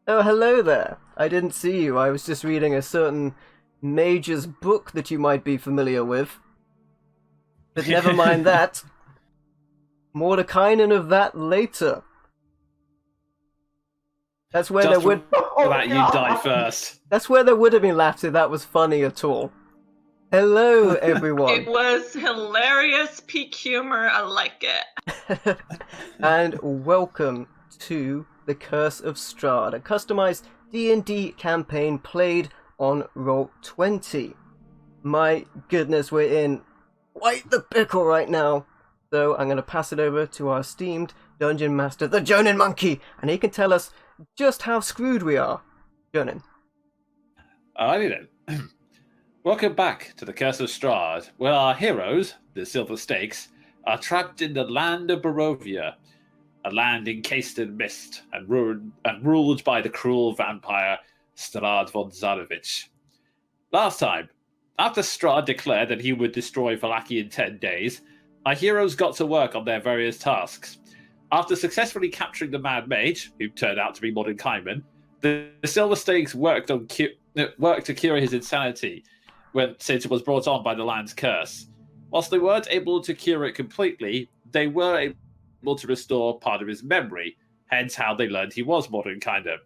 Oh, hello there. I didn't see you. I was just reading a certain mage's book that you might be familiar with. But never mind that. Mordekainen of that later. That's where there Just for would Oh that, you die God! first. that's where there would have been laughter if that was funny at all. Hello, It everyone. was hilarious, peak humor. I like it. And welcome to The Curse of Strahd, a customized D&D campaign played on Roll20. My goodness, we're in quite the pickle right now. So I'm going to pass it over to our esteemed Dungeon Master, the Jonin Monkey, and he can tell us just how screwed we are. Jonin. Alrighty then. Welcome back to the Curse of Strahd, where our heroes, the Silver Stakes, are trapped in the land of Barovia, a land encased in mist and ruled by the cruel vampire Strahd von Zarovich. Last time, after Strahd declared that he would destroy Vallaki in 10 days, our heroes got to work on their various tasks. After successfully capturing the Mad Mage, who turned out to be Modern Kaiman, the Silver Stakes worked to cure his insanity since it was brought on by the land's curse. Whilst they weren't able to cure it completely, they were able to restore part of his memory, hence how they learned he was Modern Kaiman.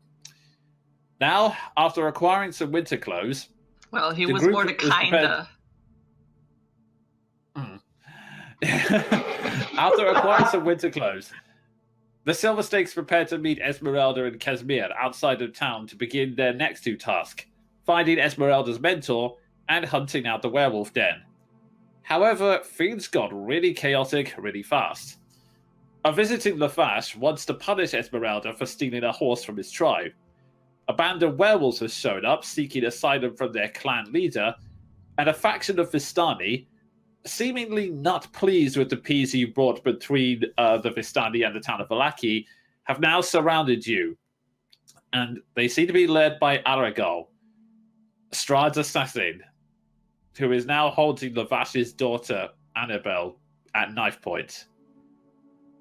Now, after acquiring some winter clothes, Well, he the was group more to was prepared- kinda. After acquiring some winter clothes, the Silver Stakes prepared to meet Esmeralda and Casimir outside of town to begin their next two tasks, finding Esmeralda's mentor and hunting out the werewolf den. However, things got really chaotic really fast. A visiting Lafash wants to punish Esmeralda for stealing a horse from his tribe. A band of werewolves has shown up seeking asylum from their clan leader, and a faction of Vistani, seemingly not pleased with the peace you brought between the Vistani and the town of Vallaki, have now surrounded you. And they seem to be led by Aragol, Strahd's assassin, who is now holding Lavash's daughter, Annabelle, at knife point.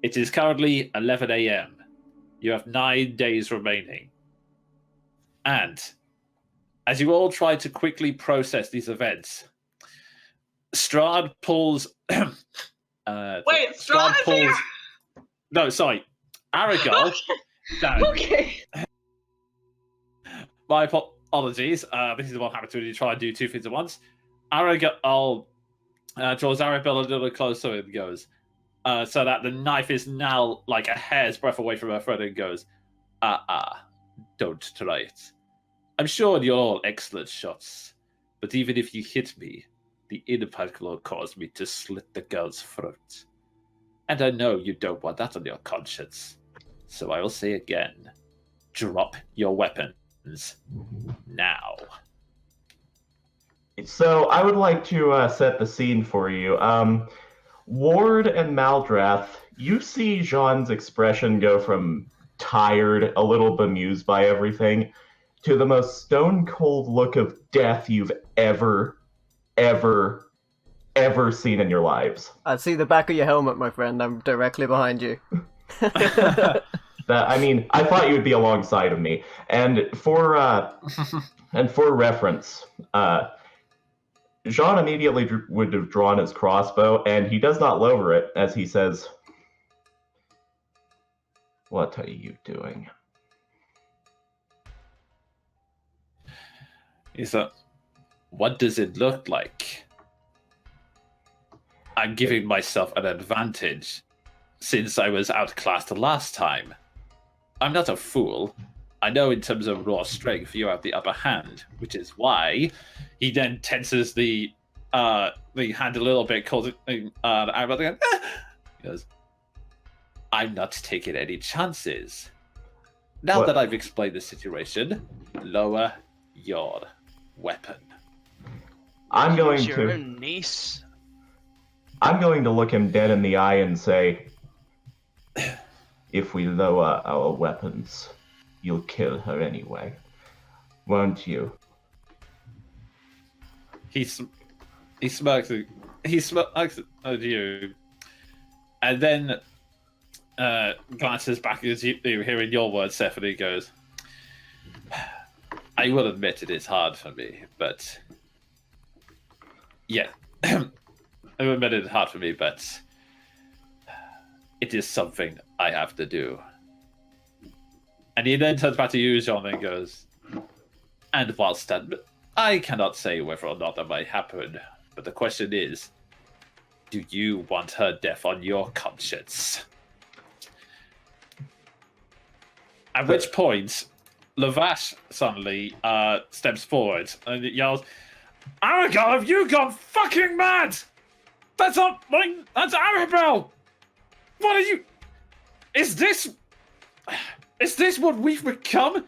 It is currently 11 a.m. You have 9 days remaining. And as you all try to quickly process these events, Strahd pulls. Wait, Strahd Strahd is here? No, sorry. Aragol. Damn it. Okay. My apologies. This is what happens when you try and do two things at once. Aragol draws Arabella a little closer and goes, so that the knife is now like a hair's breadth away from her throat and goes, don't try it. I'm sure you're all excellent shots, but even if you hit me, the impact will cause me to slit the girl's throat. And I know you don't want that on your conscience. So I will say again, drop your weapons now. So I would like to set the scene for you. Ward and Maldrath, you see Jean's expression go from tired, a little bemused by everything, to the most stone-cold look of death you've ever seen in your lives. I see the back of your helmet, my friend. I'm directly behind you. I thought you would be alongside of me. And for reference, Jean immediately would have drawn his crossbow, and he does not lower it as he says, "What are you doing?" He said, what does it look like? I'm giving myself an advantage since I was outclassed last time. I'm not a fool. I know in terms of raw strength, you have the upper hand, which is why he then tenses the hand a little bit, calls it eyebrow again. He goes, I'm not taking any chances. Now What? that I've explained the situation, lower your weapon. I'm going Your to niece. I'm going to look him dead in the eye and say, if we lower our weapons, you'll kill her anyway, won't you? He smirks. He smirks at you, and then glances back as you hearing your words, Stephanie goes, I will admit it is hard for me, but yeah, I will admit it is hard for me, but it is something I have to do. And he then turns back to you, Jean, and goes, and whilst that, I cannot say whether or not that might happen, but the question is, do you want her death on your conscience? At which point, Lavash suddenly steps forward and yells, Aragal, have you gone fucking mad? That's not mine, that's Arabelle! What are you... Is this what we've become?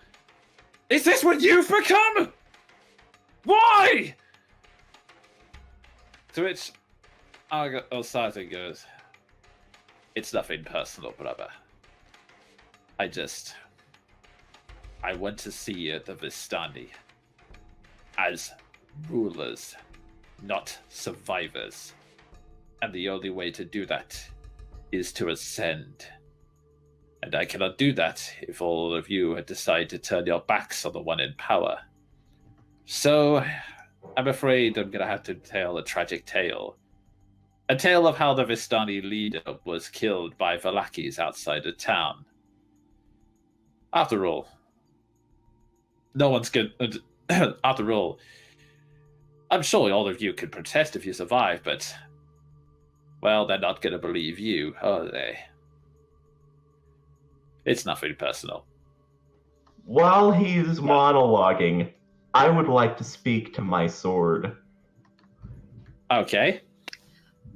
Is this what you've become? Why? To which Sartre goes, it's nothing personal, brother. I want to see the Vistani as rulers, not survivors. And the only way to do that is to ascend. And I cannot do that if all of you decide to turn your backs on the one in power. So, I'm afraid I'm going to have to tell a tragic tale. A tale of how the Vistani leader was killed by Valakis outside of town. After all, no one's good. After all, I'm sure all of you could protest if you survive, but, well, they're not going to believe you, are they? It's nothing personal. While he's monologuing, I would like to speak to my sword. Okay.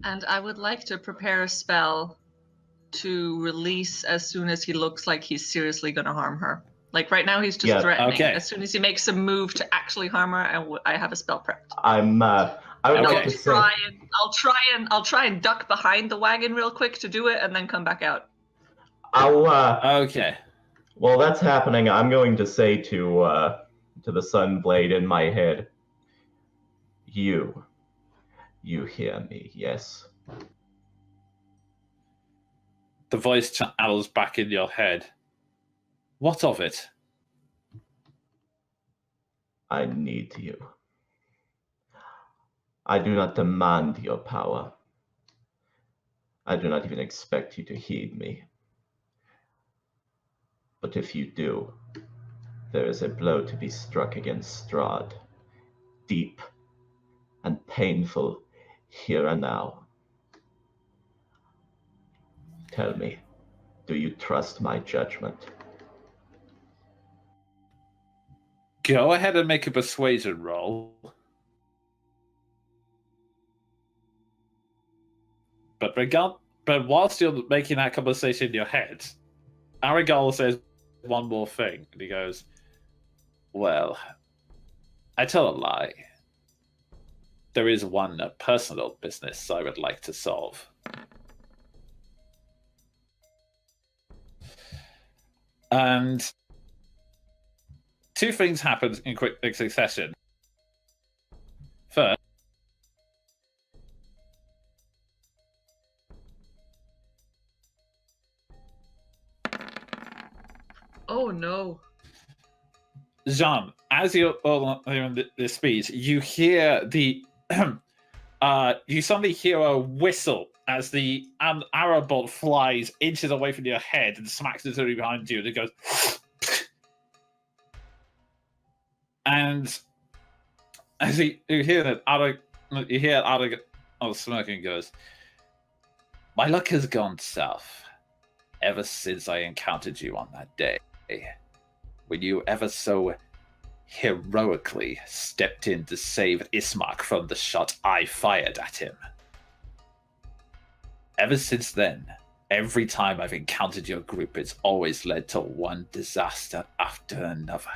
And I would like to prepare a spell to release as soon as he looks like he's seriously going to harm her. Like right now, he's just threatening. Okay. As soon as he makes a move to actually harm her, I have a spell prepped. I would like to say, I'll try and duck behind the wagon real quick to do it, and then come back out. Okay. While that's happening, I'm going to say to the Sunblade in my head, you hear me, yes? The voice channels back in your head. What of it? I need you. I do not demand your power. I do not even expect you to heed me. But if you do, there is a blow to be struck against Strahd. Deep and painful here and now. Tell me, do you trust my judgment? Go ahead and make a persuasion roll. But whilst you're making that conversation in your head, Aragal says one more thing, and he goes, well, I tell a lie. There is one personal business I would like to solve. And two things happened in quick succession. First, Oh no. Jean, as you're in this speech, you hear the you suddenly hear a whistle as the arrow bolt flies inches away from your head and smacks into behind you, and it goes. And as you hear that, you hear Ada smirking goes, my luck has gone south ever since I encountered you on that day, when you ever so heroically stepped in to save Ismark from the shot I fired at him. Ever since then, every time I've encountered your group, it's always led to one disaster after another.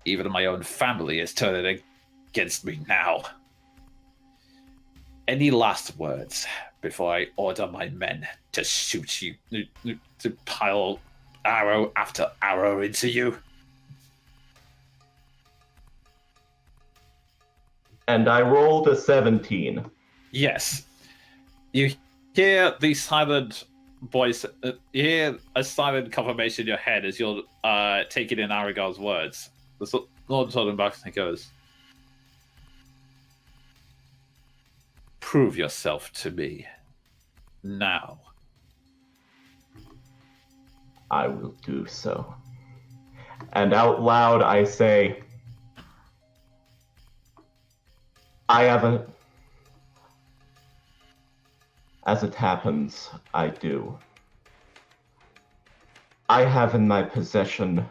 Even my own family is turning against me now. Any last words before I order my men to shoot you, to pile arrow after arrow into you? And I rolled a 17. Yes. You hear the silent voice, you hear a silent confirmation in your head as you're taking in Aragal's words. the Lord Sodden back and he goes, "Prove yourself to me now." I will do so. And out loud I say, as it happens, I do. I have in my possession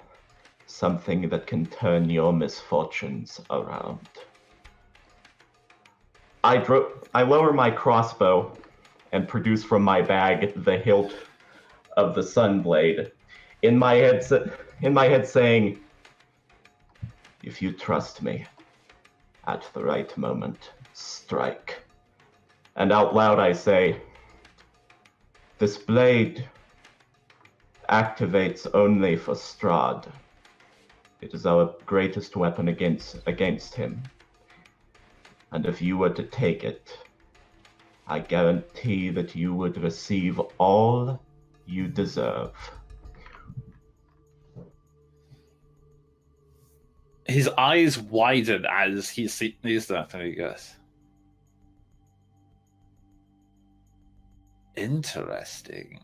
something that can turn your misfortunes around. I lower my crossbow and produce from my bag the hilt of the Sunblade. In my head saying, if you trust me, at the right moment, strike. And out loud I say, this blade activates only for Strahd. It is our greatest weapon against him. And if you were to take it, I guarantee that you would receive all you deserve. His eyes widen as he sees that, and he goes, interesting.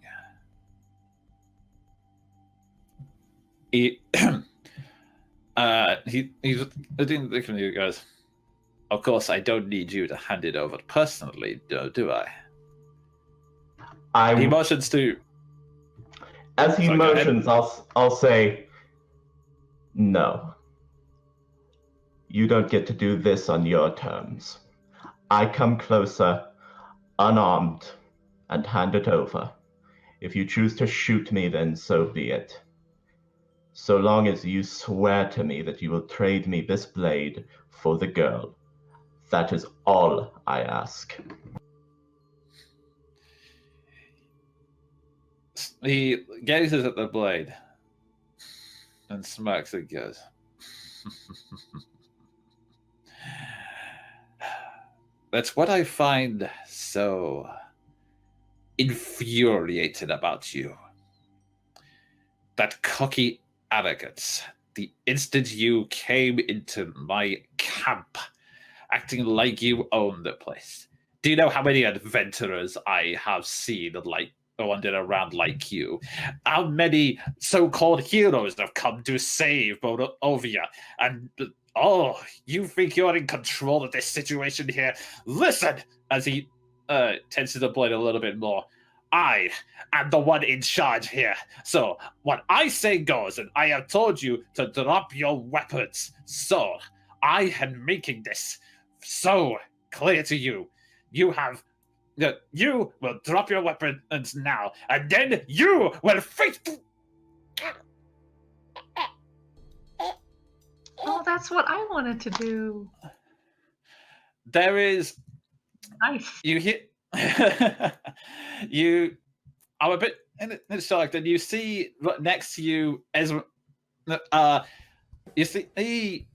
He's looking at you guys. Of course, I don't need you to hand it over personally, do I? He motions to. As he motions, I'll say, no. You don't get to do this on your terms. I come closer, unarmed, and hand it over. If you choose to shoot me, then so be it. So long as you swear to me that you will trade me this blade for the girl. That is all I ask. He gazes at the blade and smirks and goes, that's what I find so infuriating about you. That cocky arrogance. The instant you came into my camp, acting like you own the place. Do you know how many adventurers I have seen like wandered around like you? How many so-called heroes have come to save Ovia? And you think you're in control of this situation here? Listen, as he tenses the blade a little bit more. I am the one in charge here. So what I say goes, and I have told you to drop your weapons. So I am making this so clear to you. You will drop your weapons now, and then you will face. Oh, that's what I wanted to do. There is. Nice. You hear. You are a bit shocked, and you see next to you, Ezra. You see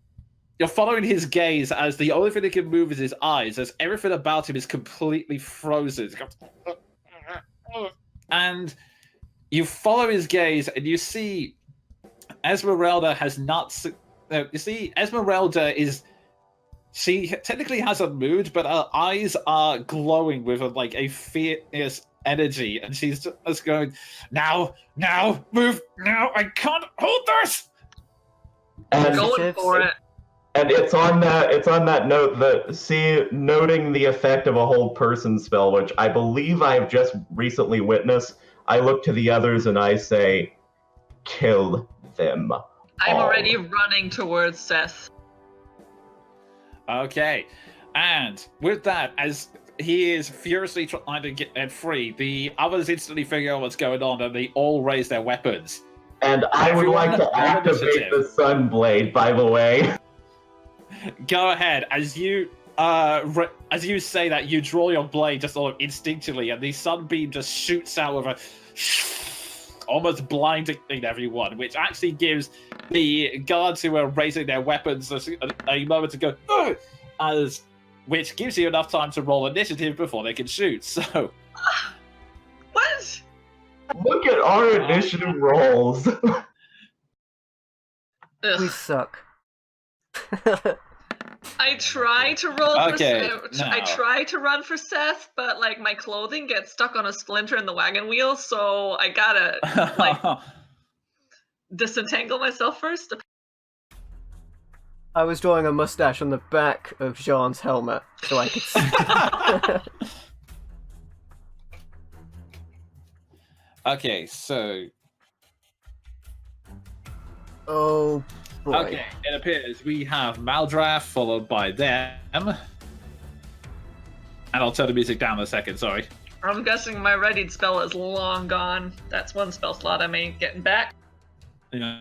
you're following his gaze as the only thing he can move is his eyes, as everything about him is completely frozen. And you follow his gaze, and you see Esmeralda has not. You see Esmeralda is. She technically has a mood, but her eyes are glowing with a fierce energy, and she's just going, now, move, now, I can't hold this! And going for it. And it's on that note that noting the effect of a whole person spell, which I believe I have just recently witnessed, I look to the others and I say, kill them. I'm already running towards Seth. Okay, and with that, as he is furiously trying to get free, the others instantly figure out what's going on, and they all raise their weapons. And I would like to activate the Sunblade, by the way. Go ahead. As you say that, you draw your blade just sort of instinctively, and the sunbeam just shoots out with almost blinding everyone, which actually gives the guards who are raising their weapons a moment to go, which gives you enough time to roll initiative before they can shoot. So, what? Look at our initiative rolls. We suck. I try to roll Okay, for Seth. I now. try to run for Seth, but like my clothing gets stuck on a splinter in the wagon wheel, so I gotta like disentangle myself first. I was drawing a mustache on the back of Jean's helmet so I could see. Okay, so Oh boy. okay, it appears we have Maldrath followed by them. And I'll turn the music down a second, sorry. I'm guessing my readied spell is long gone. That's one spell slot I ain't getting back. Yeah.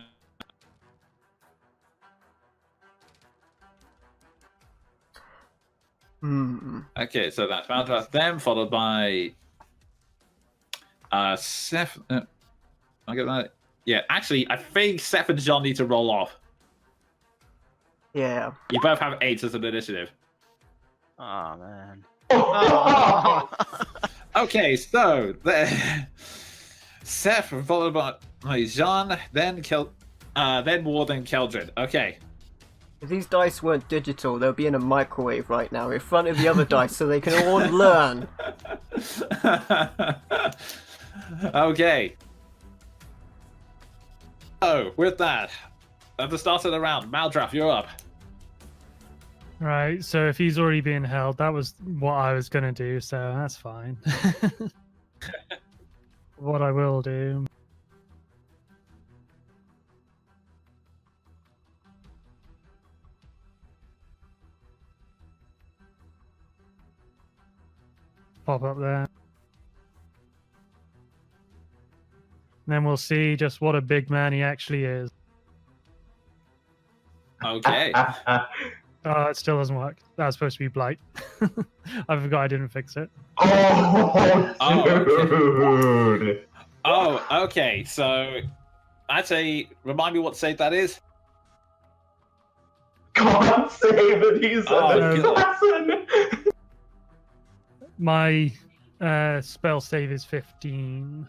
Okay, so that's Maldrath, them followed by Seth. I get that. Yeah, actually, I think Seth and John need to roll off. Yeah. You both have 8 as an initiative. Oh man. Okay, so Seth followed by Jean, then Ward and Keldrin. Okay. If these dice weren't digital, they'll be in a microwave right now in front of the other dice so they can all learn. Okay. So, with that, at the start of the round, Maldrath, you're up. Right, so if he's already been held, that was what I was gonna do, so that's fine. What I will do. Pop up there. And then we'll see just what a big man he actually is. Okay. Oh, it still doesn't work. That was supposed to be blight. I forgot I didn't fix it. Oh, dude. Oh, okay. So, I'd say, remind me what save that is? God save it, he's Oh, an assassin! My spell save is 15.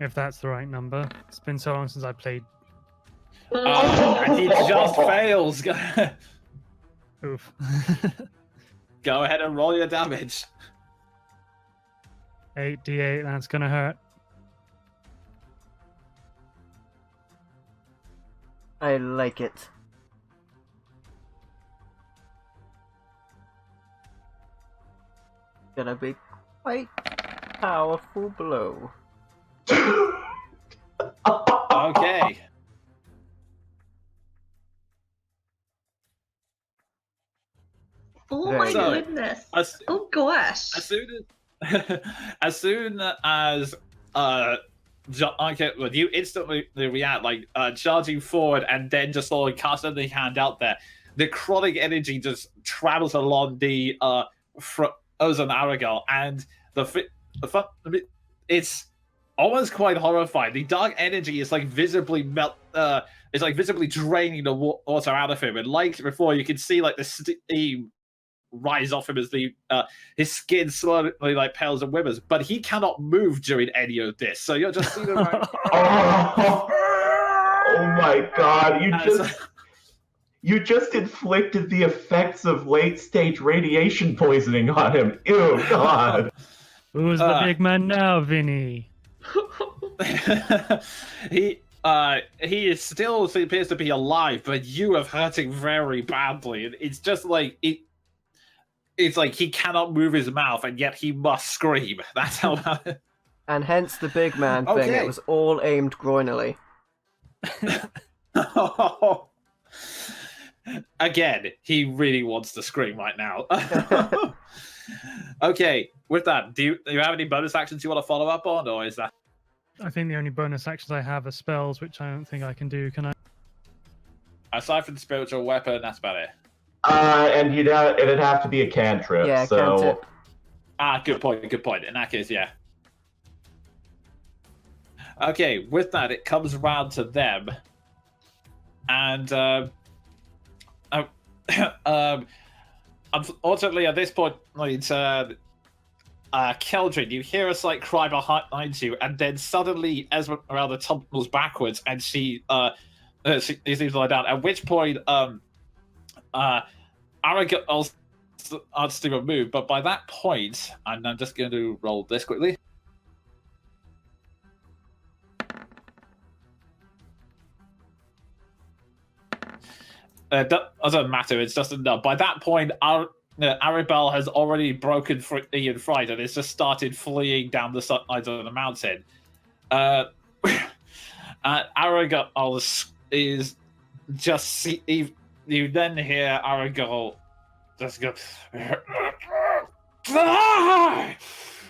If that's the right number. It's been so long since I played. And he just fails. Oof. Go ahead and roll your damage. 8d8, that's gonna hurt. I like it. Gonna be quite powerful blow. Okay. Oh my So, goodness. as- Oh gosh. As soon as okay, well, you instantly react like charging forward and then just sort of casting the hand out there. The chronic energy just travels along the frozen Aragal, and it's almost quite horrifying. The dark energy is like visibly it's like visibly draining the water out of him, and like before, you can see like the steam rise off him as the his skin slowly like pales and withers, but he cannot move during any of this. So you're just seeing him like, Oh my god, you just inflicted the effects of late stage radiation poisoning on him. Ew, god. Who's the big man now, Vinny? he is still appears to be alive, but you have hurt him very badly, and it's just like it's like he cannot move his mouth, and yet he must scream. That's how. And hence the big man thing. Okay. It was all aimed groinally. Again, he really wants to scream right now. Okay, with that, do you have any bonus actions you want to follow up on, or is that? I think the only bonus actions I have are spells, which I don't think I can do. Can I? Aside from the spiritual weapon, that's about it. And it'd have to be a cantrip. Yeah, so cantrip. Good point. Good point. In that case, yeah. Okay, with that, it comes around to them, and unfortunately, at this point, Keldrin, you hear a slight cry behind you, and then suddenly Esmeralda tumbles backwards, and she seems to lie down. At which point, Aragorn starts to move, but by that point, and I'm just going to roll this quickly. Doesn't matter. It's just enough. By that point, Arabelle has already broken free in fright and it's just started fleeing down the side of the mountain. Aragorn is just you then hear Aragorn just go,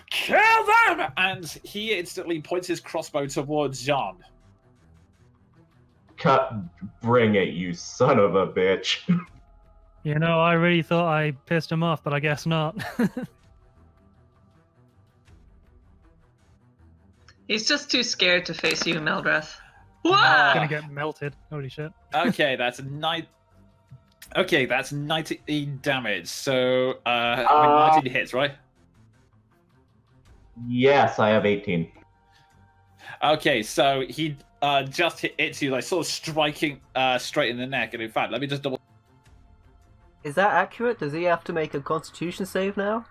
kill them, and he instantly points his crossbow towards Jean. Bring it, you son of a bitch. You know, I really thought I pissed him off, but I guess not. He's just too scared to face you, Meldreth. He's Whoa! gonna get melted. Holy shit. Okay, that's 19 damage. So, 19 hits, right? Yes, I have 18. Okay, so he just hits you, like, sort of striking straight in the neck. And in fact, let me just double. Is that accurate? Does he have to make a Constitution save now?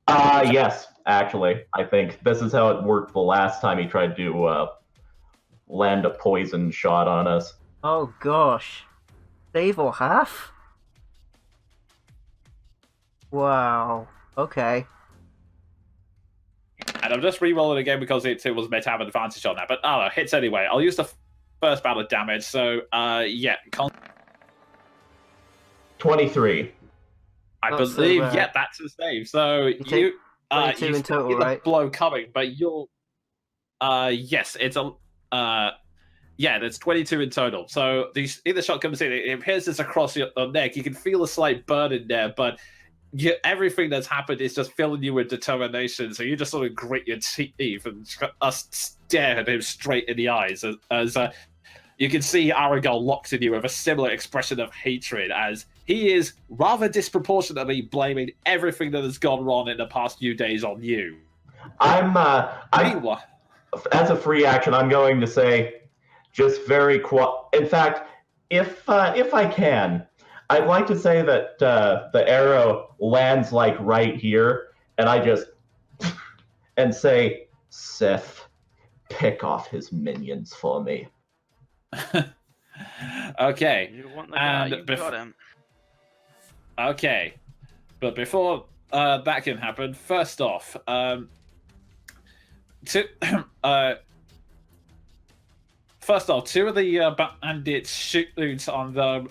Yes, actually. I think this is how it worked the last time he tried to land a poison shot on us. Oh gosh. Save or half? Wow. Okay. And I'm just re-rolling again because it was meant to have an advantage on that. But hits anyway. I'll use the first battle of damage. So, yeah. 23. I Not so believe, bad. yeah, that's a save. So You take 22 you in total, see the right? blow coming, but you'll yes, it's a yeah, there's 22 in total. So the shot comes in, it pierces across your neck. You can feel a slight burn in there, but everything that's happened is just filling you with determination. So you just sort of grit your teeth and stare at him straight in the eyes as you can see Aragorn locked in you with a similar expression of hatred as he is rather disproportionately blaming everything that has gone wrong in the past few days on you. As a free action, I'm going to say just very in fact, if I can, I'd like to say that the arrow lands like right here, and I just and say, Sith, pick off his minions for me. Okay. You want the guy, you got him. Okay. But before that can happen, first off, two of the bandits shoot on the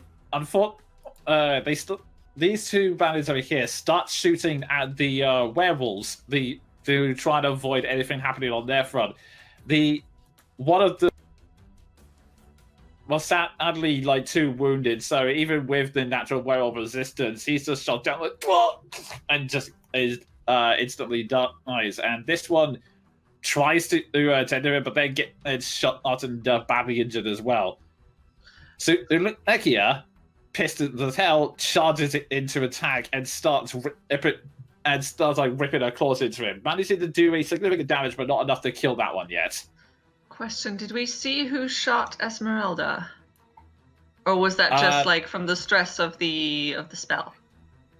these two bandits over here start shooting at the werewolves to try to avoid anything happening on their front. One of the was sadly like too wounded, so even with the natural werewolf resistance, he's just shot down like and just is instantly dies. And this one tries to tender it, but then gets shot out and badly injured as well. So Ulekia, pissed as hell, charges it into attack and starts ripping her claws into him, managing to do a significant damage, but not enough to kill that one yet. Question: did we see who shot Esmeralda, or was that just like from the stress of the spell?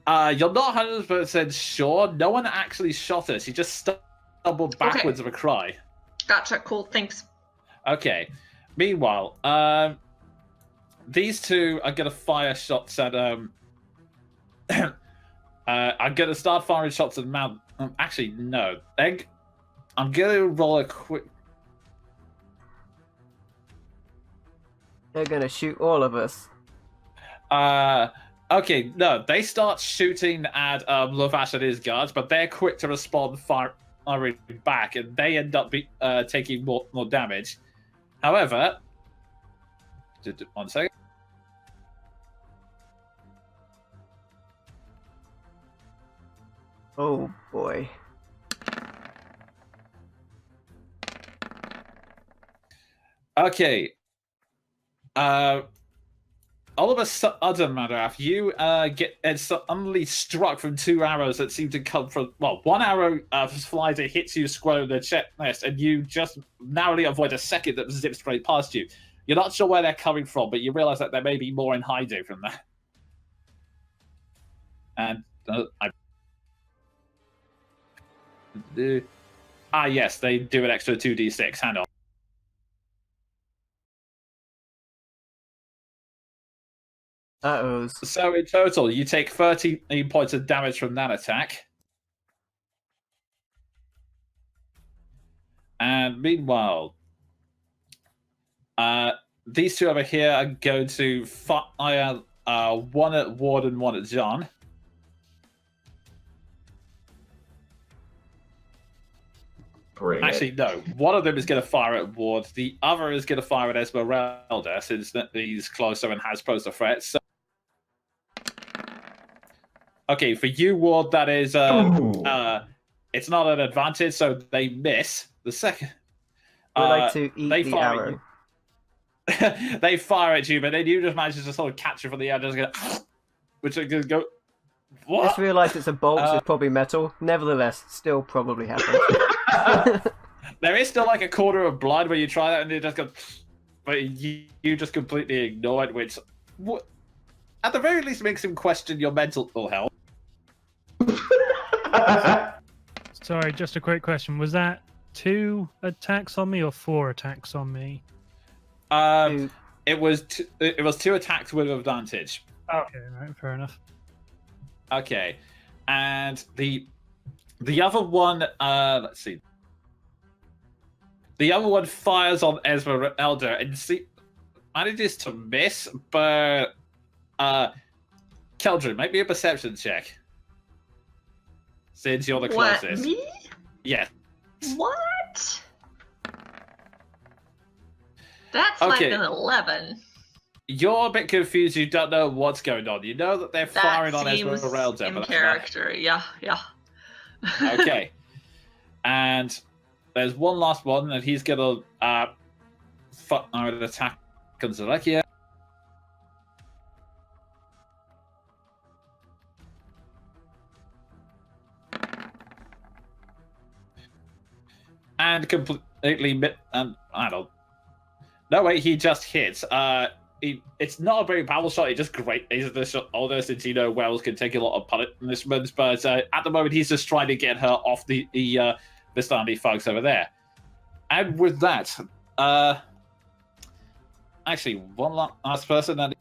You're not 100% sure. No one actually shot her. She just stumbled backwards of a cry. Gotcha. Cool. Thanks. Okay. Meanwhile, these two are gonna fire shots at I'm gonna start firing shots at Mount. Actually, no. I'm gonna roll a quick. They're gonna shoot all of us. Okay, no, they start shooting at Lavash and his guards, but they're quick to respond, firing back, and they end up taking more damage. However, 1 second. Oh boy. Okay. All of a sudden, Madrath, you get suddenly struck from 2 arrows that seem to come from. Well, 1 arrow flies and hits you square in the chest, and you just narrowly avoid a second that zips straight past you. You're not sure where they're coming from, but you realize that there may be more in hiding from that. And yes, they do an extra 2d6. Hang on. Uh-oh. So in total, you take 13 points of damage from that attack. And meanwhile, these two over here are going to fire one at Ward and one at John. Actually, no. One of them is going to fire at Ward. The other is going to fire at Esmeralda, since he's closer and has posed a threat. So... Okay, for you, Ward, that is... it's not an advantage, so they miss. The second... I'd like to eat the arrow. They fire at you, but then you just manage to sort of catch it from the air, just go... Which is going to go... What? Just realised it's a bolt, so it's probably metal. Nevertheless, still probably happens. There is still like a quarter of blood where you try that and it just goes... But you just completely ignore it, which... At the very least makes him question your mental health. Sorry, just a quick question. Was that 2 attacks on me or 4 attacks on me? It was 2 attacks with advantage. Okay, right, fair enough. Okay, and the other one, let's see. The other one fires on Esmeralda and manages to miss, but Keldrin, make me a perception check. Since you're the closest. What, me? Yeah. What? That's like an 11. You're a bit confused. You don't know what's going on. You know that they're firing on Esmeralda. In character, yeah. Okay. And there's one last one, and he's gonna attack Gonzalekia. And completely, and I don't. No wait, he just hits. It's not a very powerful shot. It just grazes the shot. Although since you know Wells can take a lot of punishments, but at the moment he's just trying to get her off the standy folks over there. And with that, actually one last person. And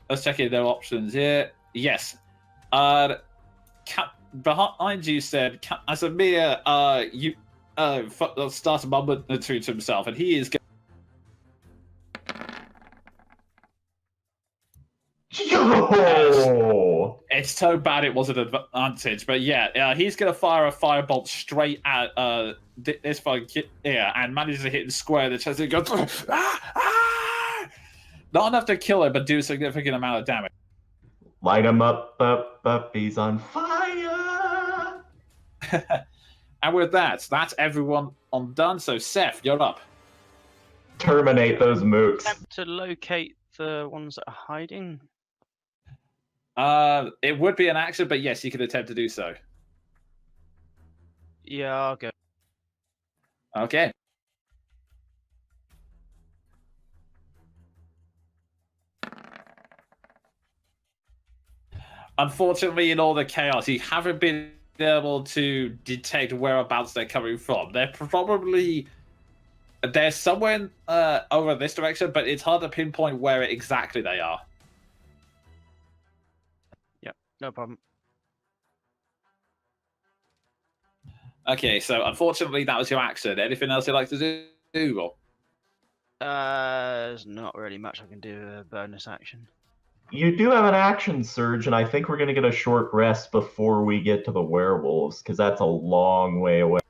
let's check in their options here. Yes, behind you said Casimir, you. Starts a moment to himself, and he is. It's so bad it was an advantage, but yeah, he's gonna fire a firebolt straight at this fucking kid here, and manages to hit him square in the chest. And goes, not enough to kill him, but do a significant amount of damage. Light him up, he's on fire. And with that, that's everyone on done. So, Seth, you're up. Terminate those mooks. Attempt to locate the ones that are hiding. It would be an action, but yes, you could attempt to do so. Yeah, I'll go. Okay. Unfortunately, in all the chaos, you haven't been able to detect whereabouts they're coming from. They're somewhere over this direction, but it's hard to pinpoint where exactly they are. Yeah, no problem. Okay, so unfortunately that was your action. Anything else you'd like to do? Or... There's not really much I can do with a bonus action. You do have an action surge, and I think we're going to get a short rest before we get to the werewolves, because that's a long way away.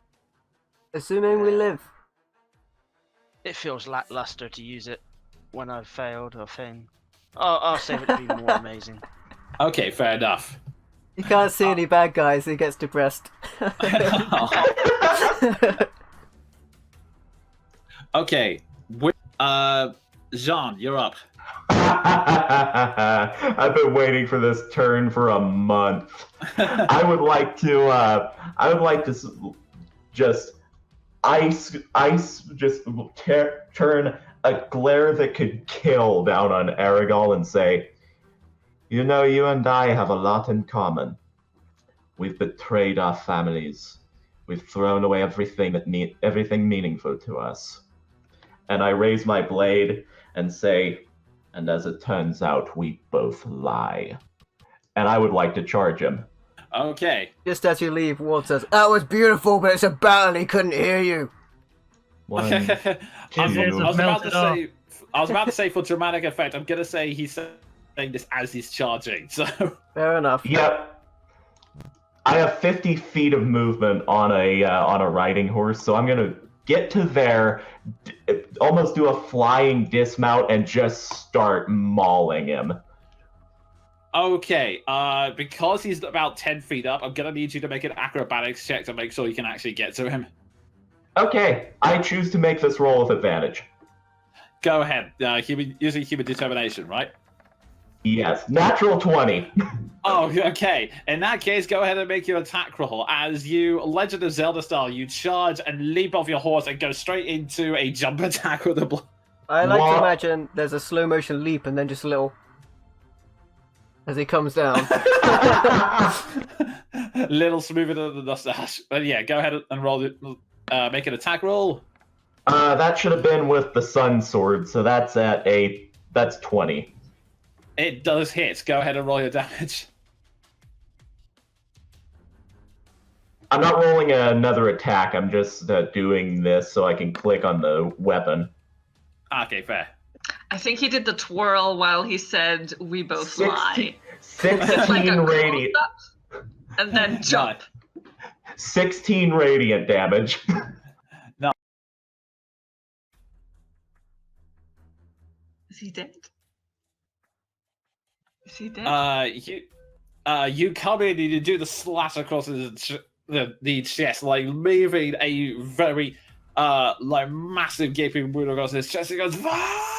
Assuming we live. It feels lackluster to use it when I've failed or thing. I'll save it to be more amazing. Okay, fair enough. You can't see any bad guys, he gets depressed. Okay, Jean, you're up. I've been waiting for this turn for a month. I would like to just just turn a glare that could kill down on Aragol and say, "You know, you and I have a lot in common. We've betrayed our families. We've thrown away everything meaningful to us." And I raise my blade and say, "And as it turns out, we both lie." And I would like to charge him. Okay. Just as you leave, Ward says, "That was beautiful, but it's a battle. He couldn't hear you." One, I was two. about to say, for dramatic effect, I'm gonna say he's saying this as he's charging. So Fair enough. Yep. I have 50 feet of movement on a riding horse, so I'm gonna get to there, almost do a flying dismount, and just start mauling him. okay, because he's about 10 feet up, I'm gonna need you to make an acrobatics check to make sure you can actually get to him. Okay, I choose to make this roll with advantage. Go ahead. Using human determination, right? Yes, natural 20. Oh, okay. In that case, go ahead and make your attack roll. As you, Legend of Zelda style, you charge and leap off your horse and go straight into a jump attack with a blow. I like What? to imagine there's a slow motion leap and then just a little as he comes down. Little smoother than the mustache. But yeah, go ahead and roll it. Make an attack roll. That should have been with the sun sword, so that's 20. It does hit. Go ahead and roll your damage. I'm not rolling another attack, I'm just doing this so I can click on the weapon. Okay, fair. I think he did the twirl while he said, "We both lie." 16 radiant. close-up, and then jump. 16 radiant damage. Is he dead? Is he dead? You come in and you do the slash across the chest, like leaving a very like massive gaping wound across his chest. He goes, "Ah!"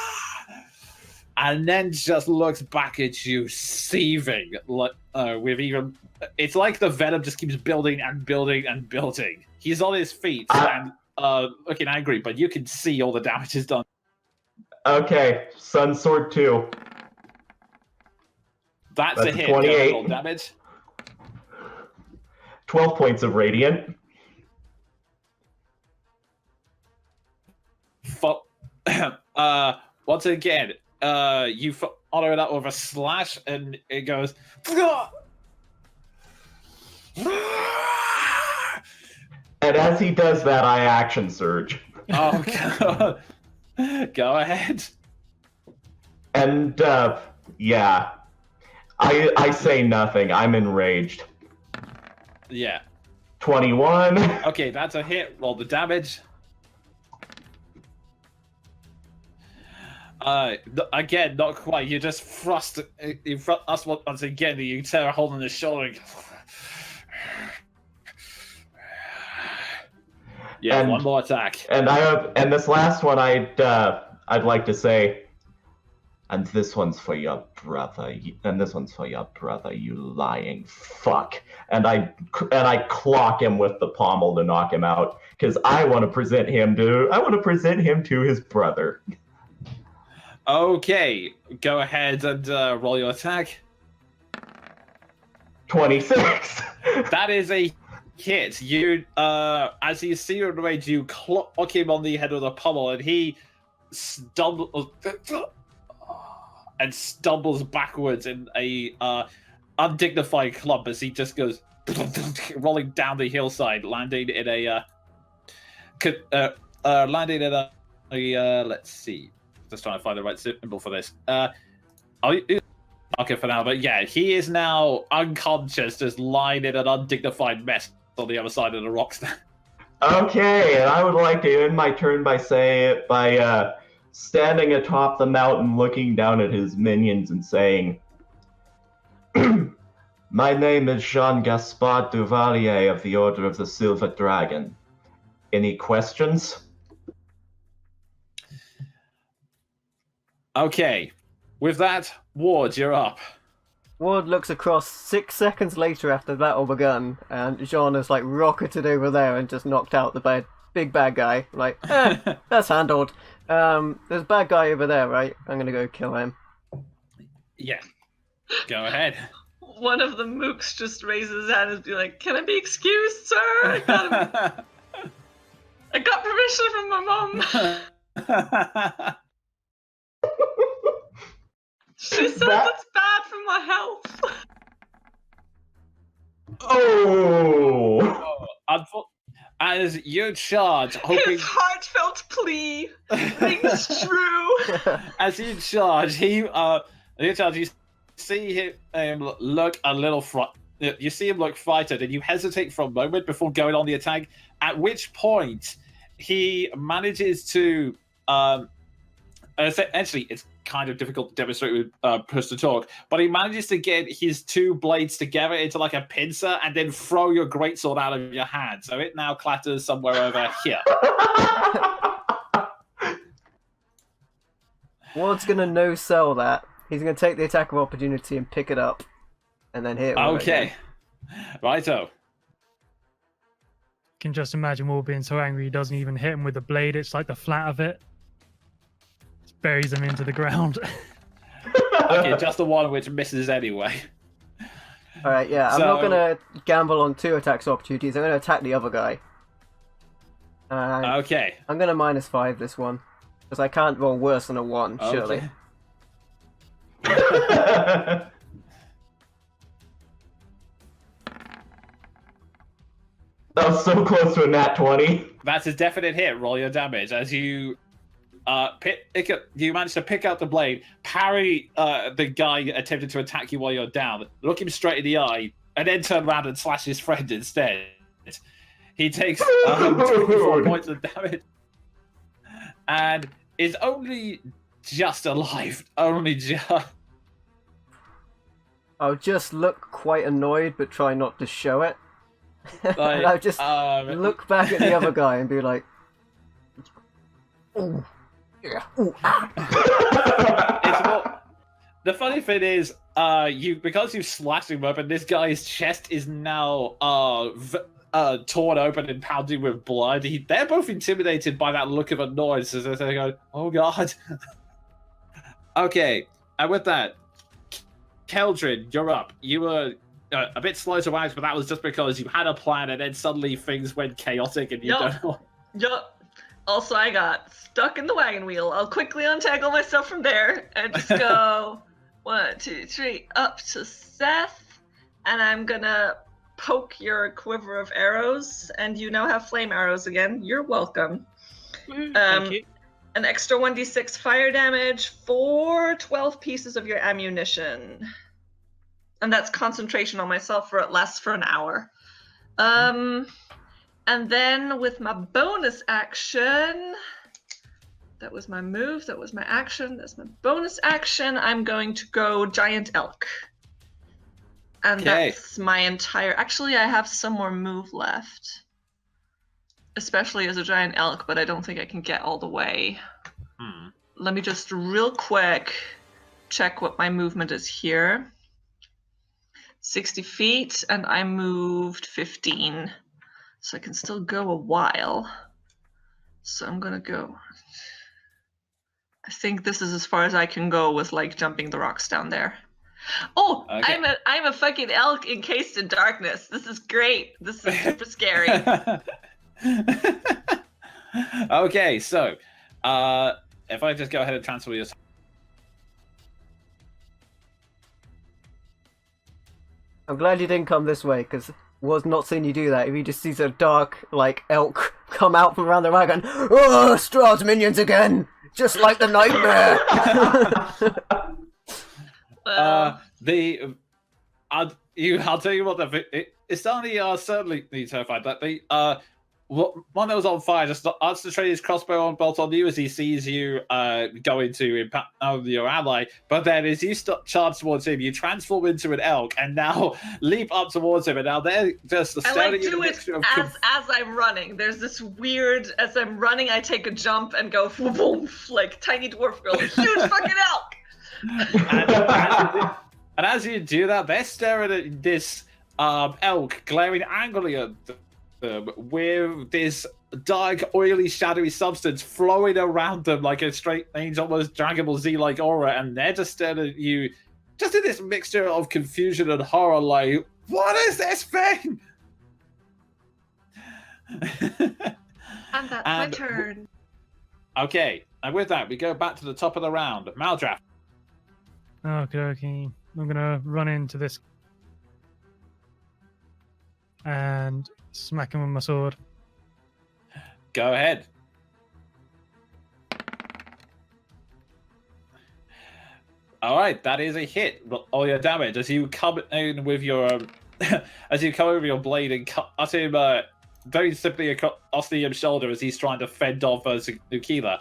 And then just looks back at you, seething like with even. It's like the venom just keeps building and building and building. He's on his feet and looking angry, but you can see all the damage is done. Okay, Sun Sword 2. That's a hit. 28. Roll damage. 12 points of radiant. Once again, you honor it up with a slash, and it goes. And as he does that, I action surge. Oh god. Go ahead. And yeah, I say nothing. I'm enraged. Yeah. 21. Okay, that's a hit. Roll the damage. Again, not quite. You just thrust in front us once again. You tear a hole in his shoulder. Yeah, And- one more attack. And this last one I'd like to say, and this one's for your brother, and this one's for your brother, you lying fuck. And I clock him with the pommel to knock him out, because I want to present him to his brother. Okay, go ahead and roll your attack. 26. That is a hit. You, as you see your rage, you clock him on the head with a pommel, and he stumbles backwards in a undignified clump as he just goes rolling down the hillside, landing in a let's see. Just trying to find the right symbol for this. Okay, for now, but yeah, he is now unconscious, just lying in an undignified mess on the other side of the rocks. Okay, and I would like to end my turn by standing atop the mountain, looking down at his minions and saying, "My name is Jean-Gaspard Duvalier of the Order of the Silver Dragon. Any questions?" Okay, with that, Ward, you're up. Ward looks across 6 seconds later after the battle begun, and Jean is like rocketed over there and just knocked out the bed. big bad guy. Like, that's handled. There's a bad guy over there, right? I'm gonna go kill him. Yeah. Go ahead. One of the mooks just raises his hand and be like, "Can I be excused, sir? I got permission from my mom. She said that's bad for my health." Oh! As you charge, hoping... His heartfelt plea rings true. As you charge, you see him look a little you see him look frightened, and you hesitate for a moment before going on the attack. At which point, he manages to actually, it's kind of difficult to demonstrate with push to talk, but he manages to get his two blades together into like a pincer and then throw your greatsword out of your hand. So it now clatters somewhere over here. Ward's gonna no-sell that. He's gonna take the attack of opportunity and pick it up, and then hit it. Okay. Righto. Can just imagine Ward being so angry he doesn't even hit him with the blade. It's like the flat of it. Just buries him into the ground. Okay, just the one which misses anyway. Alright, yeah, I'm not gonna gamble on 2 attacks of opportunities. I'm gonna attack the other guy. Okay. I'm gonna -5 this one. Because I can't roll worse than a 1, surely. That was so close to a nat 20. That's a definite hit. Roll your damage as you you manage to pick out the blade, parry the guy attempting to attack you while you're down, look him straight in the eye, and then turn around and slash his friend instead. He takes 24 points of damage and is only just alive. Only just. I'll just look quite annoyed, but try not to show it. Like, and I'll just look back at the other guy and be like, "Ooh, yeah, ooh, ah." The funny thing is, because you slashed him up, and this guy's chest is now torn open and pounded with blood. They're both intimidated by that look of annoyance as they go, "Oh God." Okay, and with that, Keldrin, you're up. You were a bit slow to act, but that was just because you had a plan, and then suddenly things went chaotic, and you don't know. Yup. Also, I got stuck in the wagon wheel. I'll quickly untangle myself from there and just go 1, 2, 3 up to Seth, and I'm gonna poke your quiver of arrows, and you now have flame arrows again. You're welcome. Thank you. An extra 1d6 fire damage for 12 pieces of your ammunition. And that's concentration on myself for it lasts for an hour. And then with my bonus action, that was my move, that was my action, that's my bonus action, I'm going to go giant elk. And that's my entire... Actually, I have some more move left. Especially as a giant elk, but I don't think I can get all the way. Let me just real quick check what my movement is here. 60 feet, and I moved 15. So I can still go a while. So I'm gonna go... I think this is as far as I can go with, like, jumping the rocks down there. Oh, okay. I'm a fucking elk encased in darkness. This is great. This is super scary. Okay, so if I just go ahead and transfer your... I'm glad you didn't come this way, because was not seeing you do that. If he just sees a dark, like, elk come out from around the wagon, "Oh, Strahd's minions again! Just like the nightmare!" I'll tell you what, it's certainly terrified that one that was on fire just starts to train his crossbow on bolt on you as he sees you going to impact your ally. But then as you charge towards him, you transform into an elk and now leap up towards him. And now they're just staring at you. As I'm running. There's this weird, as I'm running, I take a jump and go boom, like tiny dwarf girl, huge fucking elk. And as you do that, they're staring at this elk, glaring angrily at them with this dark, oily, shadowy substance flowing around them like a strange, almost Dragon Ball Z-like aura, and they're just staring at you, just in this mixture of confusion and horror, like, what is this thing? And that's my turn. Okay, and with that, we go back to the top of the round. Maldraff. Okay. I'm gonna run into this and smack him with my sword. Go ahead. All right, that is a hit. All your damage as you come in with your, as you come over your blade and cut him very simply across the shoulder as he's trying to fend off Nukila.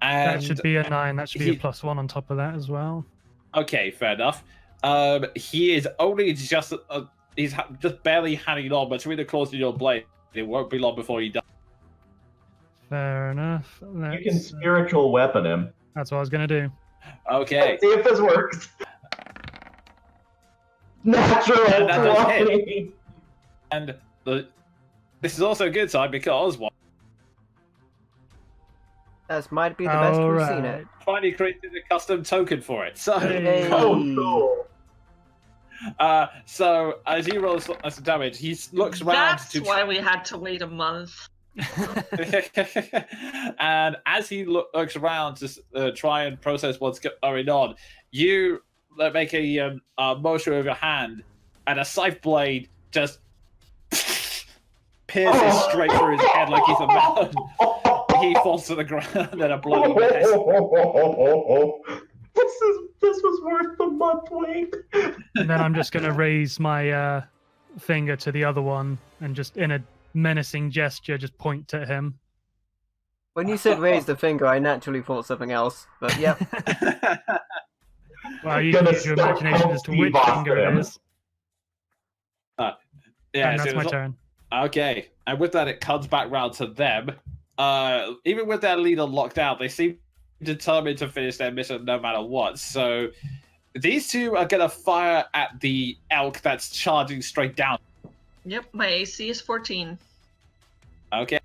And That should be a 9. That should be a +1 on top of that as well. Okay, fair enough. He is only just he's just barely hanging on, but through the course of your blade, it won't be long before he dies. Fair enough. You can spiritual weapon him. That's what I was gonna do. Okay. Let's see if this works. Natural And that does 20. And this is also a good side because That might be the best we've seen it. finally created a custom token for it. So, Hey. Oh, cool. so as he rolls some damage, he looks around That's to why we had to wait a month. and as he looks around to try and process what's going on, you make a motion with your hand, and a scythe blade just pierces straight through his head like he's a melon. He falls to the ground in a bloody mess. This was worth the month wait. And then I'm just gonna raise my finger to the other one and just in a menacing gesture just point at him. When you said raise the finger, I naturally thought something else. But yeah, Well, you Gonna can use your start imagination as to Steve which off finger him. it is. Yeah, And that's so my it's- turn. Okay, and with that, it comes back round to them. Even with their leader locked out, they seem determined to finish their mission no matter what. So these two are going to fire at the elk that's charging straight down. Yep, my AC is 14. Okay.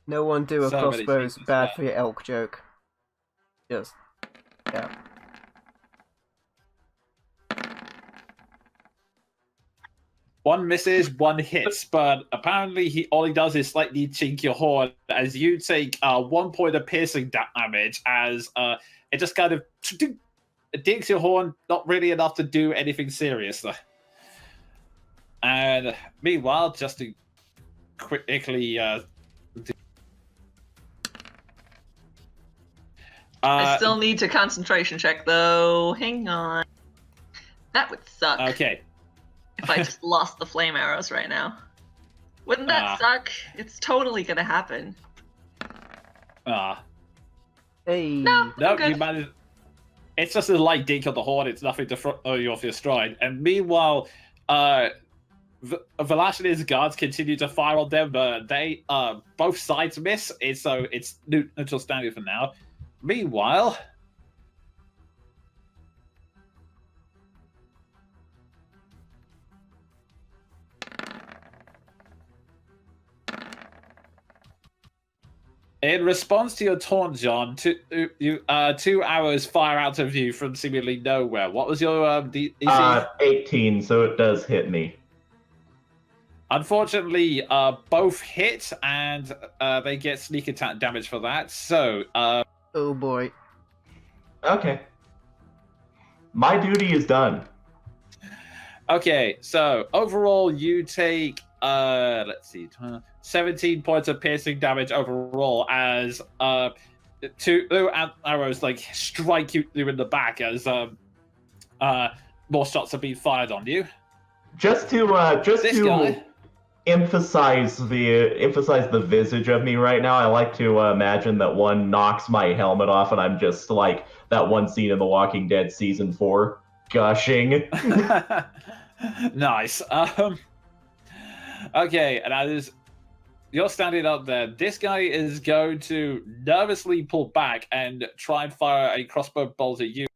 no one do a So many crossbows secrets bad there. for your elk joke. Just, yeah. One misses, one hits, but apparently all he does is slightly chink your horn as you take 1 point of piercing damage as it just kind of dinks your horn, not really enough to do anything serious though. And meanwhile, just to quickly I still need to concentration check though. Hang on. That would suck okay. if I just lost the flame arrows right now. Wouldn't that suck? It's totally gonna happen. Hey. No, No, I'm good. you managed. It's just a light dink of the horn. It's nothing to throw you off your stride. And meanwhile, Velash's guards continue to fire on them, but they both sides miss. So it's neutral standing for now. Meanwhile, in response to your taunt, John, 2 arrows fire out of you from seemingly nowhere. What was your DC? 18, so it does hit me. Unfortunately, both hit, and they get sneak attack damage for that. So, Oh boy. Okay. My duty is done. okay. So overall, you take let's see, 17 points of piercing damage overall as 2 arrows like strike you in the back as more shots are being fired on you. Just to This guy. emphasize the visage of me right now, I like to imagine that one knocks my helmet off and I'm just like that one scene in The Walking Dead season 4, gushing. Nice. Okay, and as you're standing up there, this guy is going to nervously pull back and try and fire a crossbow bolt at you.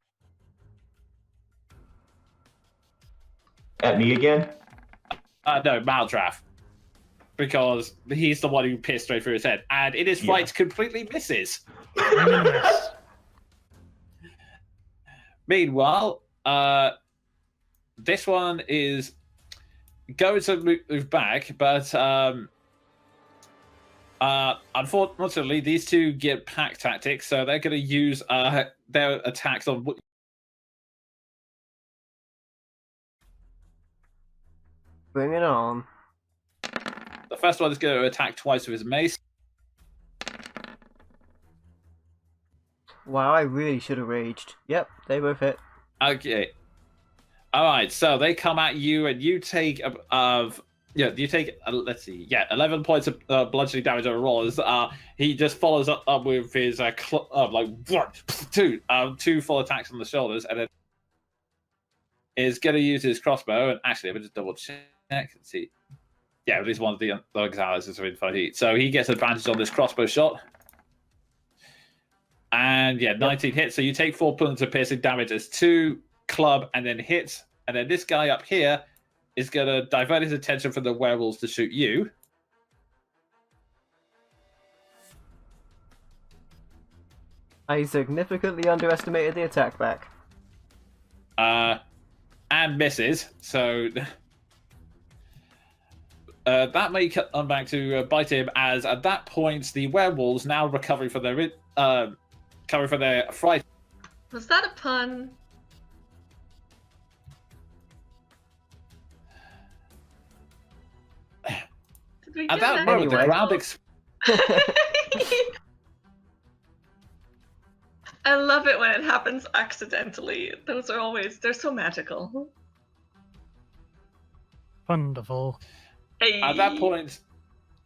At me again? No, Maldrath. Because he's the one who pierced straight through his head. And in his fight, completely misses. Swing and a miss. Meanwhile, this one is going to move back, but unfortunately, these two get pack tactics, so they're going to use their attacks on. Bring it on. The first one is going to attack twice with his mace. Wow, I really should have raged. Yep, they both hit. Okay. All right, so they come at you, and you take let's see, 11 points of bludgeoning damage overall. As he just follows up with his like 1, 2, 2 full attacks on the shoulders, and then is going to use his crossbow. And actually, let me just double check. Let's see. Yeah, at least one of the allies is within 5 feet, so he gets advantage on this crossbow shot. And 19 hits. So you take 4 points of piercing damage as 2 club and then hits. And then this guy up here is going to divert his attention from the werewolves to shoot you. I significantly underestimated the attack back. And misses. So that may come back to bite him, as at that point the werewolves, now recovering from their fright. Was that a pun? Did we At get that moment, Anyway. the ground I love it when it happens accidentally. Those are always, they're so magical. Wonderful. Hey. At that point,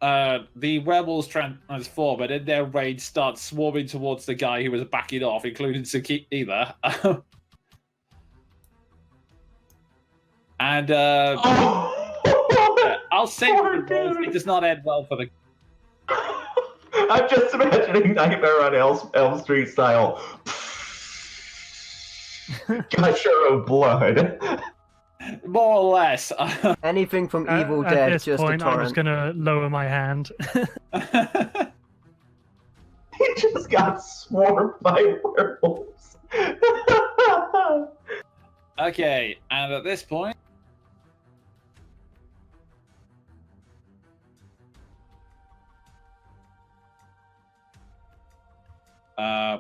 the werewolves transform, and in their rage start swarming towards the guy who was backing off, including Sakila. And I'll say it does not end well for the. I'm just imagining Nightmare on Elm Street style. Gusher of blood. More or less. Anything from Evil At Dead, this just point, a I was torrent. going to lower my hand. He just got swarmed by werewolves. Okay, and at this point.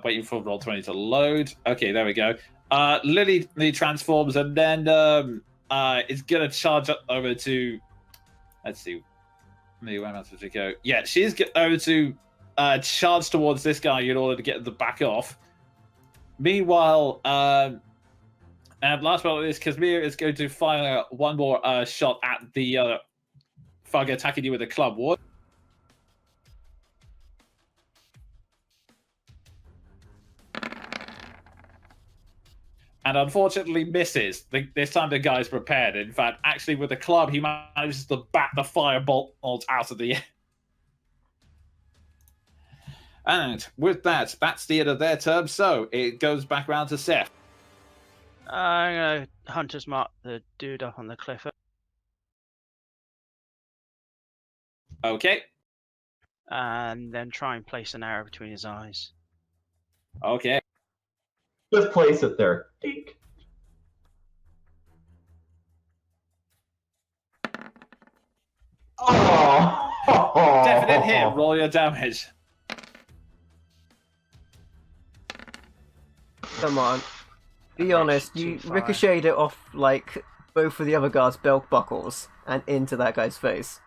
Waiting for Roll20 to load. Okay, there we go. Lily transforms, and then is gonna charge up over to. Let's see. Where am I supposed to go? Yeah, she's over to charge towards this guy in order to get the back off. Meanwhile, and last but not least, Casimir is going to fire one more shot at the thug attacking you with a club. What? And unfortunately misses. This time the guy's prepared. In fact, actually with the club, he manages to bat the firebolt out of the air. And with that, that's the end of their turn. So it goes back round to Seth. I'm going to Hunter's Mark the dude up on the cliff. Okay. And then try and place an arrow between his eyes. Okay. Just place it there. Dink. Oh, Definite hit. Roll your damage. Come on. Be honest, you 2-5. ricocheted it off, like, both of the other guards' belt buckles and into that guy's face.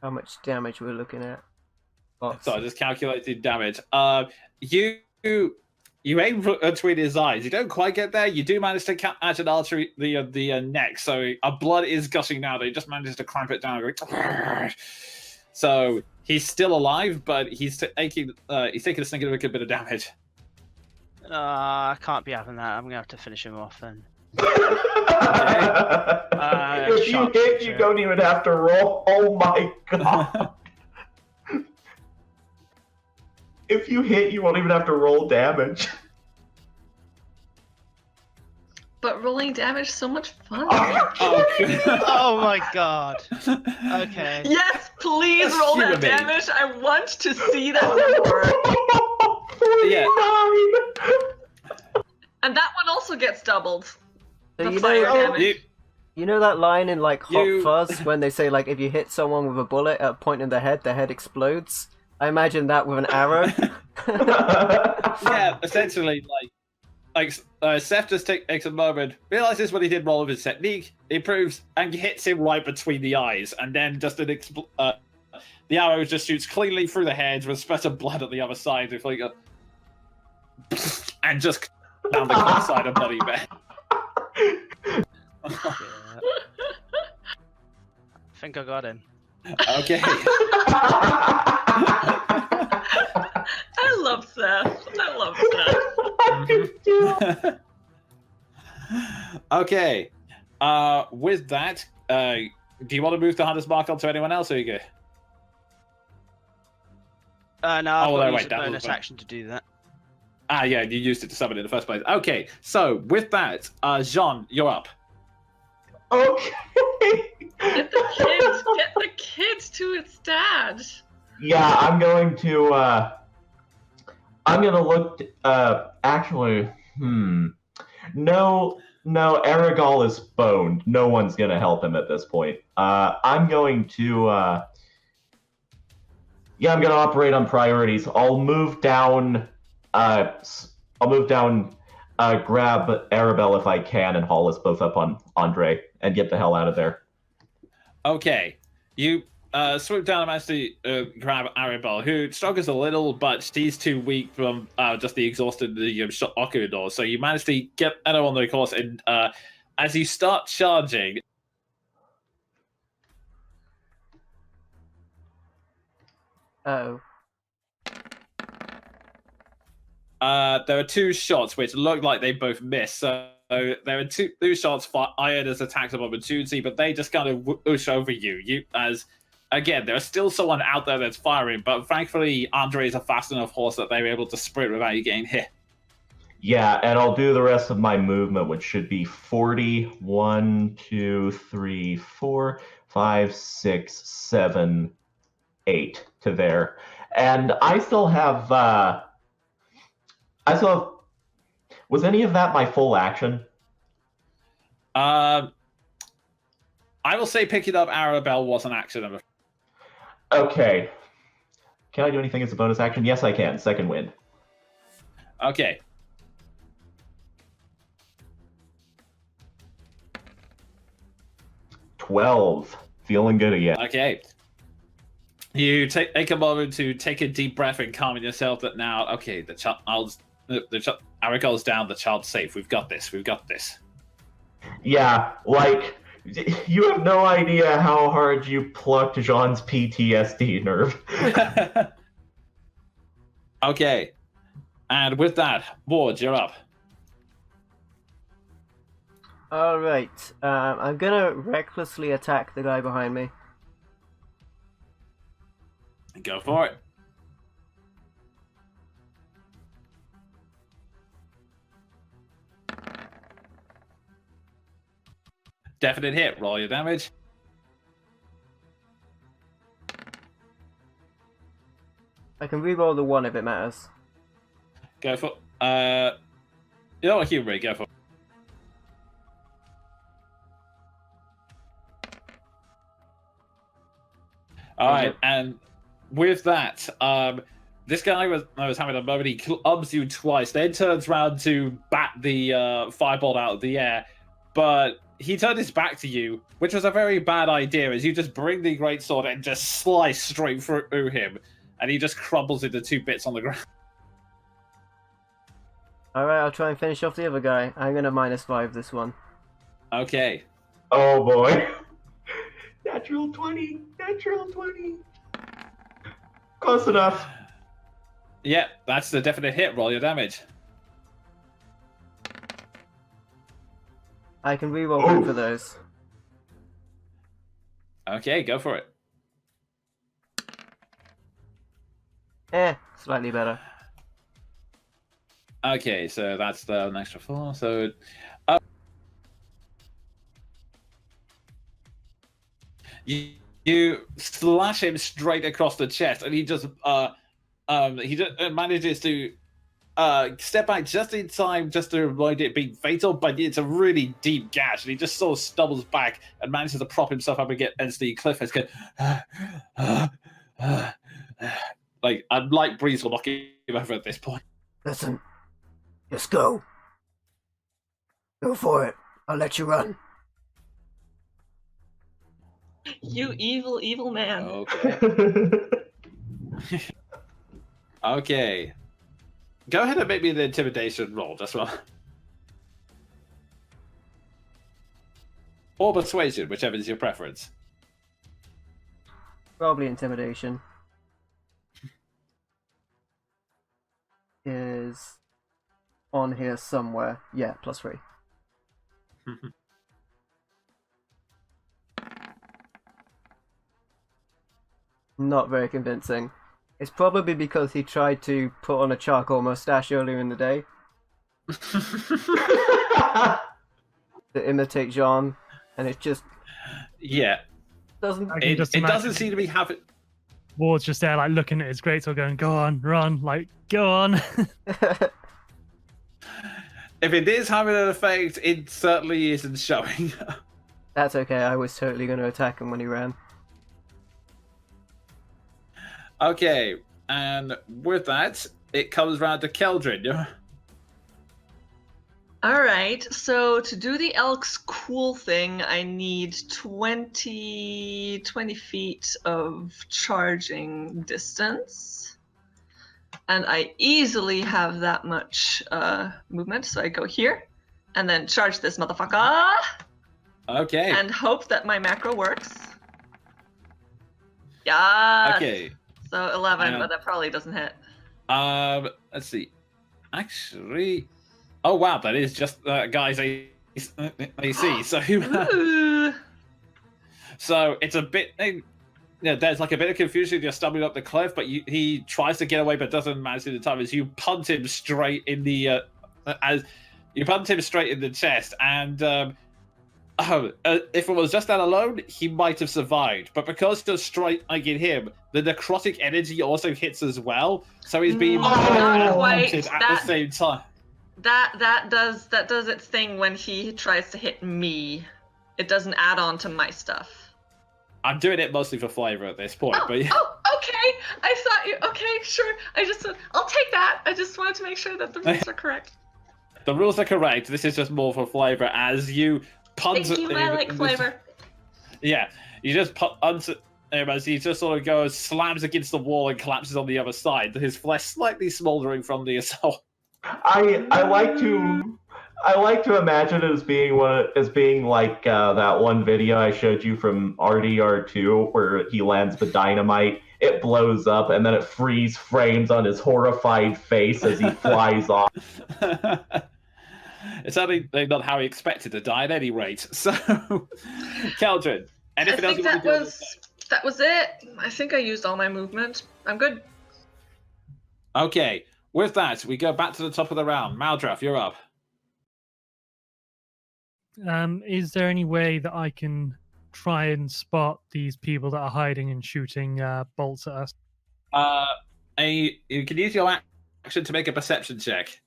How much damage we're looking at? Lots. So I just calculated damage. You aim between his eyes. You don't quite get there. You do manage to catch an artery, the neck. So blood is gushing now. They just managed to clamp it down. So he's still alive, but he's taking a significant bit of damage. I can't be having that. I'm going to have to finish him off then. If you hit, you don't even have to roll. Oh my god. If you hit, you won't even have to roll damage. But rolling damage is so much fun. Oh my god. Okay. Yes, please That's roll that human being. damage. I want to see that number. Yeah. 49! And that one also gets doubled. So The you fire know, damage. you know that line in like Hot You- Fuzz when they say like if you hit someone with a bullet at a point in the head explodes. I imagine that with an arrow. Yeah, essentially, Seth just takes a moment, realizes what he did wrong with his technique, improves, and hits him right between the eyes, and then just the arrow just shoots cleanly through the head with spurt of blood at the other side, with like a and just down the side of bloody man. Yeah. I think I got him. Okay. I love Seth. I love Seth. Okay. With that, do you want to move the Hunter's Mark on to anyone else, or you go? No, I've Oh, got no, to use wait, a that was bonus fine. action to do that. Ah, yeah, you used it to summon in the first place. Okay, so with that, Jean, you're up. Okay. Get the kids to its dad. Yeah, I'm going to look actually, No, Aragal is boned. No one's gonna help him at this point. I'm going to I'm gonna operate on priorities. I'll move down grab Arabelle if I can and haul us both up on Andre and get the hell out of there. Okay, you swoop down and manage to grab Arabelle, who struggles a little, but she's too weak from just the exhausted shot Oculidor. So you manage to get her on the course, and as you start charging, Oh. there are two shots which look like they both miss. So there are two shots fired as attacks of opportunity, but they just kind of whoosh over you. As again, there's still someone out there that's firing, but thankfully Andre is a fast enough horse that they were able to sprint without you getting hit. Yeah, and I'll do the rest of my movement, which should be 40. 1, 2, 3, 4, 5, 6, 7, 8 to there. And I still have was any of that my full action? I will say picking up Arabelle was an accident. Okay. Can I do anything as a bonus action? Yes, I can. Second wind. Okay. $12. Feeling good again. Okay. You take a moment to take a deep breath and calm yourself. That now, okay, Aragal's down. The child's safe. We've got this. Yeah, like, you have no idea how hard you plucked Jean's PTSD nerve. Okay. And with that, Ward, you're up. Alright. I'm gonna recklessly attack the guy behind me. Go for it. Definite hit. Roll your damage. I can reroll the 1 if it matters. Go for you know what, Hubert, go for it. Alright, and with that, this guy was having a moment, he clubs you twice, then turns around to bat the firebolt out of the air, but he turned his back to you, which was a very bad idea, as you just bring the greatsword and just slice straight through him, and he just crumbles into 2 bits on the ground. Alright, I'll try and finish off the other guy. I'm gonna -5 this one. Okay. Oh boy. Natural 20. Natural 20. Close enough. Yeah, that's the definite hit. Roll your damage. I can reroll both of those. Okay, go for it. Slightly better. Okay, so that's an extra 4. So you slash him straight across the chest, and he just manages to step back just in time, just to avoid it being fatal. But it's a really deep gash, and he just sort of stumbles back and manages to prop himself up against the cliff and go, like a light breeze will knock him over at this point. Listen, just go. Go for it. I'll let you run. You evil, evil man. Okay. Okay. Go ahead and make me the intimidation roll, just well. Or persuasion, whichever is your preference. Probably intimidation. Is on here somewhere. Yeah, +3. Not very convincing. It's probably because he tried to put on a charcoal mustache earlier in the day to imitate Jean, and it just Yeah. doesn't. I can It just doesn't imagine seem to be having. Ward's just there, like looking at his greatsword, going, "Go on, run! Like, go on!" If it is having an effect, it certainly isn't showing. That's okay. I was totally going to attack him when he ran. Okay, and with that, it comes round to Keldrin. Yeah? All right, so to do the elk's cool thing, I need 20 feet of charging distance. And I easily have that much movement, so I go here, and then charge this motherfucker, Okay. and hope that my macro works. Yeah. Okay. So 11, but that probably doesn't hit. Let's see. Actually, oh wow, that is just guy's AC. So, Ooh. so it's a bit. There's like a bit of confusion. You're stumbling up the cliff, but he tries to get away, but doesn't manage in the time. As you punt him straight in the chest, and if it was just that alone, he might have survived. But because you're striking him, the necrotic energy also hits as well. So he's being Not quite. punted at the same time. That does its thing when he tries to hit me. It doesn't add on to my stuff. I'm doing it mostly for flavor at this point, but yeah. Oh, okay. I thought you. Okay, sure. I'll take that. I just wanted to make sure that the rules are correct. The rules are correct. This is just more for flavor as you punt. Thank you. I like flavor. Yeah, you just punt him as he just sort of goes, slams against the wall, and collapses on the other side. His flesh slightly smoldering from the assault. I like to imagine it as being like that one video I showed you from RDR2 where he lands the dynamite, it blows up, and then it freeze frames on his horrified face as he flies off. It's certainly not how he expected to die at any rate. So, Keldrin, anything else you want to do? That was it. I think I used all my movement. I'm good. Okay, with that, we go back to the top of the round. Maldraff, you're up. Is there any way that I can try and spot these people that are hiding and shooting bolts at us? You can use your action to make a perception check.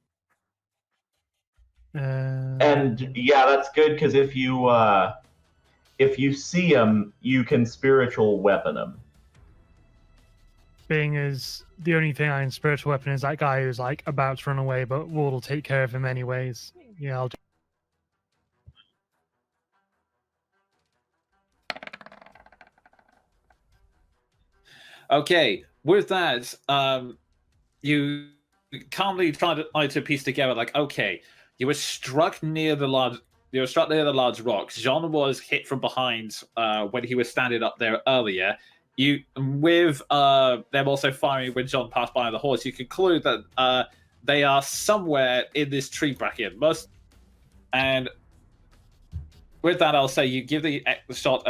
And yeah, that's good because if you see him, you can spiritual weapon him. Being as the only thing I can spiritual weapon is that guy who's like about to run away, but Ward will take care of him anyways. Yeah, I'll do. Okay, with that, you calmly try to piece together, like, okay, you were struck near the large rocks. Jean was hit from behind when he was standing up there earlier. You, with them also firing when Jean passed by on the horse, you conclude that they are somewhere in this tree bracket. And with that, I'll say you give the shot.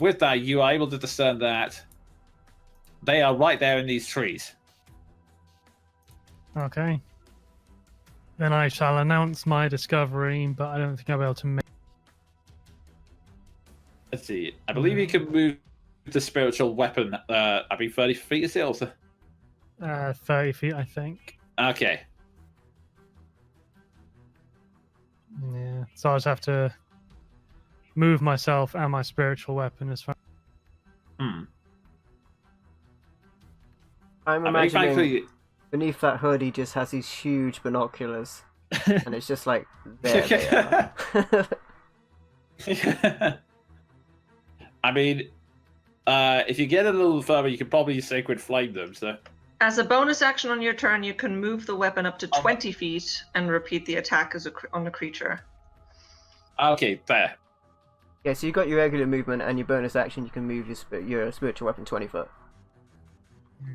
With that, you are able to discern that They are right there in these trees. Okay. Then I shall announce my discovery, but I don't think I'll be able to make. Let's see. I believe you can move the spiritual weapon. 30 feet is it? Also? 30 feet, I think. Okay. Yeah. So I just have to move myself and my spiritual weapon as far. Hmm. I'm I mean, imagining frankly, beneath that hood he just has these huge binoculars, and it's just like there they are. I mean, if you get a little further, you could probably sacred flame them. So, As a bonus action on your turn, you can move the weapon up to 20 feet and repeat the attack on the creature. okay, fair. Yeah, so you got your regular movement and your bonus action. You can move your spiritual weapon 20 foot.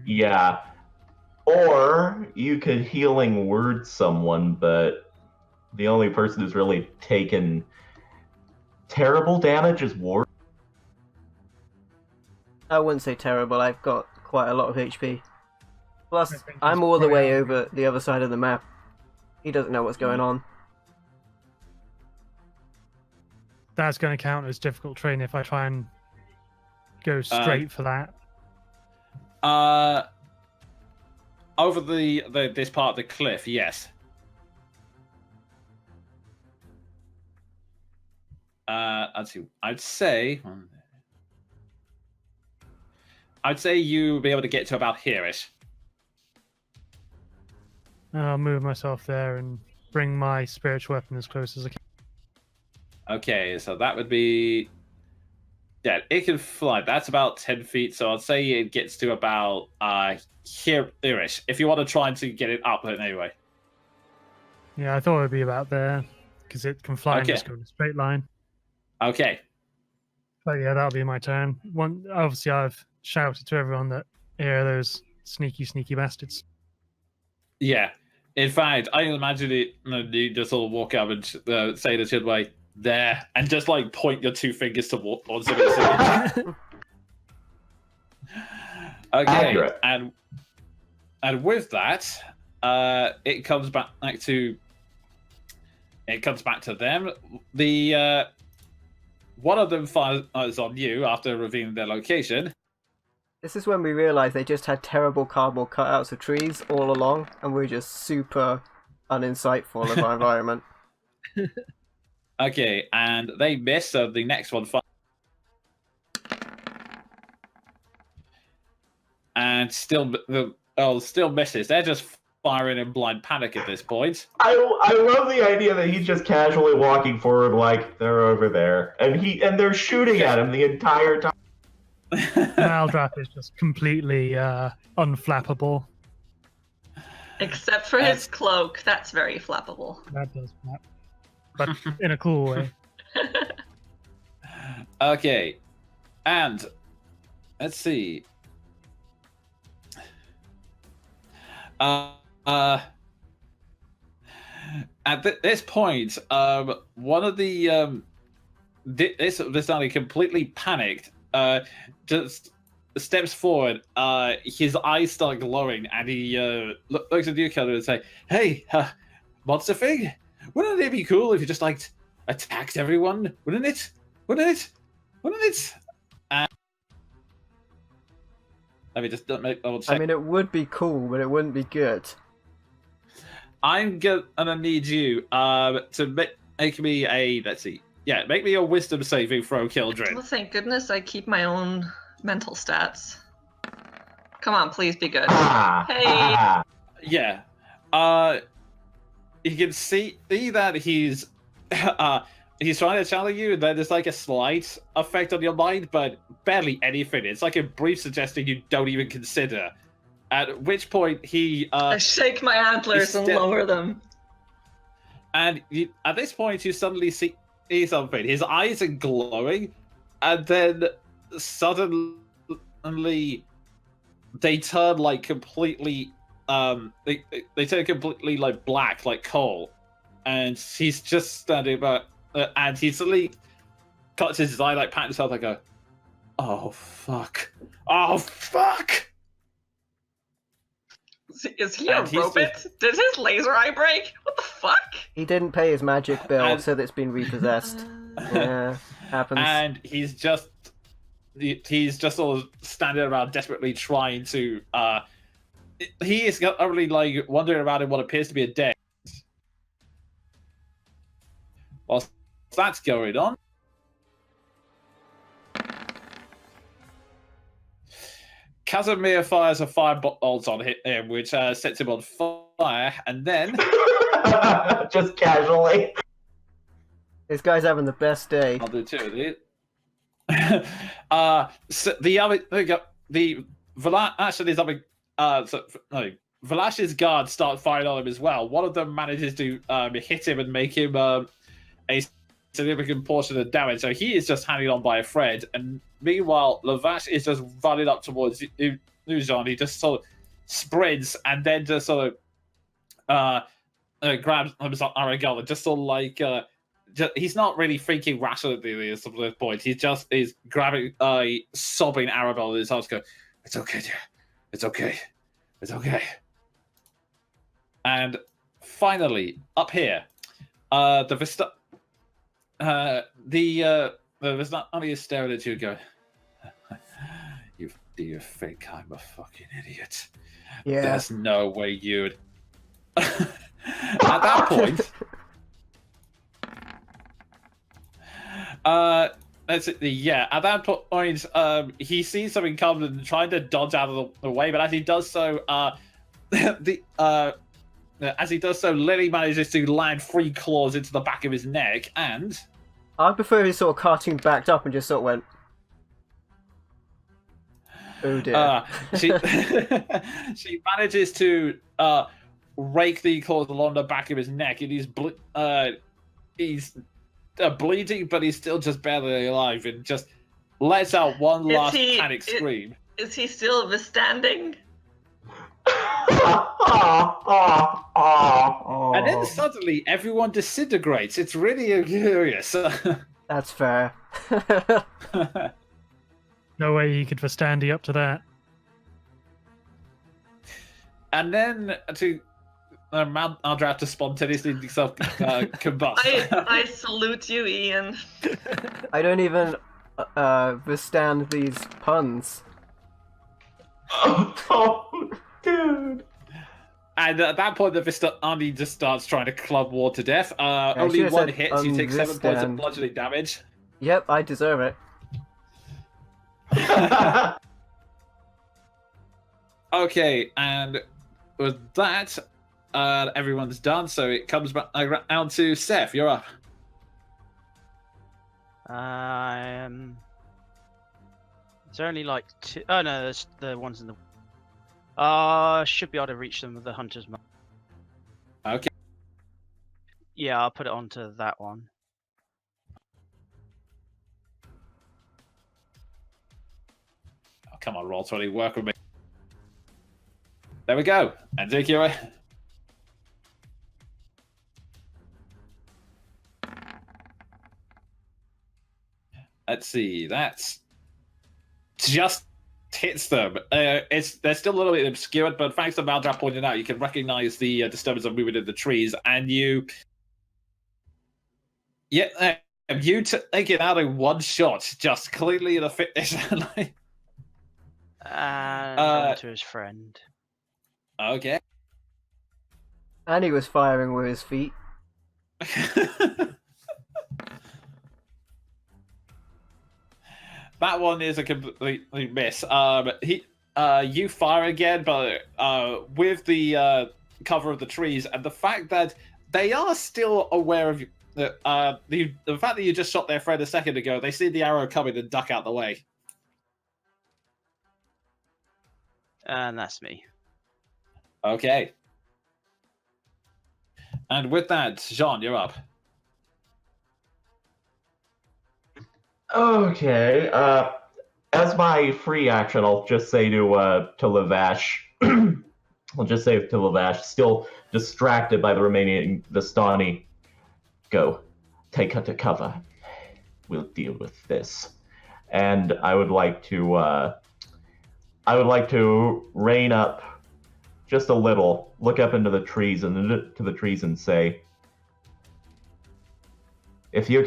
Yeah. Or you could healing word someone, but the only person who's really taken terrible damage is Ward. I wouldn't say terrible. I've got quite a lot of HP. Plus, I think I'm he's all the probably way out. over the other side of the map. He doesn't know what's going on. That's going to count as difficult terrain if I try and go straight for that. Over this part of the cliff, yes. Let's see. I'd say you'll be able to get to about here-ish. I'll move myself there and bring my spiritual weapon as close as I can. Okay, so that would be... Yeah, it can fly. That's about 10 feet, so I'd say it gets to about here-ish, if you want to try to get it up anyway. Yeah, I thought it would be about there because it can fly and Okay. just go in a straight line. Okay. But yeah, that'll be my turn. Obviously, I've shouted to everyone that here are those sneaky bastards. Yeah. In fact, I imagine you just sort of walk up and say the shit way, there, and just like point your two fingers towards them. Okay, Accurate. and with that, it comes back to them. The one of them fires on you after revealing their location. This is when we realised they just had terrible cardboard cutouts of trees all along, and we're just super uninsightful of our environment. Okay, and they miss, so the next one fires. And still misses. They're just firing in blind panic at this point. I love the idea that he's just casually walking forward like they're over there, and they're shooting at him the entire time. Maldrath is just completely unflappable. Except for his cloak. That's very flappable. That does flap. But in a cool way. Okay, and let's see. At this point, one of the this alley completely panicked. Just steps forward. His eyes start glowing, and he looks at you, Keller, and say, "Hey, monster thing, wouldn't it be cool if you just like attacked everyone? Wouldn't it? Wouldn't it? Wouldn't it?" Let me just make double check. I mean, it would be cool, but it wouldn't be good. I'm gonna need you to make me a make me a wisdom saving throw, Kildred. Well, thank goodness I keep my own mental stats. Come on, please be good. Hey. Yeah. You can see that he's trying to challenge you, and then there's like a slight effect on your mind, but barely anything. It's like a brief suggestion you don't even consider. At which point he I shake my antlers and lower them. And at this point you suddenly see something. His eyes are glowing, and then suddenly they turn like completely they turn completely like black, like coal, and he's just standing back, and he suddenly touches his eye, like pat himself, like oh fuck, Is he a And he's robot? Did his laser eye break? What the fuck? He didn't pay his magic bill, And- so that's been repossessed. Yeah, happens. And he's just sort of standing around desperately trying to he is only like wandering around in what appears to be a den. Whilst that's going on, Casimir fires a firebolt on him, which sets him on fire, and then Just casually. This guy's having the best day. I'll do two of these. So the other, the Valash actually is having Valash's guards start firing on him as well. One of them manages to hit him and make him a significant portion of damage. So he is just hanging on by a thread. And meanwhile, Lavash is just running up towards Nujan. He just sort of sprints and then just sort of grabs Aragala, just sort of like. He's not really thinking rationally at this point. He just is grabbing, sobbing Arabelle in his arms, going, "It's okay, dear. It's okay. It's okay." And finally, up here, the Vistani is staring at you, going, "Do you think I'm a fucking idiot? Yeah. There's no way you'd." At that point. That's it. Yeah, at that point, he sees something come and trying to dodge out of the way, but as he does so, Lily manages to land 3 claws into the back of his neck, and I prefer his sort of cartoon backed up and just sort of went, "Oh dear." She manages to rake the claws along the back of his neck, and he's bleeding, but he's still just barely alive, and just lets out one last panic scream. Is he still withstanding? And then suddenly everyone disintegrates. It's really curious. That's fair. No way he could withstand you up to that. And then to Maldrath to spontaneously self-combust. I salute you, Ian. I don't even withstand these puns. Oh, dude. And at that point, the Vistani just starts trying to club Ward to death. Only should've one said hit, so you take 7 points of unwithstand. bludgeoning damage. Yep, I deserve it. Okay, and with that, everyone's done, so it comes back down to Seth. You're up. Is there only like 2? Oh no, there's the ones in the. Should be able to reach them with the hunter's mark. Okay. Yeah, I'll put it onto that one. Oh, come on, Roll20, work with me. There we go. And Zakira. Let's see. That's just hits them. They're still a little bit obscured, but thanks to Maldrath pointing out, you can recognize the disturbance of movement in the trees, and you take it out in one shot, just cleanly in the fitness. And to his friend. Okay. And he was firing with his feet. That one is a complete miss. You fire again, but with the cover of the trees, and the fact that they are still aware of the fact that you just shot their friend a second ago. They see the arrow coming and duck out the way. And that's me. Okay. And with that, Jean, you're up. Okay. As my free action, I'll just say to Lavash, I'll just say to Lavash, still distracted by the remaining Vistani, go, take her to cover. We'll deal with this. And I would like to rein up just a little, look up into the trees and say, if you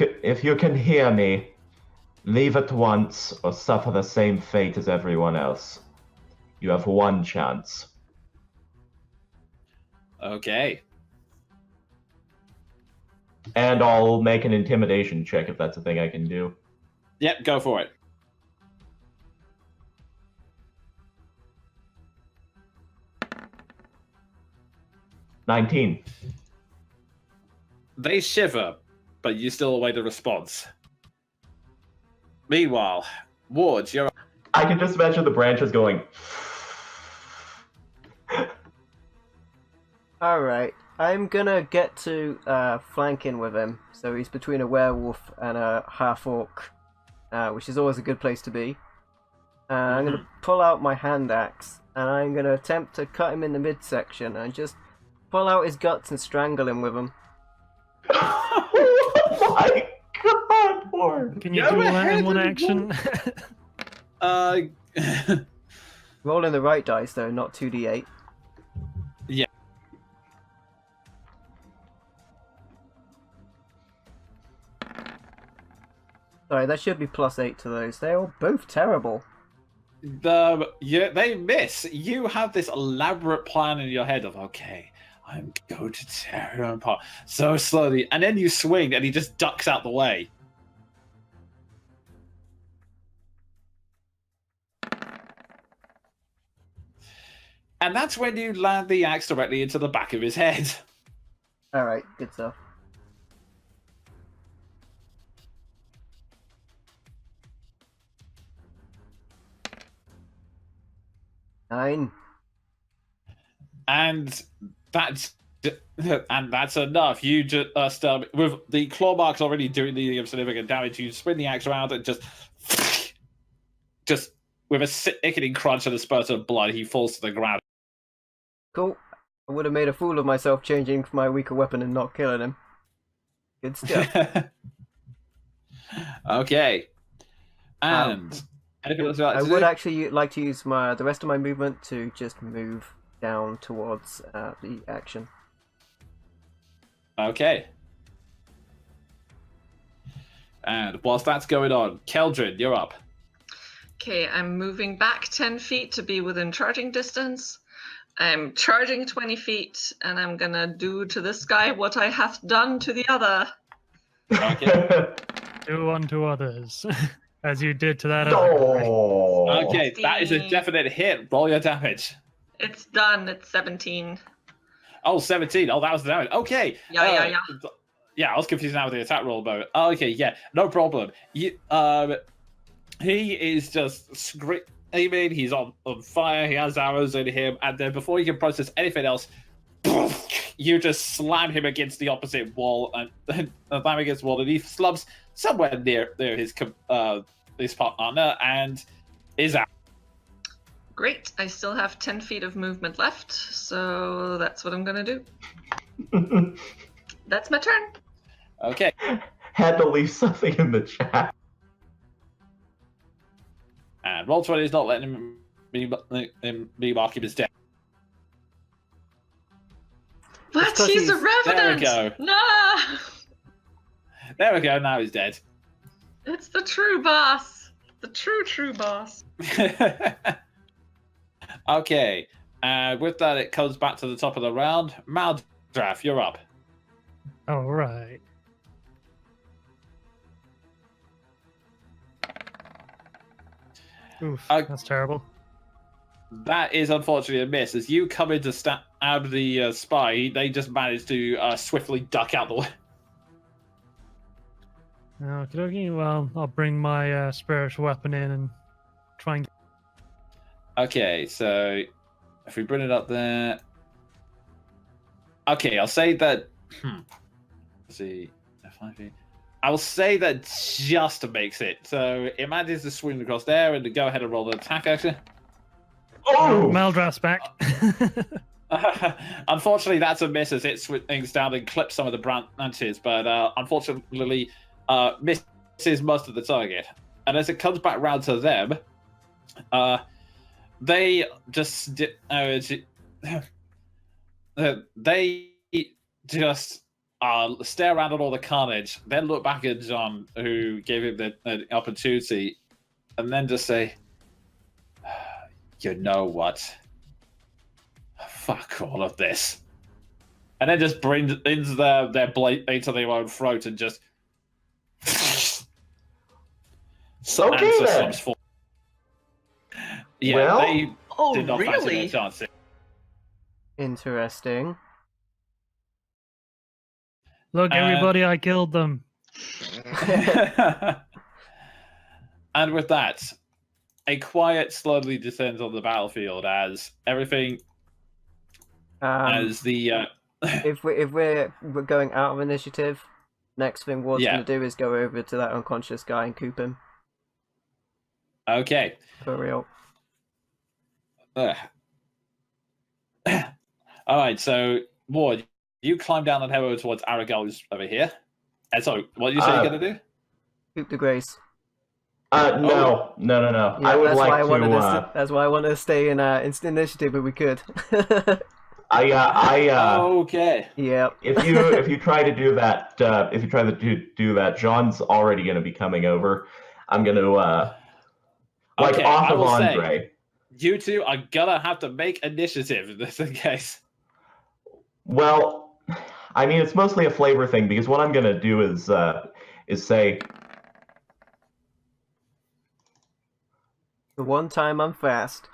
can hear me, leave at once or suffer the same fate as everyone else. You have one chance. Okay. And I'll make an intimidation check if that's a thing I can do. Yep, go for it. $19. They shiver, but you still await a response. Meanwhile, Ward, you're... I can just imagine the branches going. Alright, I'm gonna get to flanking with him. So he's between a werewolf and a half-orc, which is always a good place to be. I'm gonna pull out my hand axe, and I'm gonna attempt to cut him in the midsection and just pull out his guts and strangle him with them. Oh my god, Lord! Can you Go do all that ahead in one and action? Rolling the right dice though, not 2d8. Yeah. Sorry, that should be +8 to those. They're all both terrible. They miss. You have this elaborate plan in your head of, okay, I'm going to tear him apart so slowly, and then you swing and he just ducks out the way. And that's when you land the axe directly into the back of his head. Alright, good stuff. Nine. And that's enough. You just with the claw marks already doing the significant damage. You spin the axe around and just with a sickening crunch and a spurt of blood, he falls to the ground. Cool. I would have made a fool of myself changing my weaker weapon and not killing him. Good stuff. Okay. And anything else you'd like I to would do? actually like to use the rest of my movement to just move down towards the action. Okay. And whilst that's going on, Keldrin, you're up. Okay, I'm moving back 10 feet to be within charging distance. I'm charging 20 feet, and I'm gonna do to this guy what I have done to the other. Okay. Do unto others, as you did to that other guy. Oh. Okay, that is a definite hit. Roll your damage. It's done. It's 17. Oh, 17. Oh, that was the damage. Okay. Yeah. Yeah, I was confused now with the attack roll, but okay, yeah, no problem. He is just screaming. He's on fire. He has arrows in him, and then before you can process anything else, you just slam him against the opposite wall, and slam against the wall, and he slumps somewhere near his partner, and is out. Great. I still have 10 feet of movement left, so that's what I'm gonna do. That's my turn. Okay. Had to leave something in the chat. And Roll20 is not letting me mark him as dead. What? It's 'cause He's a he's- revenant! There we go. No! There we go, now he's dead. It's the true boss. The true boss. Okay. With that, it comes back to the top of the round. Maldraff, you're up. All right. Oof, that's terrible. That is unfortunately a miss. As you come in to stab the spy, they just manage to swiftly duck out the way. Okay, well, I'll bring my spiritual weapon in and try and... Okay, so if we bring it up there... Okay, I'll say that... Let's see... I'll say that just makes it. So it manages to swing across there and to go ahead and roll the attack action. Oh! Maldrath's back. Unfortunately, that's a miss as it swings down and clips some of the branches, but unfortunately misses most of the target. And as it comes back round to them, they just they just stare around at all the carnage, then look back at John, who gave him the opportunity, and then just say, "You know what? Fuck all of this," and then just brings their blade into their own throat and just. Okay, then. Yeah, Well- they Oh, did not fancy their really? chances. Interesting. Look, everybody, I killed them. And with that, a quiet slowly descends on the battlefield as everything, as the if we're going out of initiative, next thing Ward's Yeah. gonna do is go over to that unconscious guy and coop him okay. for real. Ugh. All right, so Ward, you climb down and head over towards Aragel's over here. And so, what did you say you're gonna do? Coop the Grace. No. Yeah, I would that's like why I wanted to. us to. That's why I wanted to stay in instant initiative, but we could. Okay. Yeah. If you try to do that, do that, John's already going to be coming over. I'm going to like Okay, off I of will say- Andre. You two are gonna have to make initiative in this case. Well, I mean it's mostly a flavor thing because what I'm going to do is say The one time I'm fast.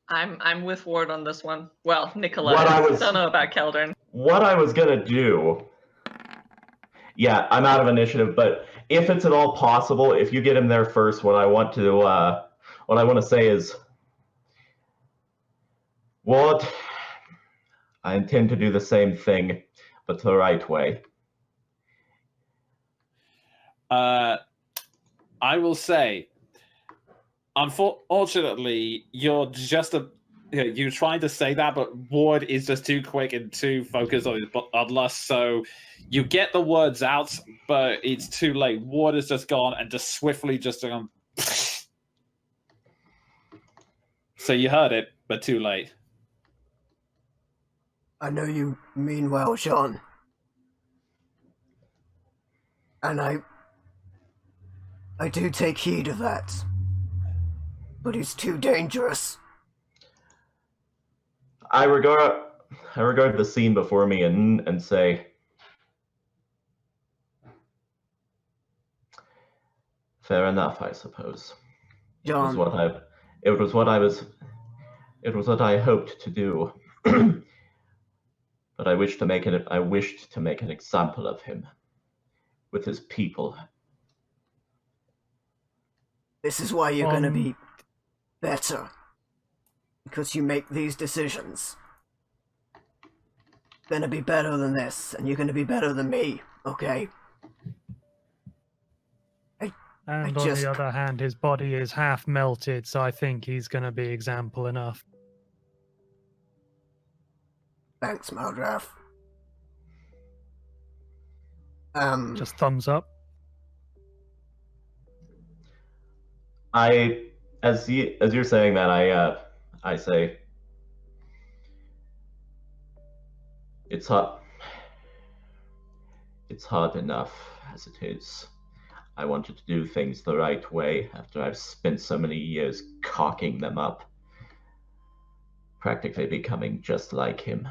I'm with Ward on this one. Well, Nikolai. What I was- Don't know about Keldern. what I was going to do. Yeah, I'm out of initiative, but if it's at all possible, if you get him there first, what I want to say is, Ward, I intend to do the same thing, but the right way. I will say, unfortunately, you're just you're trying to say that, but Ward is just too quick and too focused on his lust. So you get the words out, but it's too late. Ward has just gone and just swiftly just gone. So you heard it, but too late. I know you mean well, Sean. And I do take heed of that. But he's too dangerous. I regard the scene before me and say, fair enough, I suppose. It was John, what I hoped to do. But I wished to make an example of him with his people. this is why you're gonna be better. Because you make these decisions. Gonna be better than this, and you're gonna be better than me, okay? And I on just- the other hand, his body is half melted, so I think he's going to be example enough. Thanks, Maldrath. Just thumbs up. As you're saying that, I say, it's hard enough as it is. I wanted to do things the right way after I've spent so many years cocking them up, practically becoming just like him.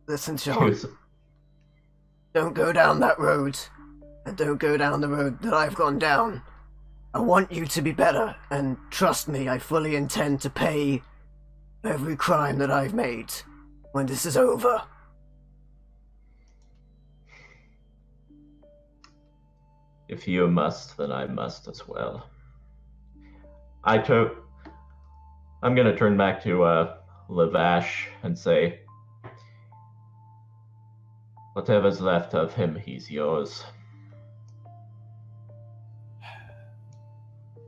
Listen, Sean, don't go down that road. And don't go down the road that I've gone down. I want you to be better, and trust me, I fully intend to pay every crime that I've made when this is over. If you must, then I must as well. I'm gonna turn back to Lavash and say, whatever's left of him, he's yours.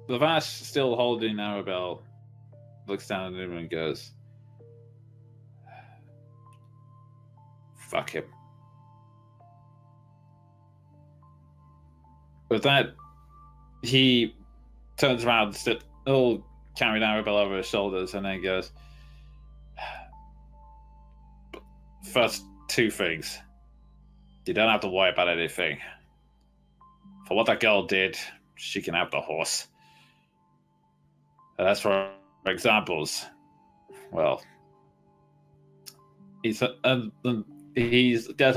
Lavash, still holding Arabelle, looks down at him and goes, fuck him. With that, he turns around, still carrying Arabelle over his shoulders, and then goes, first two things. You don't have to worry about anything. For what that girl did, she can have the horse. And as for examples, well, he stares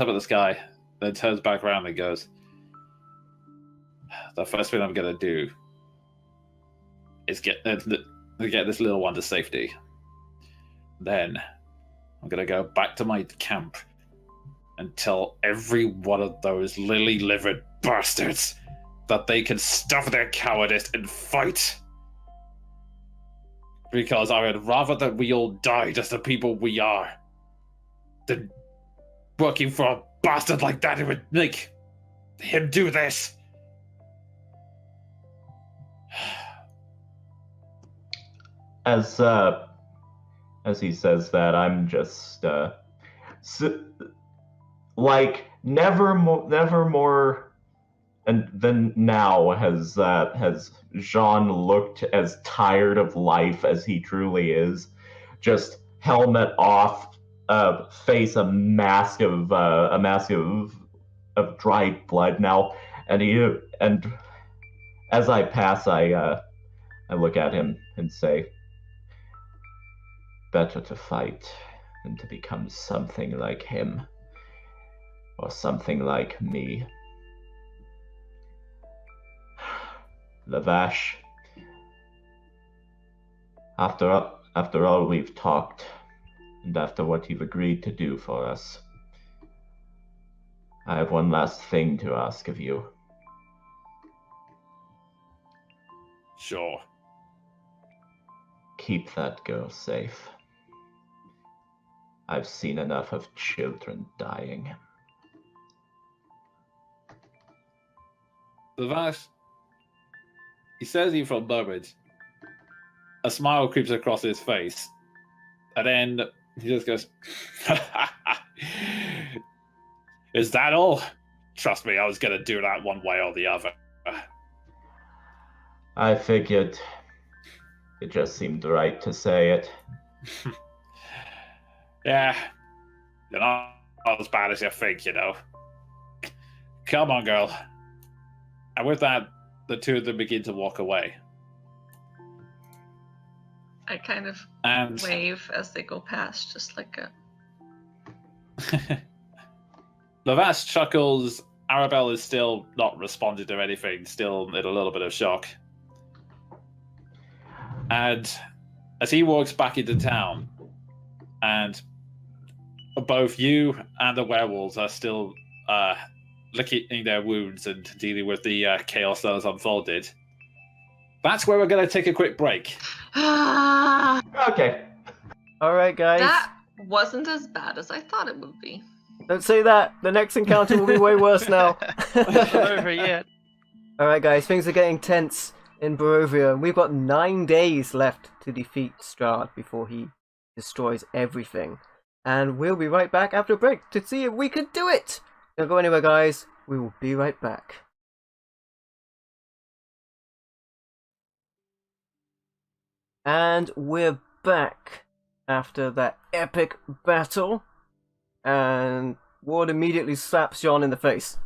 up at the sky, then turns back around and goes, the first thing I'm going to do is get this little one to safety. Then I'm going to go back to my camp and tell every one of those lily-livered bastards that they can stop their cowardice and fight. Because I would rather that we all die just the people we are than working for a bastard like that who would make him do this. As he says that, I'm just like never more, and then now has Jean looked as tired of life as he truly is. Just helmet off, face a mask of dried blood now, and as I pass, I look at him and say, better to fight than to become something like him, or something like me. Lavash, after all we've talked, and after what you've agreed to do for us, I have one last thing to ask of you. Sure. Keep that girl safe. I've seen enough of children dying. Lavash, he says you for a moment. A smile creeps across his face. And then he just goes, is that all? Trust me, I was going to do that one way or the other. I figured it just seemed right to say it. Yeah, you're not as bad as you think, you know. Come on, girl. And with that, the two of them begin to walk away. I kind of And wave as they go past, just like a... Lavash chuckles. Arabelle is still not responding to anything, still in a little bit of shock. And as he walks back into town, and both you and the werewolves are still licking their wounds and dealing with the chaos that has unfolded, that's where we're going to take a quick break. Okay. Alright, guys. That wasn't as bad as I thought it would be. Don't say that. The next encounter will be way worse now. It's not over yet. Alright, guys, things are getting tense in Barovia, and we've got 9 days left to defeat Strahd before he destroys everything. And we'll be right back after a break to see if we can do it! Don't go anywhere, guys. We will be right back. And we're back after that epic battle. And Ward immediately slaps John in the face.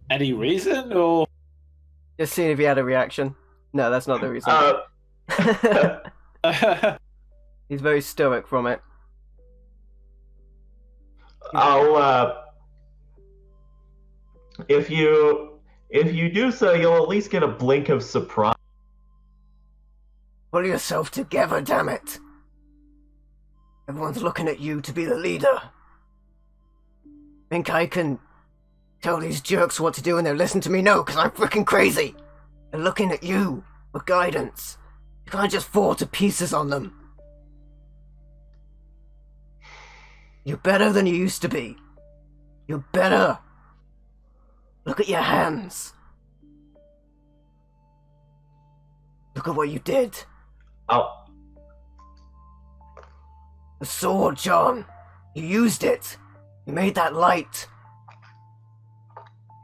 Any reason, or? Just seeing if he had a reaction. No, that's not the reason. He's very stoic from it. If you do so, you'll at least get a blink of surprise. Pull yourself together, damn it! Everyone's looking at you to be the leader. Think I can tell these jerks what to do and they'll listen to me? No, because I'm freaking crazy! They're looking at you for guidance. You can't just fall to pieces on them. You're better than you used to be. You're better. Look at your hands. Look at what you did. Oh. The sword, John. You used it. You made that light.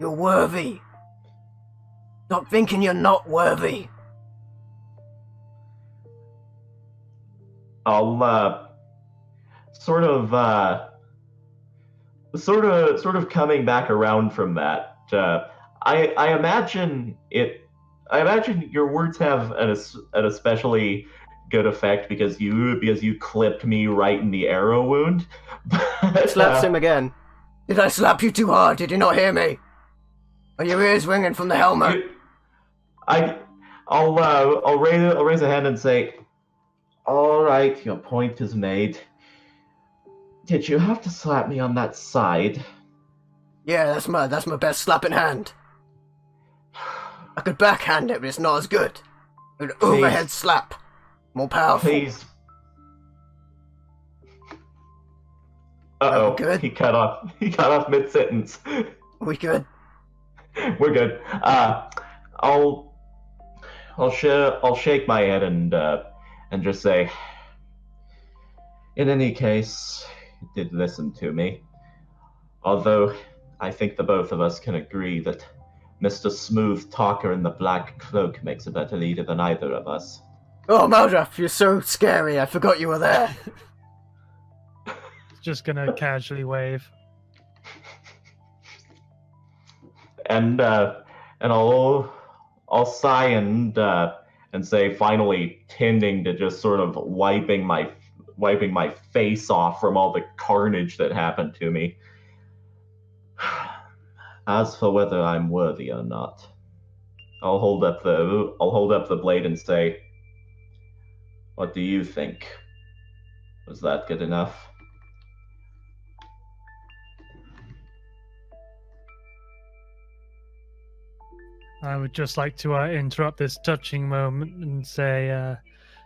You're worthy. Stop thinking you're not worthy. I'll sort of coming back around from that. I imagine it. I imagine your words have an especially good effect because you clipped me right in the arrow wound. But, Slaps him again. Did I slap you too hard? Did you not hear me? Are your ears ringing from the helmet? I'll raise a hand and say, "All right, your point is made. Did you have to slap me on that side?" Yeah, that's my best slapping hand. I could backhand it, but it's not as good. An overhead slap. More powerful. Please. Uh-oh. Good. He cut off mid-sentence. We good? We're good. I'll shake my head and just say, in any case, you did listen to me. Although I think the both of us can agree that Mr. Smooth Talker in the black cloak makes a better leader than either of us. Oh, Maldraff, you're so scary. I forgot you were there. Just gonna casually wave. And I'll sigh and say, finally tending to just sort of wiping my face off from all the carnage that happened to me. As for whether I'm worthy or not, I'll hold up the blade and say, "What do you think? Was that good enough?" I would just like to interrupt this touching moment and say,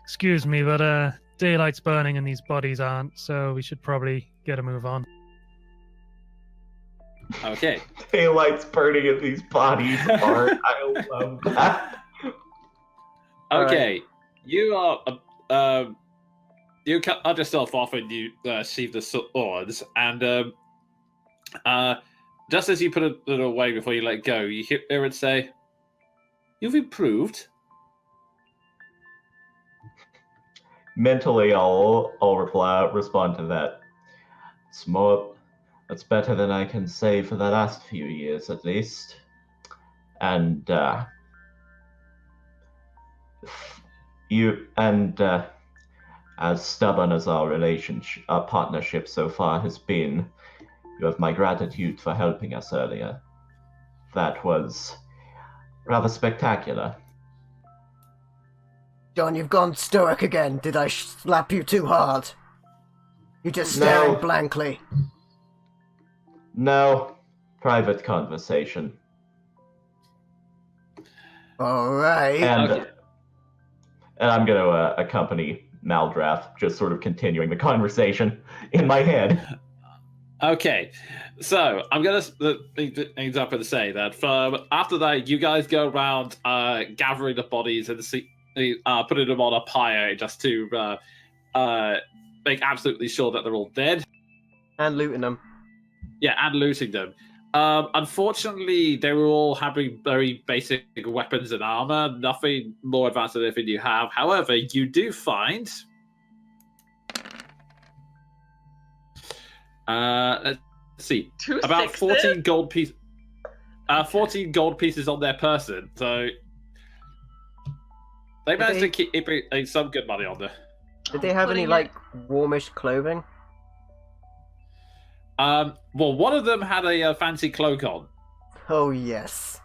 excuse me, but daylight's burning and these bodies aren't, so we should probably get a move on. Okay. Daylight's burning and these bodies aren't. I love that. Okay. You are. You cut yourself off and you sheathe the swords, and just as you put it away before you let go, you hear it say, "You've improved." Mentally, I'll respond to that. That's better than I can say for the last few years, at least. And as stubborn as our partnership so far has been, you have my gratitude for helping us earlier. That was rather spectacular. John, you've gone stoic again. Did I slap you too hard? You're just staring No. blankly. No, private conversation. Alright. And I'm going to accompany Maldrath, just sort of continuing the conversation in my head. Okay, so I'm gonna things up and say that after that, you guys go around gathering the bodies and putting them on a pyre just to make absolutely sure that they're all dead. And looting them. Yeah, and looting them. Unfortunately, they were all having very basic weapons and armor, nothing more advanced than anything you have. However, you do find. Let's see. About 14 gold pieces. 14 gold pieces on their person, so they managed to keep some good money on there. Did they have any like warmish clothing? Well, one of them had a fancy cloak on. Oh yes.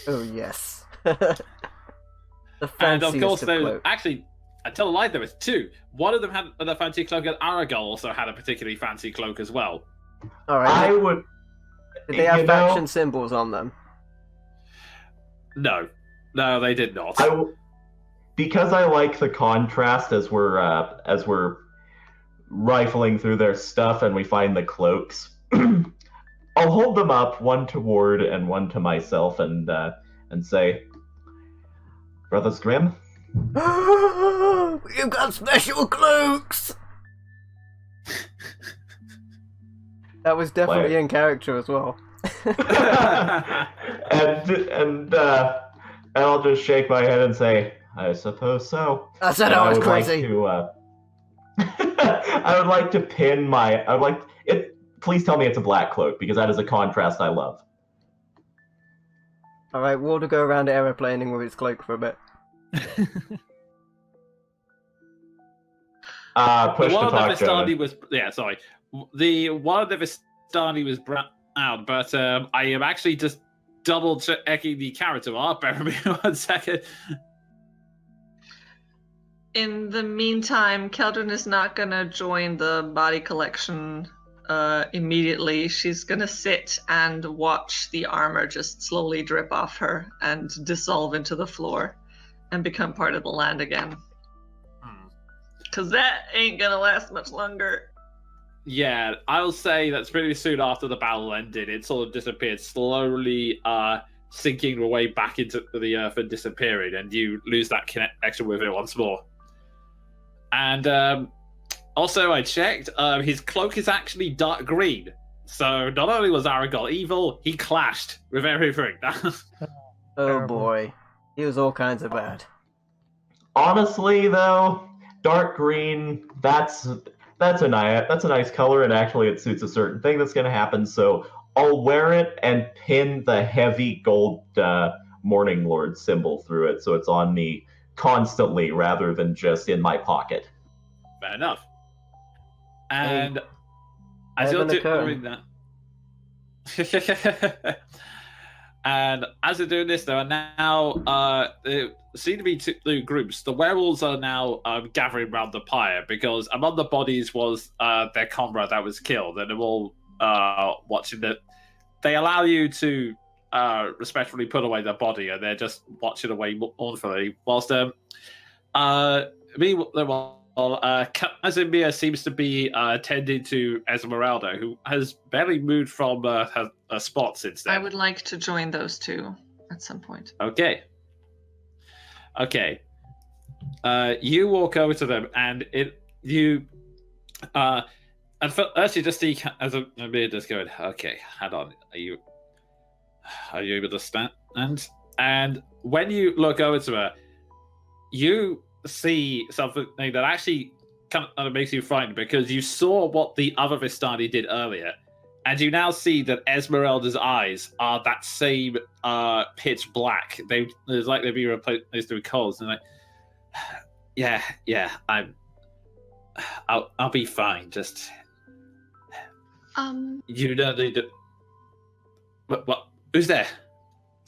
Oh yes. The fanciest And of course, of cloaks. actually, I tell a lie, there was two. One of them had a fancy cloak, and Aragorn also had a particularly fancy cloak as well. Alright. Did they have faction symbols on them? No, they did not. Because I like the contrast as we're rifling through their stuff and we find the cloaks. I'll hold them up, one to Ward and one to myself, and say, "Brothers Grimm, you've got special cloaks." That was definitely in character as well. and I'll just shake my head and say, "I suppose so." I said I was crazy. I would like to pin my. I would like it. Please tell me it's a black cloak because that is a contrast I love. Alright, Ward will go around aeroplaning with his cloak for a bit. Push to One of the talk, Vistani Jonah. was sorry. The one of the Vistani was brown, but I am actually just double checking the character art. Bear with me 1 second. In the meantime, Keldrin is not gonna join the body collection immediately. She's gonna sit and watch the armor just slowly drip off her and dissolve into the floor and become part of the land again. Because that ain't gonna last much longer. Yeah, I'll say that's pretty soon after the battle ended. It sort of disappeared, slowly sinking away back into the earth and disappearing, and you lose that connection with it once more. And also, I checked, his cloak is actually dark green. So not only was Aragorn evil, he clashed with everything. Oh Terrible. boy. He was all kinds of bad. Honestly, though, dark green. That's a nice color, and actually, it suits a certain thing that's going to happen. So I'll wear it and pin the heavy gold Morning Lord symbol through it, so it's on me constantly rather than just in my pocket. Fair enough. And as Heaven you're occur. doing that, and as they're doing this, there are now there seem to be two groups. The werewolves are now gathering around the pyre because among the bodies was their comrade that was killed, and they're all watching it. They allow you to respectfully put away their body, and they're just watching away mournfully. Whilst Casimir seems to be tending to Esmeralda, who has barely moved from her spot since then. I would like to join those two at some point. Okay. You walk over to them, and and first you just see Casimir just going, okay, hold on, are you able to stand? And when you look over to her, you see something that actually kind of makes you frightened, because you saw what the other Vistani did earlier, and you now see that Esmeralda's eyes are that same pitch black. It's like they've been replaced with coals, and like, I'll be fine. Just you don't need to. What? Who's there?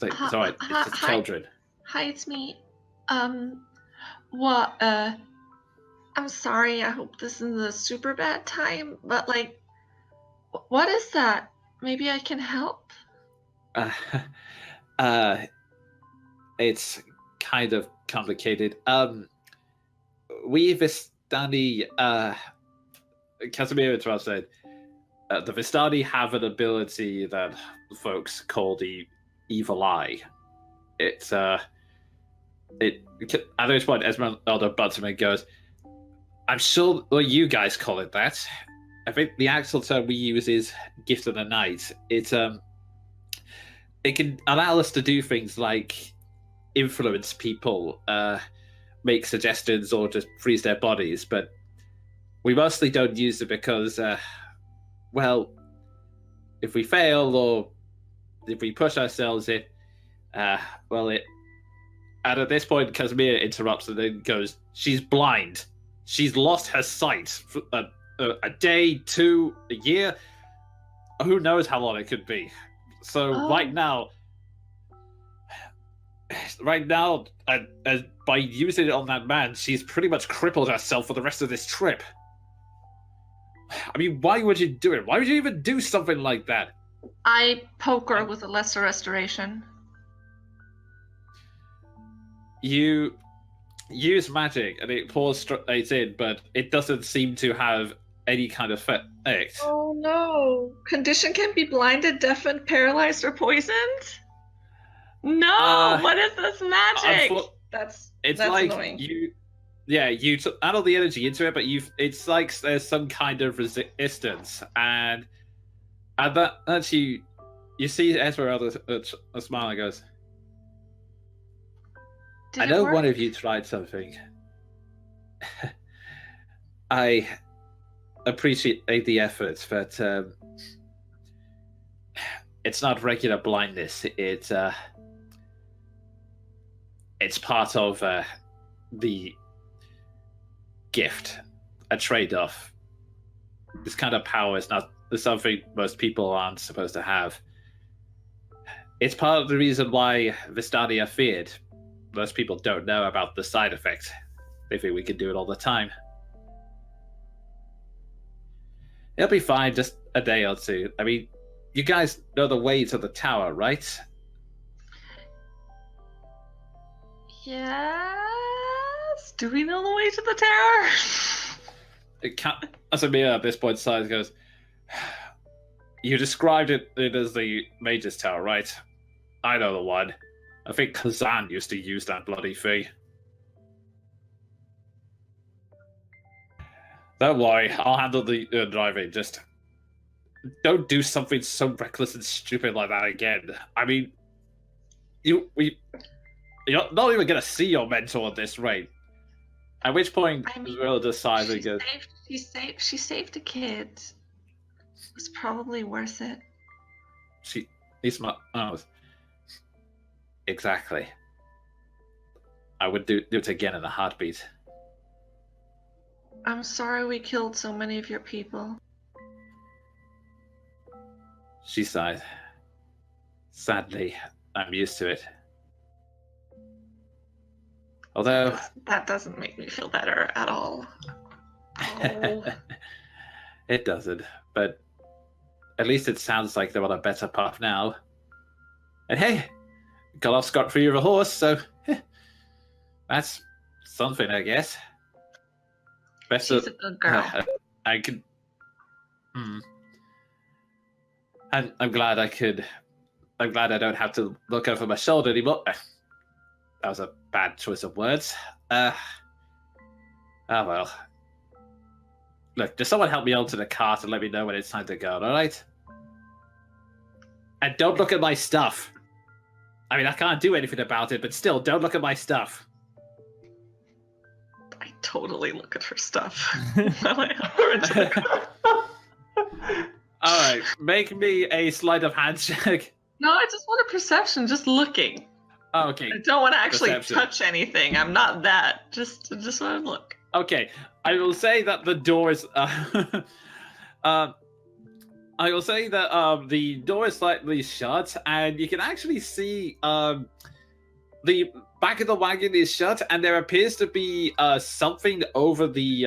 It's alright. It's just children. Hi, it's me. I'm sorry. I hope this isn't a super bad time, but like, what is that? Maybe I can help. It's kind of complicated. We Vistani, Casimir said, the Vistani have an ability that folks call the evil eye. At this point, Esmeralda butts him and goes, I'm sure you guys call it that. I think the actual term we use is gift of the night. It can allow us to do things like influence people, make suggestions, or just freeze their bodies, but we mostly don't use it because, if we fail or if we push ourselves, and at this point, Casimir interrupts and then goes, she's blind. She's lost her sight for a day, 2, a year. Who knows how long it could be. So right now, by using it on that man, she's pretty much crippled herself for the rest of this trip. I mean, why would you do it? Why would you even do something like that? I poke her with a lesser restoration. You use magic and it pours straight in, but it doesn't seem to have any kind of effect. Oh no! Condition can be blinded, deafened, paralyzed, or poisoned? No! What is this magic? That's like annoying. you add all the energy into it, but it's like there's some kind of resistance, and that you see Esmeralda smile and goes, I know one of you tried something. I appreciate the efforts, but it's not regular blindness. It's part of the gift, a trade-off. This kind of power is not something most people aren't supposed to have. It's part of the reason why Vistani are feared. Most people don't know about the side effects. They think we can do it all the time. It'll be fine, just a day or two. I mean, you guys know the way to the tower, right? Yes. Do we know the way to the tower? Asamir at this point sighs goes, you described it as the Mage's Tower, right? I know the one. I think Kazan used to use that bloody thing. Don't worry, I'll handle the driving. Just don't do something so reckless and stupid like that again. I mean, you're not even gonna see your mentor at this rate. At which point, Will decides and goes, She saved a kid. It was probably worth it. He's my. Oh, exactly. I would do it again in a heartbeat. I'm sorry we killed so many of your people. She sighed. Sadly, I'm used to it. Although that doesn't make me feel better at all. Oh. It doesn't, but at least it sounds like they're on a better path now. And hey, got off scot-free with a horse, so that's something, I guess. She's a good girl. I could. I'm glad I could. I'm glad I don't have to look over my shoulder anymore. That was a bad choice of words. Well. Look, just someone help me onto the cart and let me know when it's time to go, alright? And don't look at my stuff. I mean, I can't do anything about it, but still, don't look at my stuff. I totally look at her stuff. While I help her into the car. Alright, make me a sleight of hand check. No, I just want a perception, just looking. Oh, okay. I don't want to actually Perception. touch anything. I'm not that. Just want to look. Okay, I will say that the door is. I will say that the door is slightly shut, and you can actually see the back of the wagon is shut, and there appears to be something over the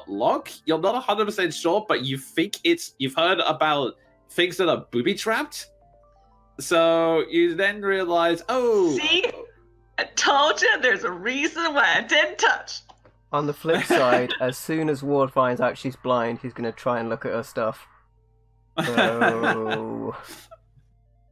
lock. You're not 100% sure, but you think you've heard about things that are booby trapped. So you then realize, oh, see, I told you. There's a reason why I didn't touch. On the flip side, as soon as Ward finds out she's blind, he's going to try and look at her stuff. So...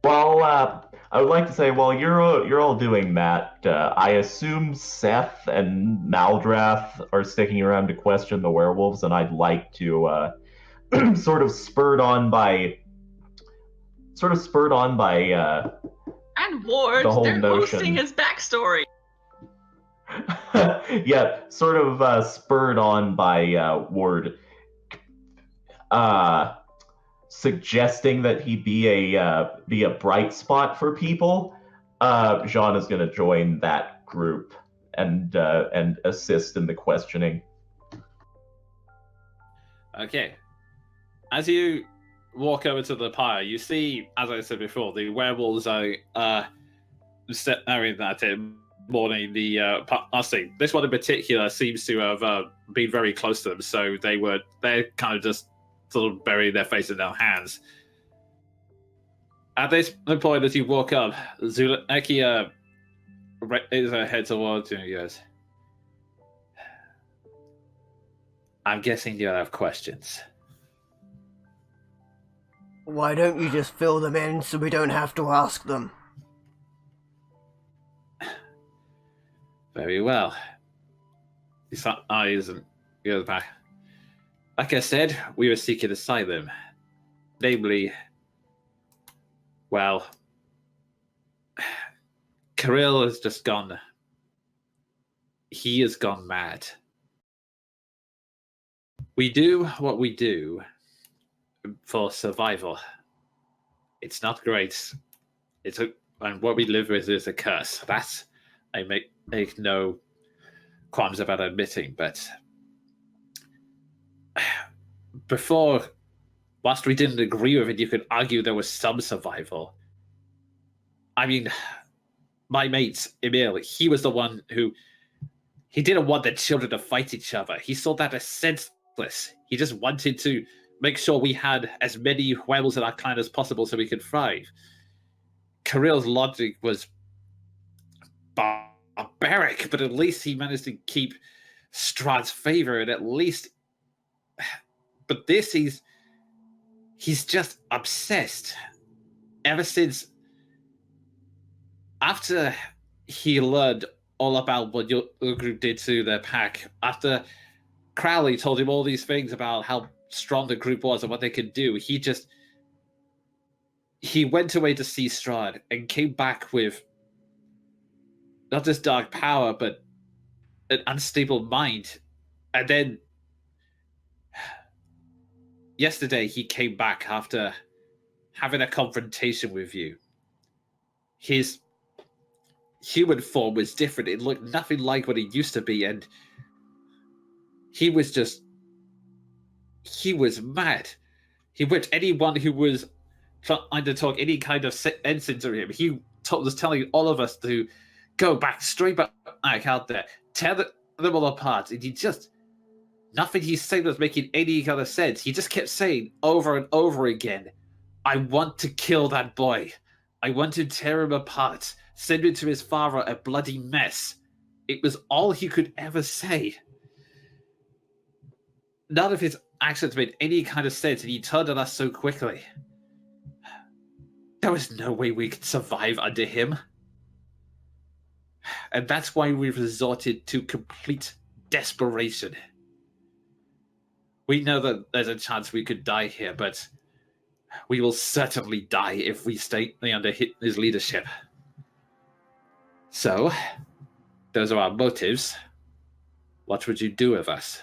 Well, I would like to say, while you're all doing that, I assume Seth and Maldrath are sticking around to question the werewolves, and I'd like to, sort of spurred on by, And Ward, the whole they're notion. hosting his backstory. Yeah, sort of spurred on by Ward, suggesting that he be a bright spot for people. Jean is going to join that group and assist in the questioning. Okay. As you walk over to the pyre, you see, as I said before, the werewolves are morning. This one in particular seems to have been very close to them, so they're kind of just sort of burying their face in their hands. At this point, as you walk up, Zuleki raises her head towards you and goes, I'm guessing you'll have questions. Why don't you just fill them in so we don't have to ask them? Very well. His eyes and goes back. Like I said, we were seeking asylum. Namely, well, Kirill has just gone. He has gone mad. We do what we do for survival. It's not great. And what we live with is a curse. That I make no qualms about admitting. But before, whilst we didn't agree with it, you could argue there was some survival. I mean, my mate Emil, he was the one who he didn't want the children to fight each other. He saw that as senseless. He just wanted to make sure we had as many werewolves in our clan as possible so we could thrive. Kirill's logic was barbaric, but at least he managed to keep Strahd's favor, and at least. But this, he's just obsessed. Ever since, after he learned all about what your group did to their pack, after Crowley told him all these things about how strong the group was and what they could do, he went away to see Strahd and came back with not just dark power, but an unstable mind. And then yesterday he came back after having a confrontation with you. His human form was different. It looked nothing like what it used to be, and he was mad. He whipped anyone who was trying to talk any kind of sense into him. He was telling all of us to go back, straight back out there, tear them all apart. And nothing he said was making any kind of sense. He just kept saying over and over again, I want to kill that boy. I want to tear him apart, send him to his father a bloody mess. It was all he could ever say. None of his actions made any kind of sense, and he turned on us so quickly. There was no way we could survive under him. And that's why we resorted to complete desperation. We know that there's a chance we could die here, but we will certainly die if we stay under his leadership. So, those are our motives. What would you do with us?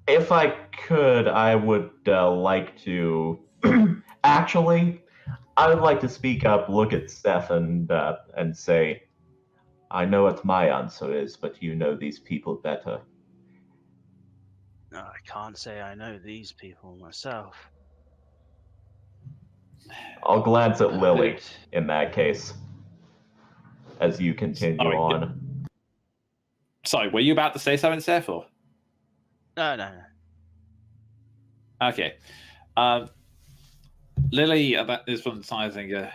If I could, I would like to... Actually, I would like to speak up, look at Seth, and say, I know what my answer is, but you know these people better. No, I can't say I know these people myself. I'll glance at Lily in that case, as you continue on. Sorry, were you about to say something, Seth? Or? No. Okay. Lily, that is from sizing.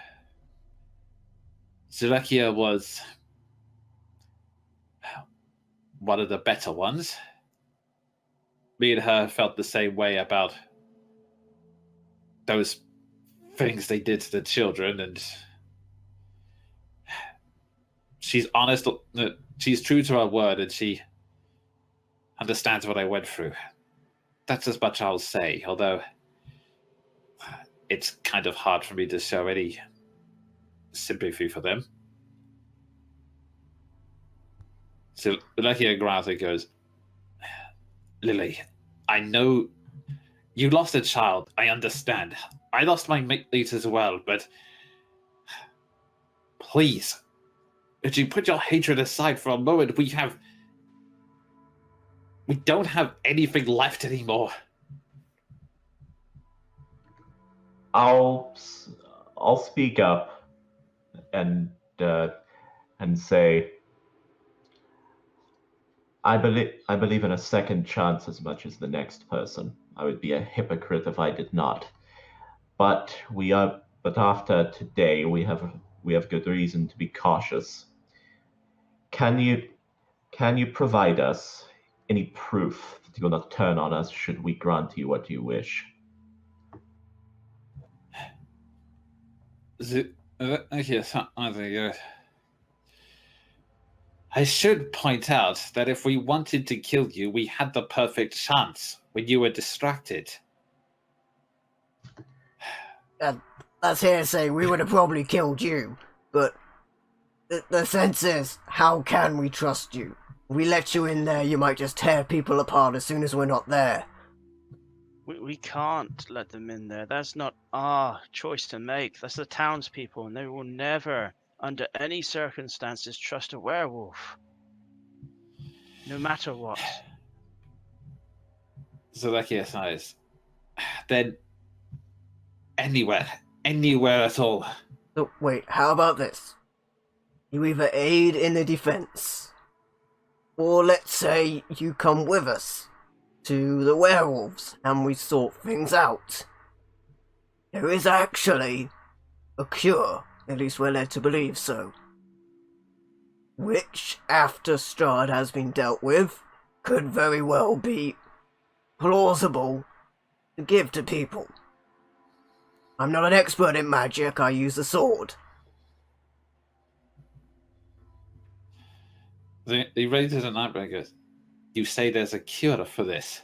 Zulekia was one of the better ones. Me and her felt the same way about those things they did to the children, and she's honest, she's true to her word, and she understands what I went through. That's as much I'll say, although it's kind of hard for me to show any sympathy for them. So Lekia Graza goes, Lily, I know you lost a child. I understand. I lost my mate as well, but please, would you put your hatred aside for a moment? We don't have anything left anymore. I'll speak up and say, I believe in a second chance as much as the next person. I would be a hypocrite if I did not. But after today, we have good reason to be cautious. Can you provide us any proof that you will not turn on us should we grant you what you wish? Yes, I should point out that if we wanted to kill you, we had the perfect chance when you were distracted. That's hearsay. We would have probably killed you, but the sense is, how can we trust you? We let you in there, you might just tear people apart as soon as we're not there. We can't let them in there. That's not our choice to make. That's the townspeople, and they will never, under any circumstances, trust a werewolf. No matter what. Zalekia sighs. Then anywhere at all. So, wait, how about this? You either aid in the defense, or let's say you come with us to the werewolves and we sort things out. There is actually a cure, at least we're led to believe so, which, after Strahd has been dealt with, could very well be plausible to give to people. I'm not an expert in magic, I use a sword. He raises an eyebrow and goes, "You say there's a cure for this?"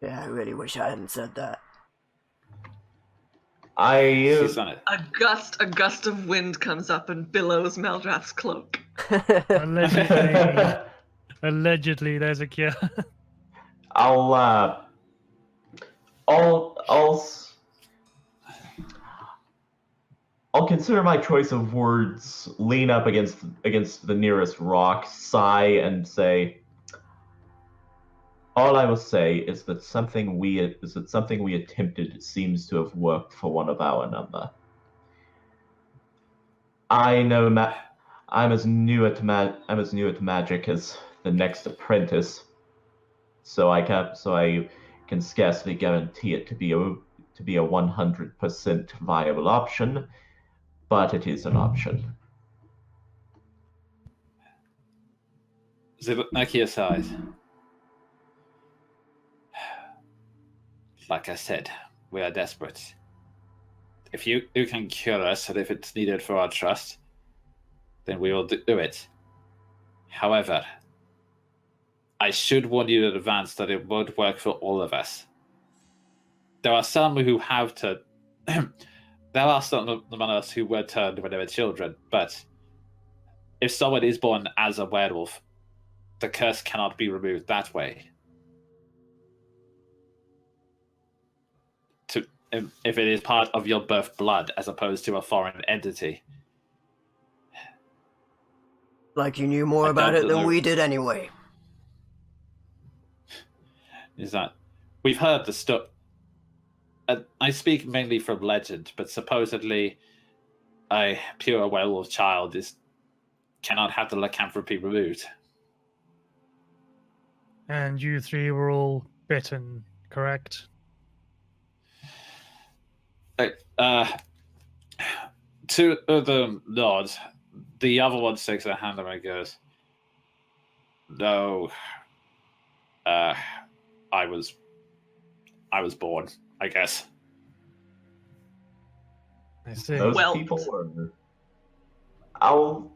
Yeah, I really wish I hadn't said that. She's on it. A gust of wind comes up and billows Meldrath's cloak. Allegedly, there's a cure. I'll consider my choice of words, lean up against the nearest rock, sigh, and say, all I will say is that something we attempted seems to have worked for one of our number. I know I'm as new at magic as the next apprentice, so I can scarcely guarantee it to be a 100% viable option, but it is an option. Zalekia sighs. Like I said, we are desperate. If you can cure us, and if it's needed for our trust, then we will do it. However, I should warn you in advance that it won't work for all of us. There are some who have to... there are some among us who were turned when they were children, but if someone is born as a werewolf, the curse cannot be removed that way. If it is part of your birth blood as opposed to a foreign entity. Like you knew more about it than we did anyway. Is that we've heard the stuff. I speak mainly from legend, but supposedly a pure werewolf child cannot have the lycanthropy removed. And you three were all bitten, correct? Two of them nods. The other one sticks their hand up and goes, "No, I was born, I guess." I see. Those Well- people were. Do I'll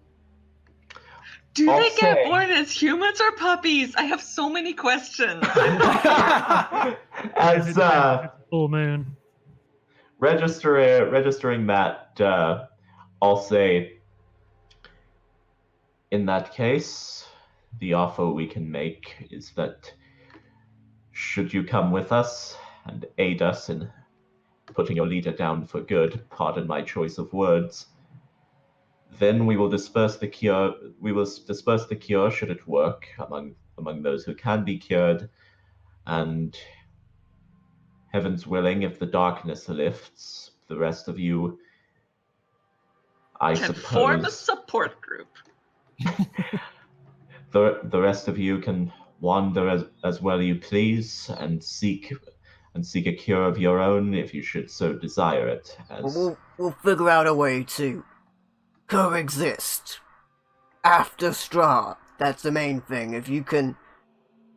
they get say- born as humans or puppies? I have so many questions. As Full moon. registering that, I'll say, in that case, the offer we can make is that should you come with us and aid us in putting your leader down for good, pardon my choice of words, then we will disperse the cure. We will disperse the cure should it work among those who can be cured, and heavens willing, if the darkness lifts, the rest of you, I Can suppose, form a support group. the rest of you can wander as well you please and seek a cure of your own if you should so desire it. We'll figure out a way to coexist after Strahd. That's the main thing. If you can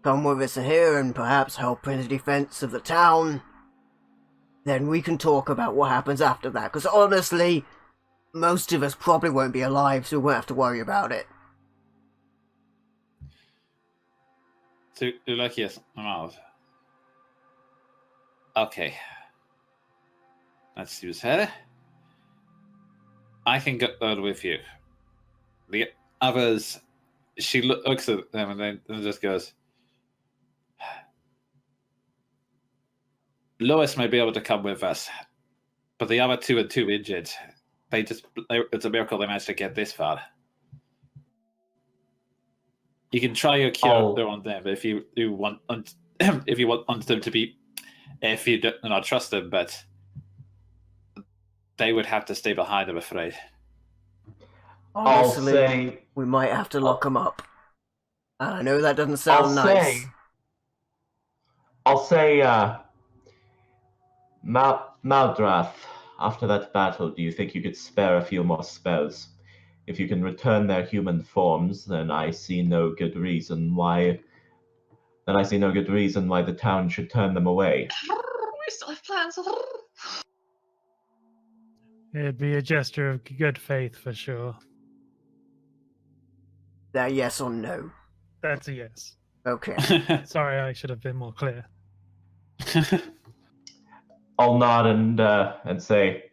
come with us here and perhaps help in the defense of the town, then we can talk about what happens after that. Because honestly, most of us probably won't be alive, so we won't have to worry about it. So you're like, yes, I'm out. Okay. Let's use her. I can go with you. The others she looks at them and then just goes, Lois may be able to come with us, but the other two are too injured. It's a miracle they managed to get this far. You can try your cure on them if you want if you want them to be, if you do not trust them, but they would have to stay behind, I'm afraid. Honestly, we might have to lock them up. I know that doesn't sound nice. I'll say, Maldrath, after that battle, do you think you could spare a few more spells? If you can return their human forms, then I see no good reason why the town should turn them away. We still have plans. It'd be a gesture of good faith for sure. That yes or no? That's a yes. Okay. Sorry, I should have been more clear. I'll nod and say,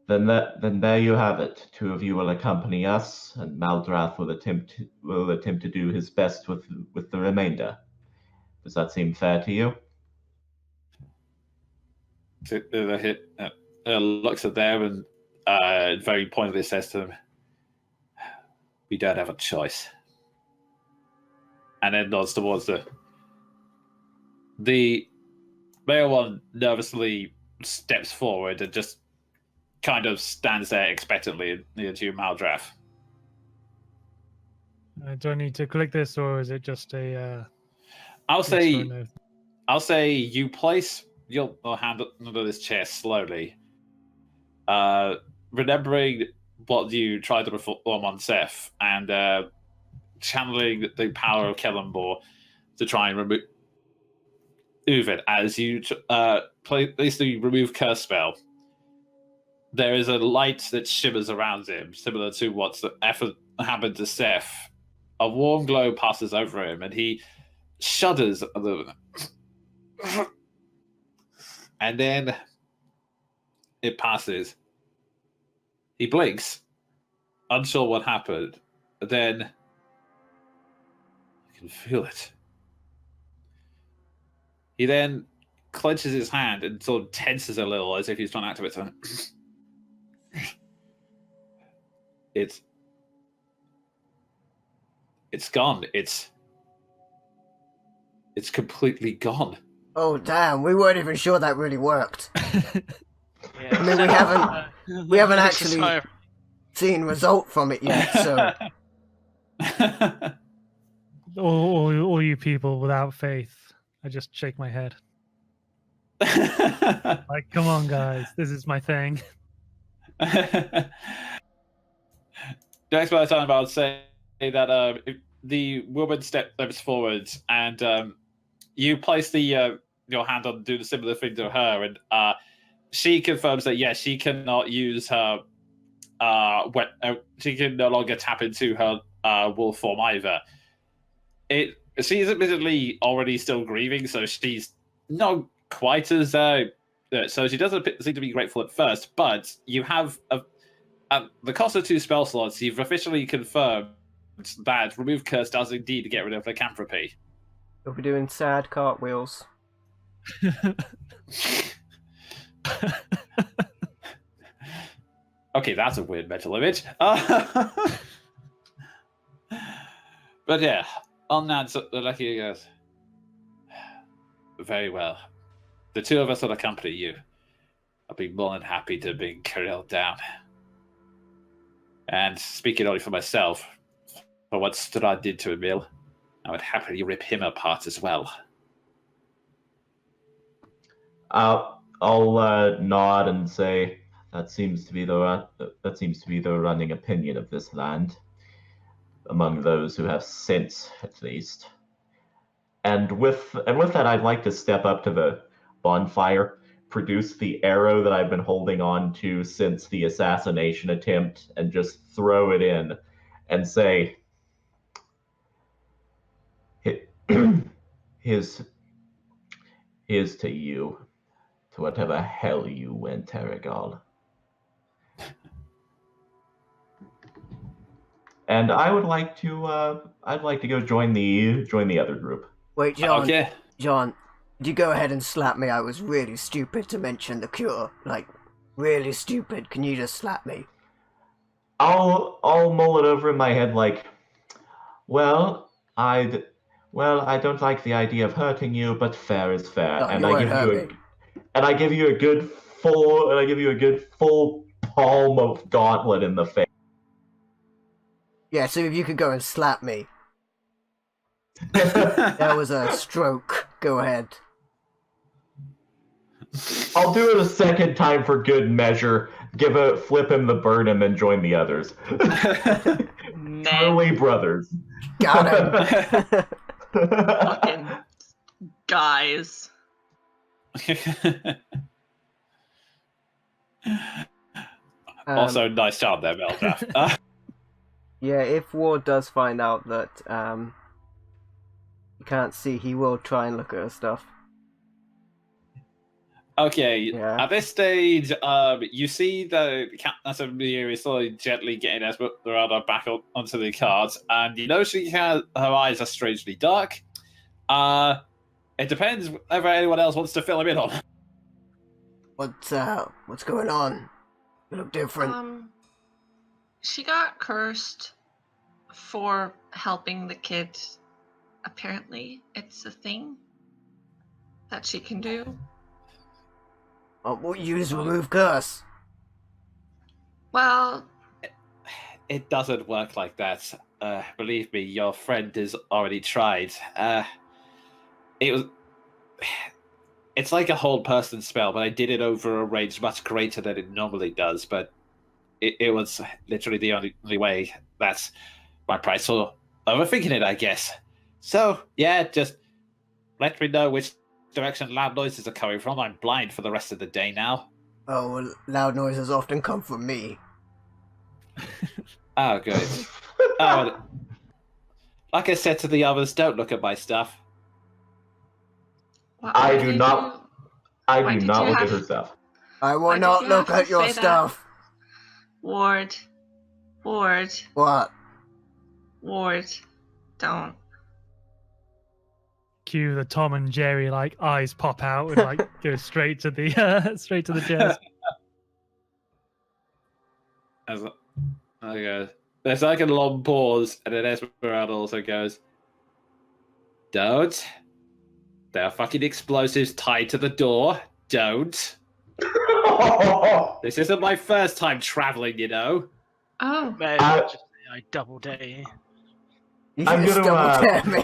then there you have it. Two of you will accompany us, and Maldrath will attempt to do his best with the remainder. Does that seem fair to you? Looks at them and very pointedly says to them, "We don't have a choice." And then nods towards the male one. Nervously steps forward and just kind of stands there expectantly near to Maldrath. Do I need to click this, or is it just a? I'll say you place your hand under this chair slowly, remembering what you tried to perform on Seth, and channeling the power of Kellenbor to try and remove it. As you place the remove curse spell, there is a light that shimmers around him, similar to what's happened to Seth. A warm glow passes over him, and he shudders a little. And then it passes. He blinks, unsure what happened. But then you can feel it. He then clenches his hand and sort of tenses a little, as if he's trying to activate something. It's gone. It's completely gone. Oh damn! We weren't even sure that really worked. Yeah. I mean, we haven't actually seen result from it yet. So, all you people without faith, I just shake my head. Like, come on, guys, this is my thing. Next by the time, I would say that the woman steps forward and you place your hand on, do the similar thing to her, and she confirms that yes, she cannot use her. She can no longer tap into her wolf form either. She's admittedly already still grieving, so she's not quite as so she doesn't seem to be grateful at first. But you have the cost of 2 spell slots. You've officially confirmed that remove curse does indeed get rid of lycanthropy. we'll be doing sad cartwheels. Okay, that's a weird mental image. But yeah, on that, so the lucky goes, very well. The two of us will accompany you. I'll be more than happy to bring Kirill down. And speaking only for myself, for what Strahd did to Emil, I would happily rip him apart as well. I'll nod and say that seems to be the running opinion of this land, among those who have sense, at least. And with that, I'd like to step up to the bonfire, produce the arrow that I've been holding on to since the assassination attempt, and just throw it in, and say, "Here's to you, to whatever hell you went, Terrigal." and I would like to. I'd like to go join the other group. Wait, John. Okay. John, you go ahead and slap me. I was really stupid to mention the cure. Like, really stupid. Can you just slap me? I'll mull it over in my head like, well, I don't like the idea of hurting you, but fair is fair, No, and you I won't give hurt you me. and I give you a good full palm of gauntlet in the face. Yeah, so if you could go and slap me. That was a stroke. Go ahead. I'll do it a second time for good measure. Flip him the bird, and then join the others. Truly brothers. Got him. Fucking guys. Also, nice job there, Meldrath. Yeah, if Ward does find out that you can't see, he will try and look at her stuff. Okay, Yeah. at this stage, you see the Captain of the is slowly gently getting Esmeralda back up onto the cart, and you know her eyes are strangely dark. It depends whether anyone else wants to fill him in on. What's going on? You look different. She got cursed for helping the kid. Apparently, it's a thing that she can do. What you use remove curse? Well, It doesn't work like that. Believe me, your friend has already tried. It's like a whole person spell, but I did it over a range much greater than it normally does. But it was literally the only way. That's my price for overthinking it, I guess. So yeah, just let me know which direction loud noises are coming from. I'm blind for the rest of the day now. Oh, well, loud noises often come from me. Oh, good. Like I said to the others, don't look at my stuff. I do not Why did you look at have- her stuff. I Why will did not you look have to at your say that? stuff. Ward, What? don't. Cue the Tom and Jerry like eyes pop out and like go straight to the straight to the chest. There's like a long pause, and then Esmeralda also goes, "Don't. There are fucking explosives tied to the door. Don't. This isn't my first time traveling, you know." Oh, Maybe just say I double dare. You I'm just gonna, double dare me.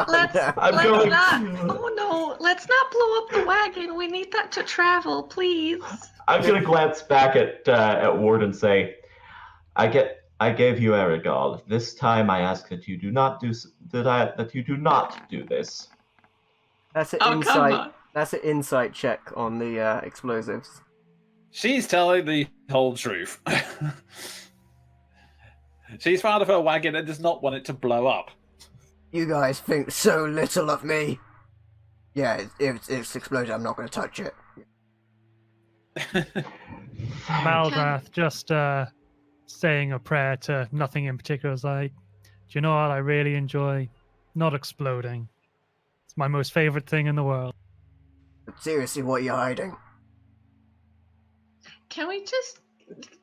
let's I'm let's going not. to- Oh no, let's not blow up the wagon. We need that to travel, please. I'm gonna glance back at Ward and say, I gave you a regard. This time I ask that you do not do this. That's an Oh, come insight. on. That's an insight check on the explosives. She's telling the whole truth. She's proud of her wagon and does not want it to blow up. You guys think so little of me. Yeah, if it's exploded, I'm not going to touch it. Maldrath just saying a prayer to nothing in particular is like, do you know what I really enjoy? Not exploding. It's my most favorite thing in the world. But seriously, what are you hiding? Can we just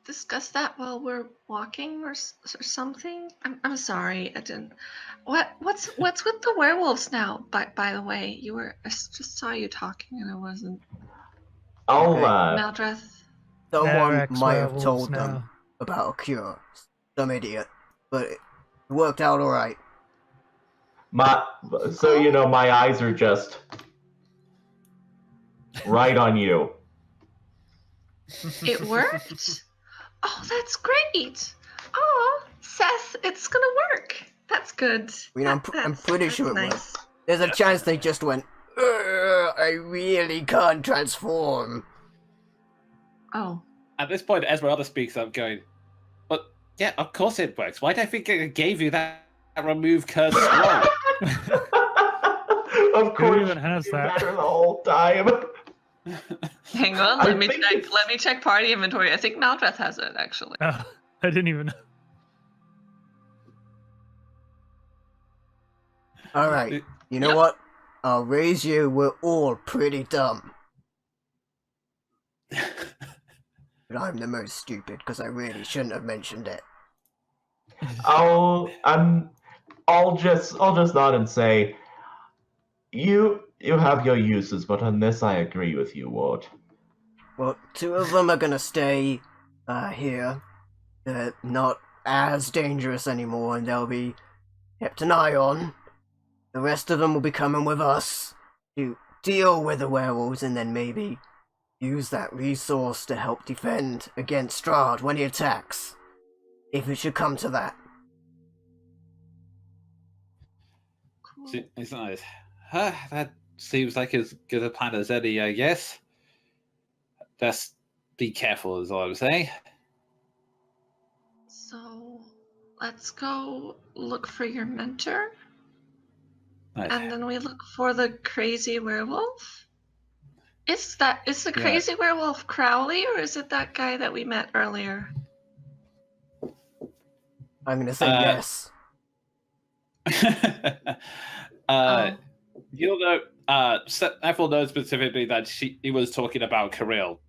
discuss that while we're walking or something? I'm sorry, I didn't. What's with the werewolves now? By the way, I just saw you talking and I wasn't. I'll Maldrath. Someone They're might have ex-werewolves told now. them about a cure. Some idiot. But it worked out alright. my eyes are just right on you. It worked? Oh, that's great. Oh, Seth, it's gonna work. That's good. I mean, I'm pretty sure it nice. worked. There's a chance they just went, I really can't transform. Oh. At this point, Esmeralda speaks up, going, "But yeah, of course it works. Why do I think I gave you that remove curse scroll?" Of course, even has you that? better the whole time. Hang on, I let me think check. it's- Let me check party inventory. I think Maldrath has it actually. Oh, I didn't even know. Alright, you know Yep. what? I'll raise you, we're all pretty dumb. But I'm the most stupid, because I really shouldn't have mentioned it. I'll just nod and say, you have your uses, but on this I agree with you, Ward. Well, 2 of them are gonna stay here. They're not as dangerous anymore, and they'll be kept an eye on. The rest of them will be coming with us to deal with the werewolves, and then maybe use that resource to help defend against Strahd when he attacks. If it should come to that. It's nice. That seems like as good a plan as any, I guess. Just be careful, is all I'm saying. So let's go look for your mentor. Nice. And then we look for the crazy werewolf? Is the crazy werewolf Crowley, or is it that guy that we met earlier? I'm gonna say yes. You'll know. Ethel knows specifically that he was talking about Kirill.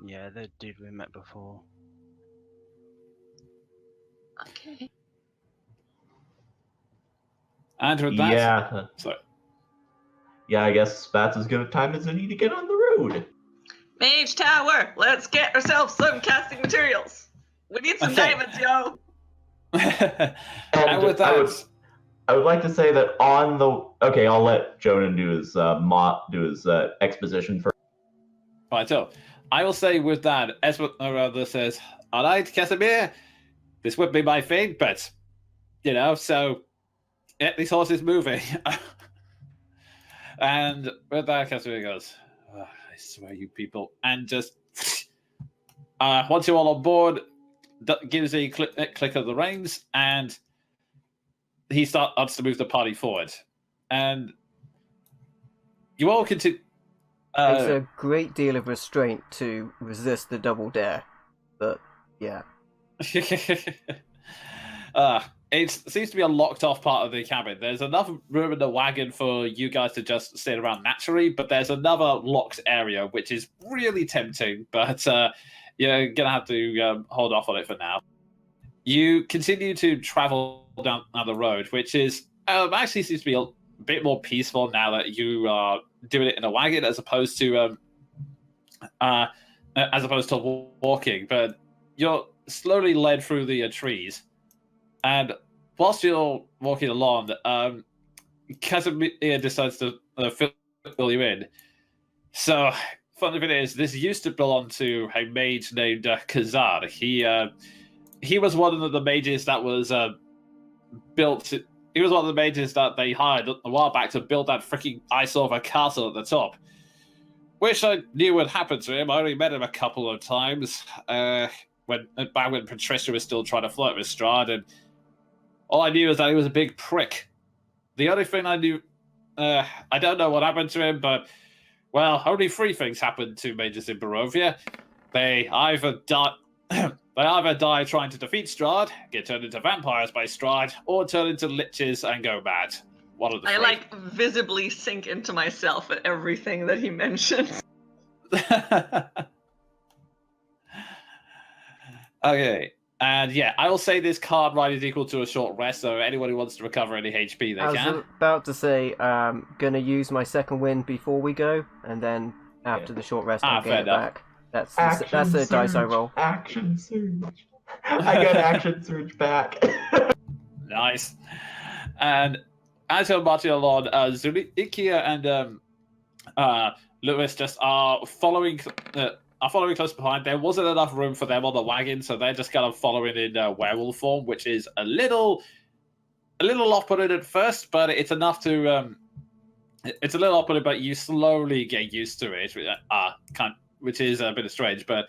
Yeah, the dude we met before. Okay. And with that, Yeah. sorry. Yeah, I guess that's as good a time as any to get on the road. Mage Tower, let's get ourselves some casting materials. We need some Okay. diamonds, yo. And with that, I would like to say that on the I'll let Jonan do his exposition first. right, so I will say with that, Esmeralda says, "All right, Casimir, this would be my thing, but so get these horses moving." And with that, Casimir goes, "I swear, you people," and just once you're all on board, gives a click of the reins, and he starts to move the party forward, and you all continue. Takes a great deal of restraint to resist the double dare, but yeah. It seems to be a locked off part of the cabin. There's enough room in the wagon for you guys to just sit around naturally, but there's another locked area which is really tempting, but you're gonna have to hold off on it for now. You continue to travel down the road, which is actually seems to be a bit more peaceful now that you are doing it in a wagon as opposed to walking. But you're slowly led through the trees, and whilst you're walking along, Casimir decides to fill you in. So, funny thing is, this used to belong to a mage named Khazar. He was one of the mages that was built. He was one of the mages that they hired a while back to build that freaking eyesore of a castle at the top. Wish I knew what happened to him. I only met him a couple of times when Patricia was still trying to flirt with Strahd, and all I knew is that he was a big prick. The only thing I knew, I don't know what happened to him, but well, only 3 things happened to mages in Barovia. They either die trying to defeat Strahd, get turned into vampires by Strahd, or turn into liches and go mad. One of the 3. I visibly sink into myself at everything that he mentions. Okay, and yeah, I will say this card ride is equal to a short rest, so anyone who wants to recover any HP, they I can. was about to say, gonna use my second win before we go, and then after the short rest, I'll fair get it enough. back. That's the dice I roll. Action surge. I got action surge back. Nice. And as you're marching along, Zulikia and Lewis just are following close behind. There wasn't enough room for them on the wagon, so they're just kind of following in werewolf form, which is a little off-putting at first, but it's enough to it's a little off-putting, but you slowly get used to it, which is a bit strange. But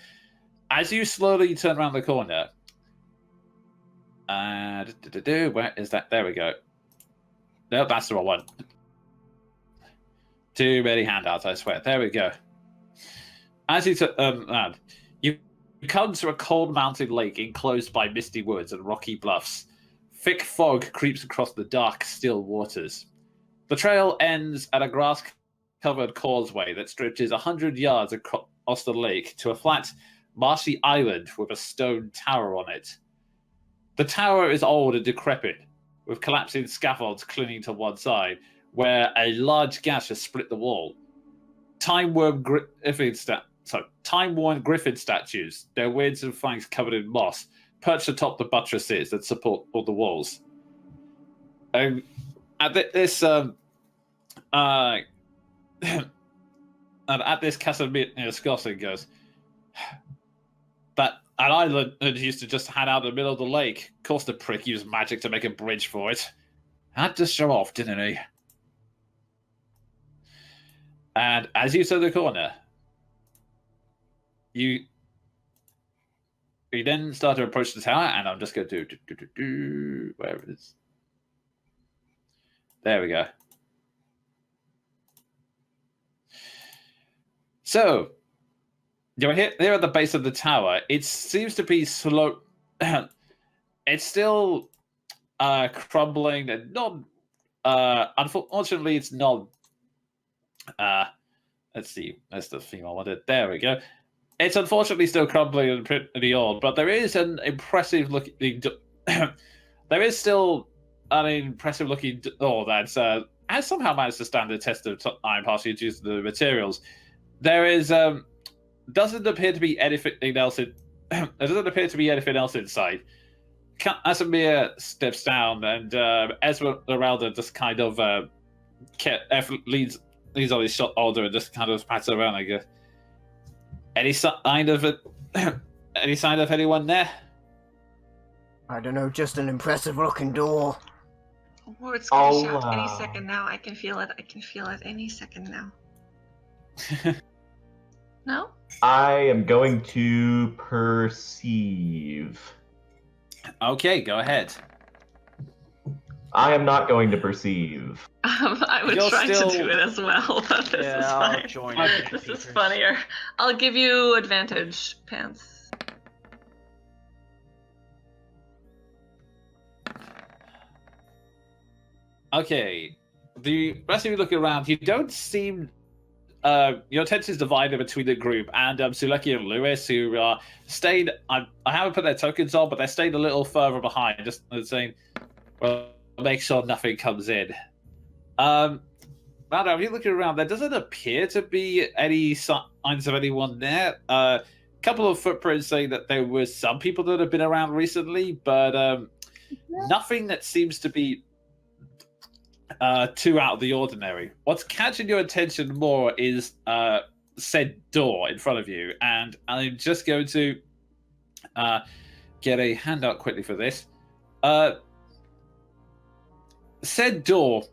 as you slowly turn around the corner, where is that? There we go. No, that's the wrong one. Too many handouts, I swear. There we go. As you you come to a cold mountain lake enclosed by misty woods and rocky bluffs. Thick fog creeps across the dark, still waters. The trail ends at a grass-covered causeway that stretches 100 yards across the lake to a flat, marshy island with a stone tower on it. The tower is old and decrepit, with collapsing scaffolds clinging to one side, where a large gash has split the wall. Time-worn griffin statues, their wings and flanks covered in moss, perched atop the buttresses that support all the walls. And at this Casimir Scotland goes, that an island that used to just hang out in the middle of the lake. Of course the prick used magic to make a bridge for it. Had to show off, didn't he? And as you turn the corner, you then start to approach the tower, and I'm just going to do where it is. There we go. So, you're here at the base of the tower. It seems to be slow. It's still crumbling and not. Unfortunately, it's not. Let's see. That's the theme I wanted. There we go. It's unfortunately still crumbling and pretty old, but there is an impressive looking. There is still an impressive looking door that has somehow managed to stand the test of time, partially due to the materials. There is doesn't appear to be anything else. There doesn't appear to be anything else inside. Casimir steps down, and Esmeralda just kind of leans on his shoulder and just kind of pats around. I guess. Any sign of it? Any sign of anyone there? I don't know, just an impressive looking door. Ward's gonna shout any second now. I can feel it. I can feel it any second now. No? I am going to perceive. Okay, go ahead. I am not going to perceive. I was trying to do it as well, but this is fine. I'll join This is funnier. I'll give you advantage, Pants. Okay. The rest of you looking around, you don't seem. Your attention is divided between the group and Suleki and Lewis, who stayed. I haven't put their tokens on, but they're staying a little further behind, just saying, well, make sure nothing comes in. Now, if you're looking around, there doesn't appear to be any signs of anyone there. A couple of footprints saying that there were some people that have been around recently, but nothing that seems to be too out of the ordinary. What's catching your attention more is said door in front of you, and I'm just going to get a handout quickly for this. Said door.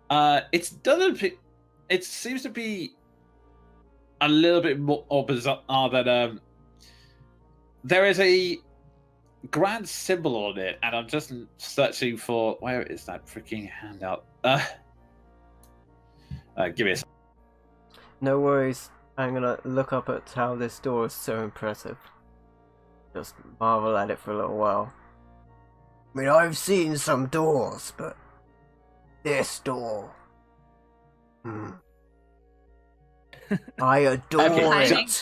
It seems to be a little bit more bizarre than there is a grand symbol on it, and I'm just searching for where is that freaking handout. Give me a second. No worries. I'm gonna look up at how this door is so impressive. Just marvel at it for a little while. I mean, I've seen some doors, but this door. I adore it.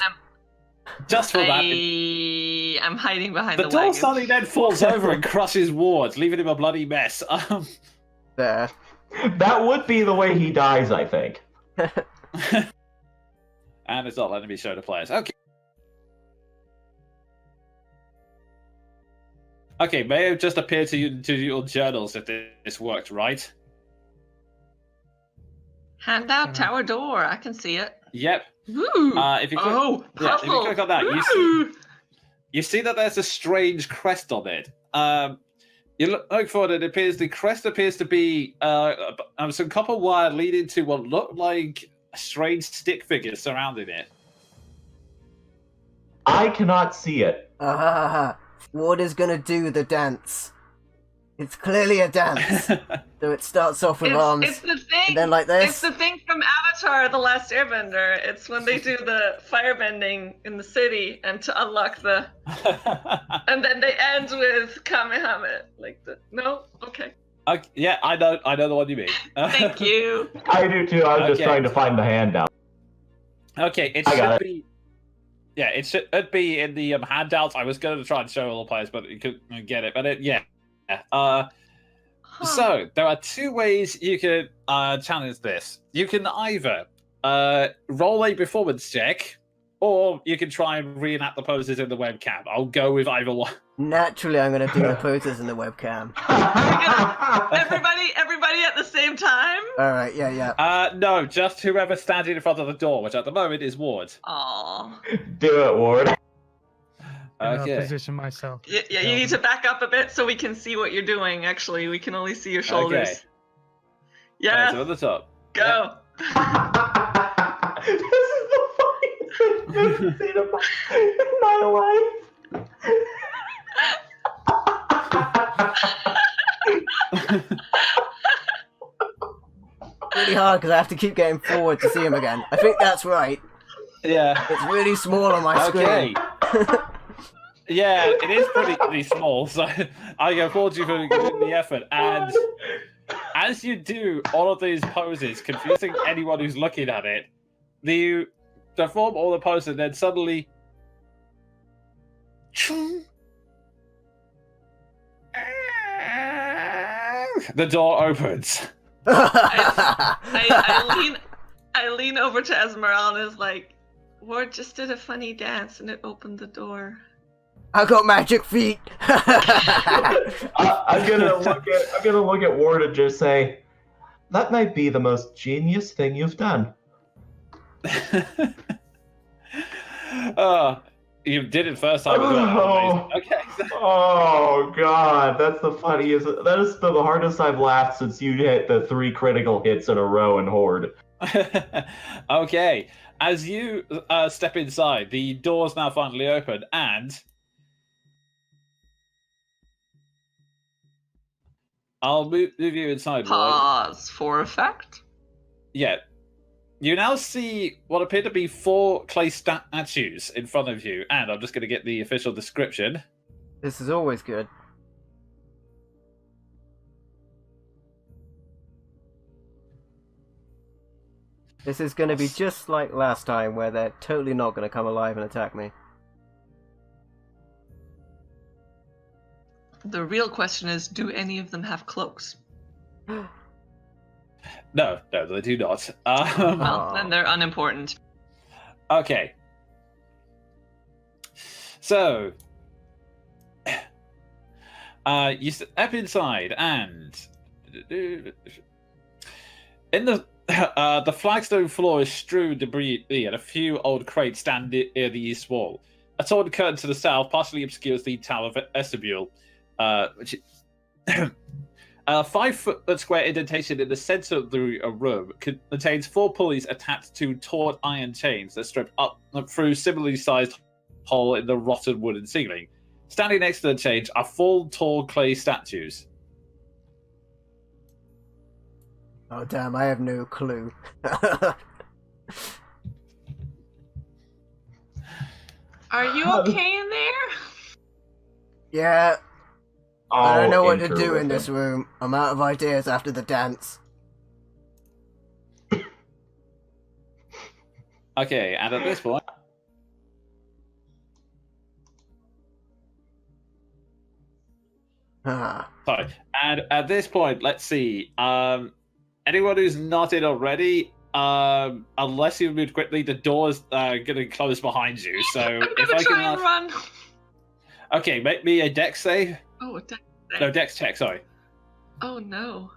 Just for that. I'm hiding behind the door wagon. suddenly then falls over and crushes Ward, leaving him a bloody mess. There. That would be the way he dies, I think. And it's not letting me show the players. Okay, may have just appeared to you to your journals that this worked, right? Handout tower door. I can see it. Yep. Ooh. If you click, if you click on that, you see that there's a strange crest on it. You look for it. The crest appears to be some copper wire leading to what looked like strange stick figures surrounding it. I cannot see it. What is gonna do the dance? It's clearly a dance. So it starts off with arms, It's the thing. and then like It's this. the thing from Avatar: The Last Airbender. It's when they do the firebending in the city, and to unlock the, and then they end with Kamehameha. Like the okay. Yeah, I know the one you mean. Thank you. I do too. I was just Okay. trying to find the handout. Okay, it I got should be. Yeah, it should be in the handouts. I was going to try and show all the players, but you couldn't get it. But yeah. So there are two ways you can challenge this. You can either roll a performance check, or you can try and reenact the poses in the webcam. I'll go with either one. Naturally, I'm going to do the poses in the webcam. Everybody at the same time? All right, yeah. No, just whoever's standing in front of the door, which at the moment is Ward. Aw. Do it, Ward. I'll Okay. position myself. Yeah, you need to back up a bit so we can see what you're doing, actually. We can only see your shoulders. Okay. Yeah, So at the top. go. This is the funniest thing I've ever seen in my life. Really hard because I have to keep getting forward to see him again. I think that's right. Yeah. It's really small on my Okay. screen. Yeah, it is pretty small, so I applaud you for giving the effort. And as you do all of these poses, confusing anyone who's looking at it, you perform all the poses, and then suddenly, the door opens. I lean over to Esmeralda and is like, Ward just did a funny dance and it opened the door. I got magic feet. I'm gonna look at Ward and just say, that might be the most genius thing you've done. You did it first time as well. Okay. Oh god, that's the funniest. That is the hardest I've laughed since you hit the 3 critical hits in a row in Horde. Okay. As you step inside, the door's now finally open, and I'll move you inside. Pause for effect. Yeah. You now see what appear to be 4 clay statues in front of you, and I'm just going to get the official description. This is always good. This is going to be just like last time, where they're totally not going to come alive and attack me. The real question is, do any of them have cloaks? No, they do not. Well, then they're unimportant. Okay. So, you step inside, and in the flagstone floor is strewn with debris, and a few old crates stand near the east wall. A torn curtain to the south partially obscures the tower vestibule, which. A 5-foot square indentation in the center of the room contains 4 pulleys attached to taut iron chains that strip up through similarly sized hole in the rotten wooden ceiling. Standing next to the chains are 4 tall clay statues. Oh damn, I have no clue. Are you okay in there? Yeah, I don't know what to enter do with in this him. room. I'm out of ideas after the dance. Okay, and at this point, Ah. sorry, and at this point, let's see. Anyone who's not in already, unless you moved quickly, the door's gonna close behind you. So I'm if gonna I try can, and run. okay, make me a dex save. Oh, a dex. No, dex check. Sorry. Oh no.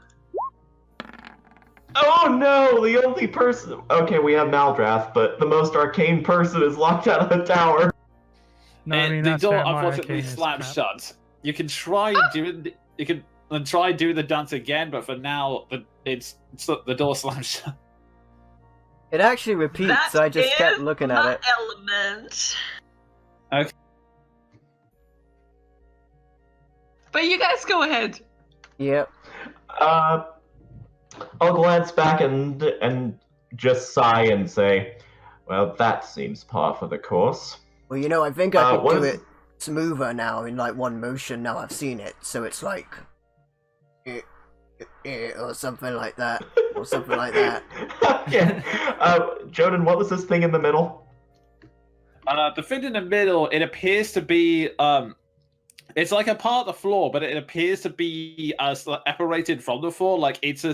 Oh no, the only person. Okay, we have Maldrath, but the most arcane person is locked out of the tower. No, I mean, the that's door fair, my unfortunately arcane is slams crap. shut. You can try doing. You can try doing the dance again, but for now, the door slams shut. It actually repeats, That so I just kept is looking my at it. element. Okay. But you guys go ahead. Yep. I'll glance back and just sigh and say, "Well, that seems par for the course." Well, I think I could what do is- it smoother now in like one motion. Now I've seen it, so it's like, or something like that, or something like that. Okay. Joden, what was this thing in the middle? The thing in the middle, it appears to be it's like a part of the floor, but it appears to be separated from the floor. Like it's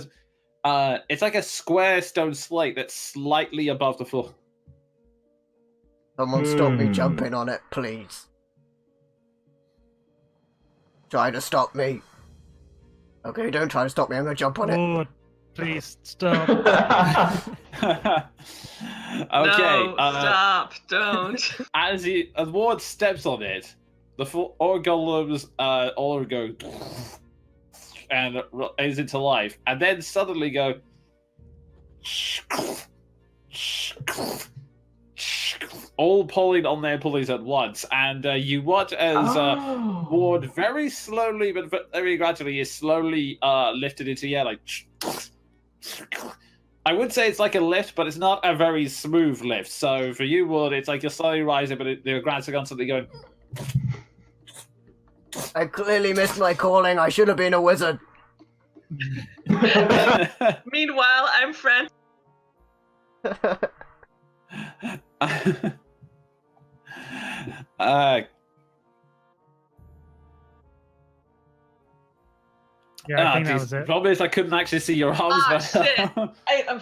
like a square stone slate that's slightly above the floor. Someone stop me jumping on it, please. Try to stop me. Okay, don't try to stop me. I'm gonna jump on it. Oh, please stop. Okay. No, stop! Don't. As Ward steps on it, the four golems all go and is into life, and then suddenly go all pulling on their pulleys at once, and you watch as Ward very slowly but very gradually is slowly lifted into the air, like. I would say it's like a lift, but it's not a very smooth lift. So for you, Ward, it's like you're slowly rising, but you're gradually constantly going. I clearly missed my calling. I should have been a wizard. Meanwhile, I'm frantic. Yeah, I think that was it. Problem is, I couldn't actually see your arms. Ah, but... shit.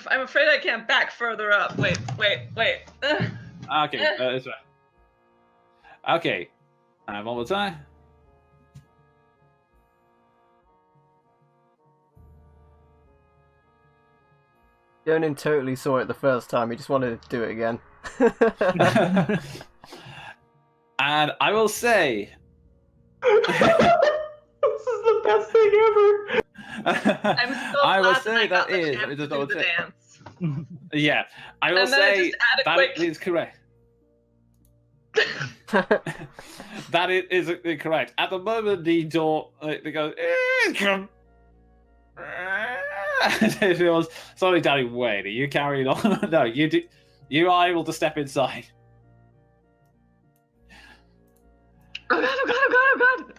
I'm afraid I can't back further up. Wait. Okay, that's right. Okay, one more time. Jonan totally saw it the first time. He just wanted to do it again. And I will say. This is the best thing ever. I'm so I will glad say I got that the is. chance Let me just to do double the check. dance. Yeah, I will And then I say just add a that quick- is correct. That is correct. At the moment, the door they go. It was slowly down. Wait, are you carrying on? No, you do. You are able to step inside. Oh god.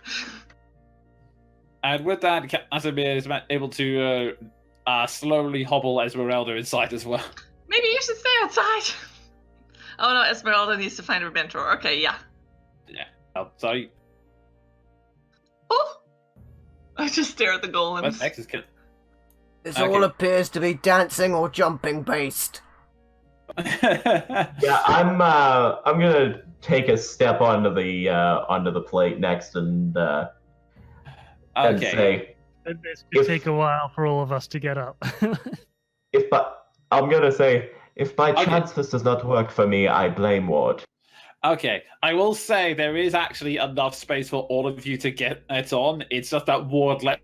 And with that, Casimir is able to slowly hobble Esmeralda inside as well. Maybe you should stay outside. Oh no, Esmeralda needs to find her mentor. Okay, yeah. Yeah. Oh, sorry. Oh! I just stare at the golems. What's next is kid. This Okay. all appears to be dancing or jumping based. Yeah, I'm gonna take a step onto the plate next and Okay. say, This could take a while for all of us to get up. I'm gonna say, if by Okay. chance this does not work for me, I blame Ward. Okay, I will say there is actually enough space for all of you to get it on. It's just that Ward leapt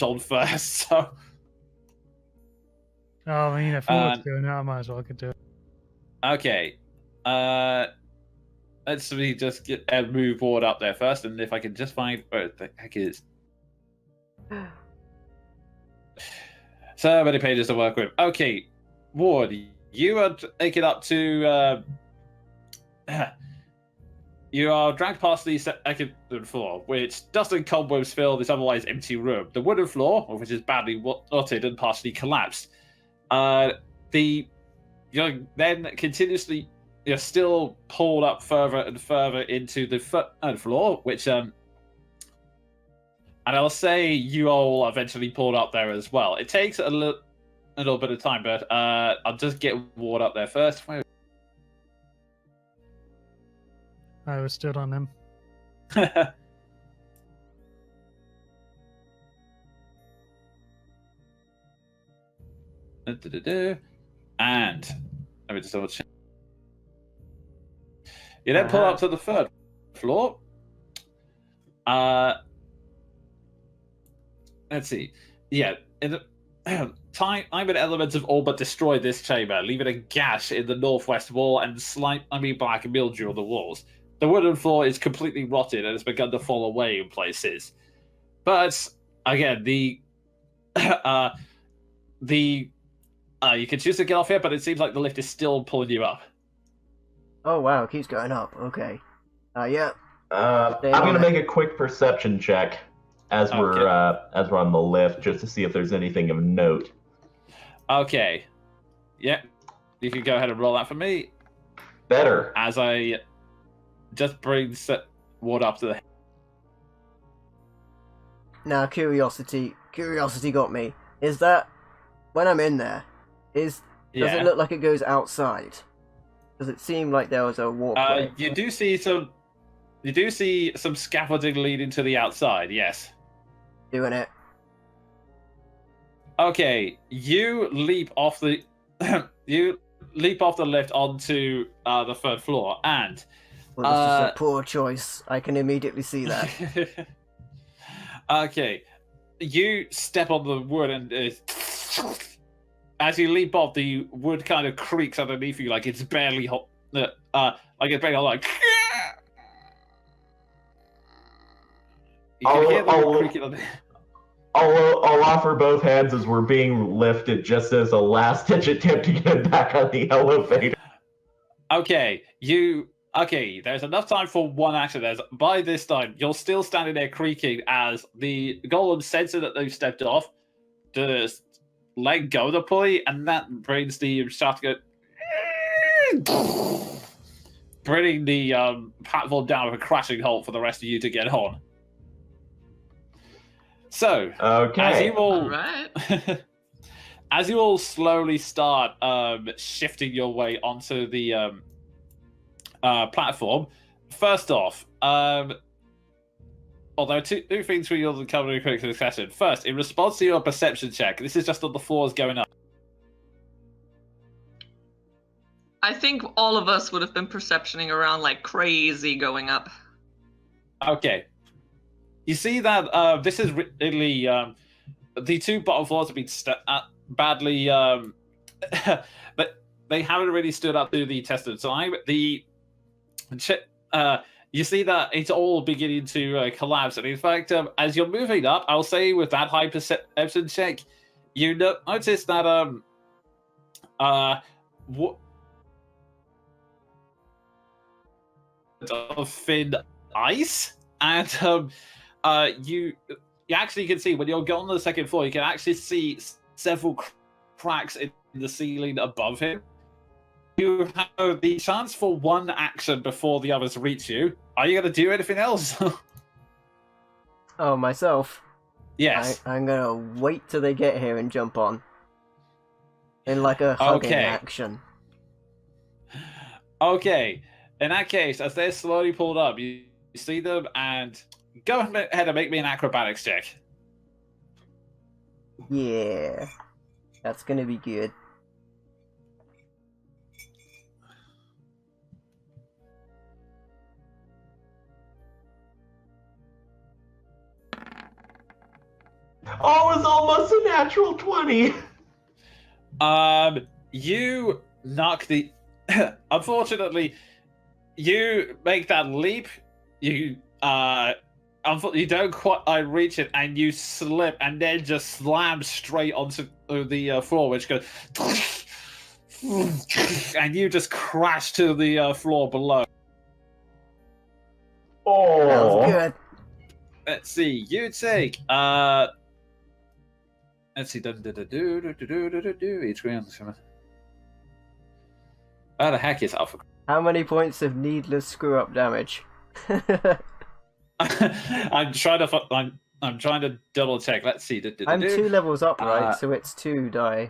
on first, so. Oh, I mean, if Ward's doing it, I might as well could do it. Okay. Let's me just get move Ward up there first, and if I can just find where the heck is. So many pages to work with. Okay, Ward, you are taken up to. You are dragged past the second floor, which dust and cobwebs fill this otherwise empty room. The wooden floor, which is badly rotted and partially collapsed. You're then continuously, you're still pulled up further and further into the third floor, which and I'll say you all eventually pulled up there as well. It takes a little bit of time, but I'll just get Ward up there first. I was stood on him. And let me just double check. You then pull up to the third floor. Let's see. Yeah, time and elements have all but destroyed this chamber, leaving a gash in the northwest wall and slightly black mildew on the walls. The wooden floor is completely rotted and has begun to fall away in places. But again, the you can choose to get off here, but it seems like the lift is still pulling you up. Oh wow, it keeps going up. Okay. Yeah. I'm gonna make a quick perception check as we're on the lift, just to see if there's anything of note. Okay. Yeah. You can go ahead and roll that for me. Better. As I just bring Ward up to the. Now, curiosity got me. Is that when I'm in there? Does it look like it goes outside? Does it seem like there was a walkway? You do see some scaffolding leading to the outside. Yes. Doing it. Okay, you leap off the lift onto the third floor, and Well, this is a poor choice. I can immediately see that. Okay, you step on the wood, and as you leap off, the wood kind of creaks underneath you, like it's barely hot. Like it's barely hot. Like you can hear the wood creaking underneath. I'll offer both hands as we're being lifted, just as a last-ditch attempt to get back on the elevator. Okay, there's enough time for one action. By this time, you're still standing there creaking as the golem senses that they've stepped off, just let go of the pulley, and that brings the shaft to go, bringing the platform down with a crashing halt for the rest of you to get on. So, as you all, as you all slowly start shifting your way onto the platform, first off, there are two things for you all to cover in a quick succession. First, in response to your perception check, this is just on the floors going up. I think all of us would have been perceptioning around like crazy going up. Okay. You see that this is really the two bottom floors have been badly, but they haven't really stood up to the test of time. You see that it's all beginning to collapse, and in fact, as you're moving up, I'll say with that high perception check, you notice that of thin ice, and you actually can see when you're going to the second floor, you can actually see several cracks in the ceiling above him. You have the chance for one action before the others reach you. Are you going to do anything else? Oh, myself? Yes. I'm gonna wait till they get here and jump on. In like a hugging action. Okay. In that case, as they're slowly pulled up, you see them, and go ahead and make me an acrobatics check. Yeah. That's gonna be good. Oh, it was almost a natural 20! You knock the... Unfortunately, you make that leap, you don't quite reach it, and you slip, and then just slam straight onto the floor, which goes... and you just crash to the floor below. Oh, that was good. Let's see, you take... Let's see. Each round. How the heck is Alpha? How many points of needless screw-up damage? I'm trying to double check. Let's see. I'm 2 levels up, right? So it's 2 die.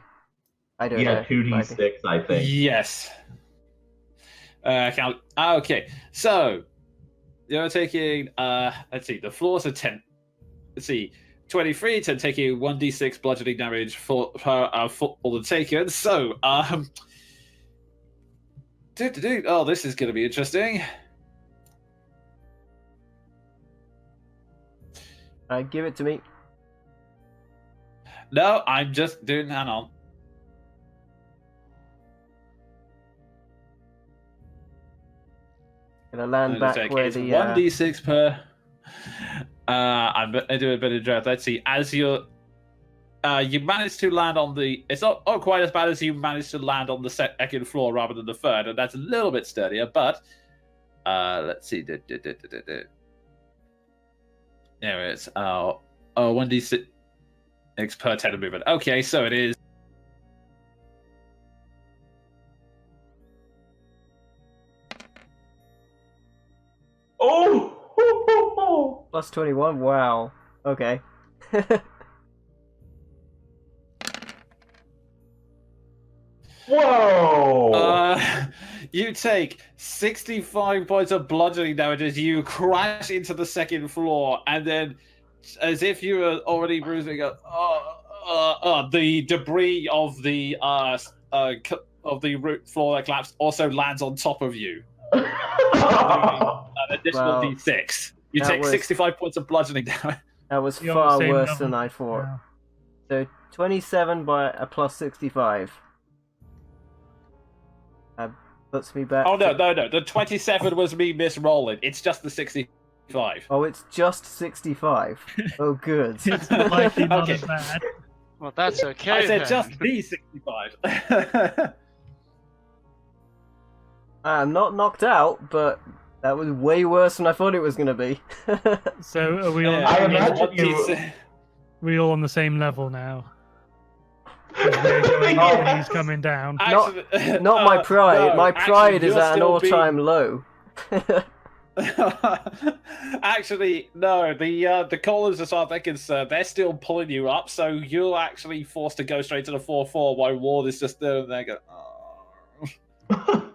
I don't know. Yeah, 2d6, I think. Yes. Okay. So you're taking. Let's see. The floors are 10. Let's see. 23 to taking 1d6 bludgeoning damage for all the taken. So, oh, this is going to be interesting. Give it to me. No, I'm just doing. Hang on. Gonna land back where the 1d6 per. I'm gonna do a bit of draft. Let's see. As you're you managed to land on the. It's not quite as bad as you managed to land on the second floor rather than the third, and that's a little bit sturdier. But let's see. There it is. 1d6 per 10 of movement. Okay, so it is. Oh! Plus 21. Wow. Okay. Whoa! You take 65 points of bludgeoning damage as you crash into the second floor, and then, as if you were already bruising, the debris of the floor that collapsed also lands on top of you. An additional Wow. d6. You That take was- 65 points of bludgeoning damage. That was You're on the far same worse level. than I thought. Yeah. So 27 by a plus 65. That puts me back. Oh no, to- no! The 27 was me misrolling. It's just the 65. Oh, it's just 65. Oh, good. It's likely not Okay. as bad. Well, that's okay. I said then. just the 65. I'm not knocked out, but that was way worse than I thought it was going to be. So are we all, Yeah, I are we all- imagine you- we all on the same level now? 'Cause we're going up and he's coming down. Actually, Not my pride. no, My actually, pride is you're at an still all-time low. Actually, no. The callers, as far as they're concerned, they're still pulling you up, so you're actually forced to go straight to the 4-4 while Ward is just there and they go. Oh.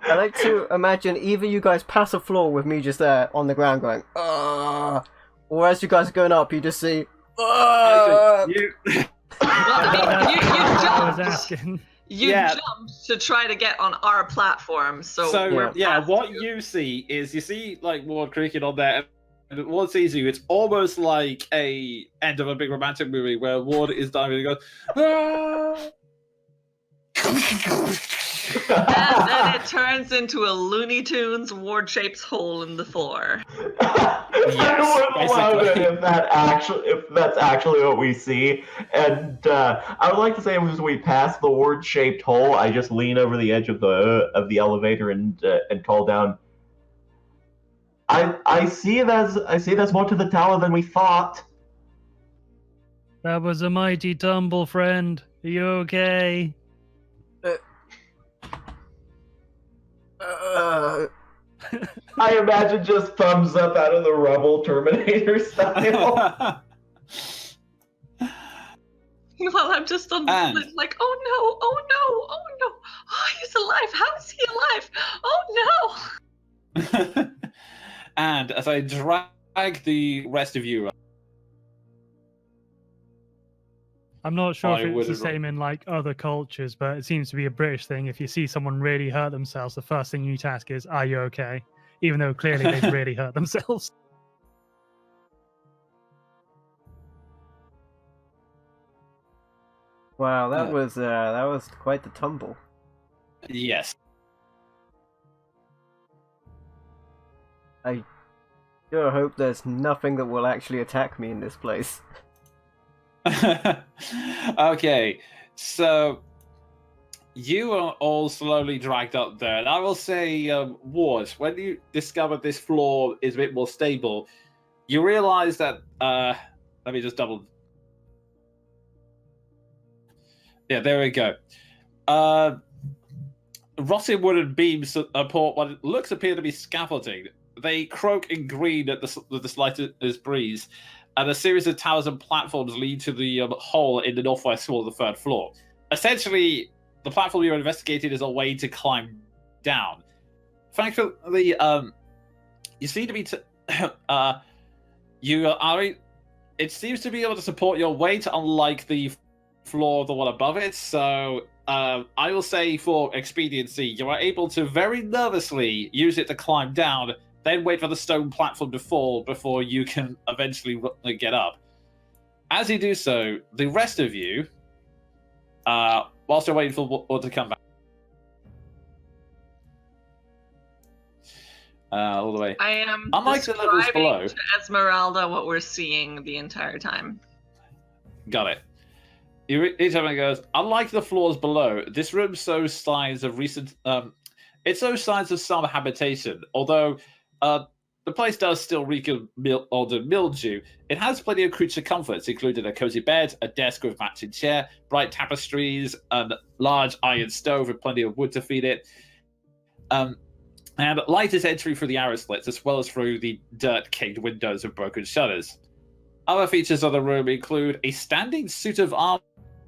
I like to imagine either you guys pass a floor with me just there on the ground going, or as you guys are going up, you just see, Actually, you. Well, I mean, you I was jumped. asking. You Yeah. jumped to try to get on our platform, so, So we're yeah, past what you. you see is like Ward creaking on there, and Ward sees you. It's almost like a end of a big romantic movie where Ward is diving and goes, "Ah!" And then it turns into a Looney Tunes Ward-shaped hole in the floor. I would love it basically. if that's actually what we see. And I would like to say as we pass the ward-shaped hole, I just lean over the edge of the elevator and call down. I see there's more to the tower than we thought. That was a mighty tumble, friend. Are you okay? I imagine just thumbs up out of the rubble, Terminator style. Well, I'm just on the And- split, like, oh no, oh no, oh no. Oh, he's alive. How is he alive? Oh no. And as I drag the rest of you, I'm not sure I if it's the wouldn't- same in like other cultures, but it seems to be a British thing. If you see someone really hurt themselves, the first thing you need to ask is, "Are you okay?" Even though clearly they've really hurt themselves. Wow, that was quite the tumble. yes. I sure hope there's nothing that will actually attack me in this place. Okay, so you are all slowly dragged up there, and I will say, Ward, when you discover this floor is a bit more stable, you realize that. Let me just double. Yeah, there we go. Rotted wooden beams support what looks appear to be scaffolding. They croak and green at the slightest breeze, and a series of towers and platforms lead to the hole in the northwest wall of the third floor. Essentially, the platform you're investigating is a way to climb down. Thankfully, you seem to be. You are. It seems to be able to support your weight, unlike the floor of the one above it. So, I will say, for expediency, you are able to very nervously use it to climb down. Then wait for the stone platform to fall before you can eventually get up. As you do so, the rest of you, whilst you're waiting for Ward to come back, all the way. I am Unlike the levels describing below. to Esmeralda what we're seeing the entire time. Got it. You reach up and goes, unlike the floors below, this room shows signs of recent. It shows signs of summer habitation, although the place does still reek of mildew. It has plenty of creature comforts, including a cozy bed, a desk with matching chair, bright tapestries, a large iron stove with plenty of wood to feed it. And light is entering through the arrow slits, as well as through the dirt-caked windows with broken shutters. Other features of the room include a standing suit of armor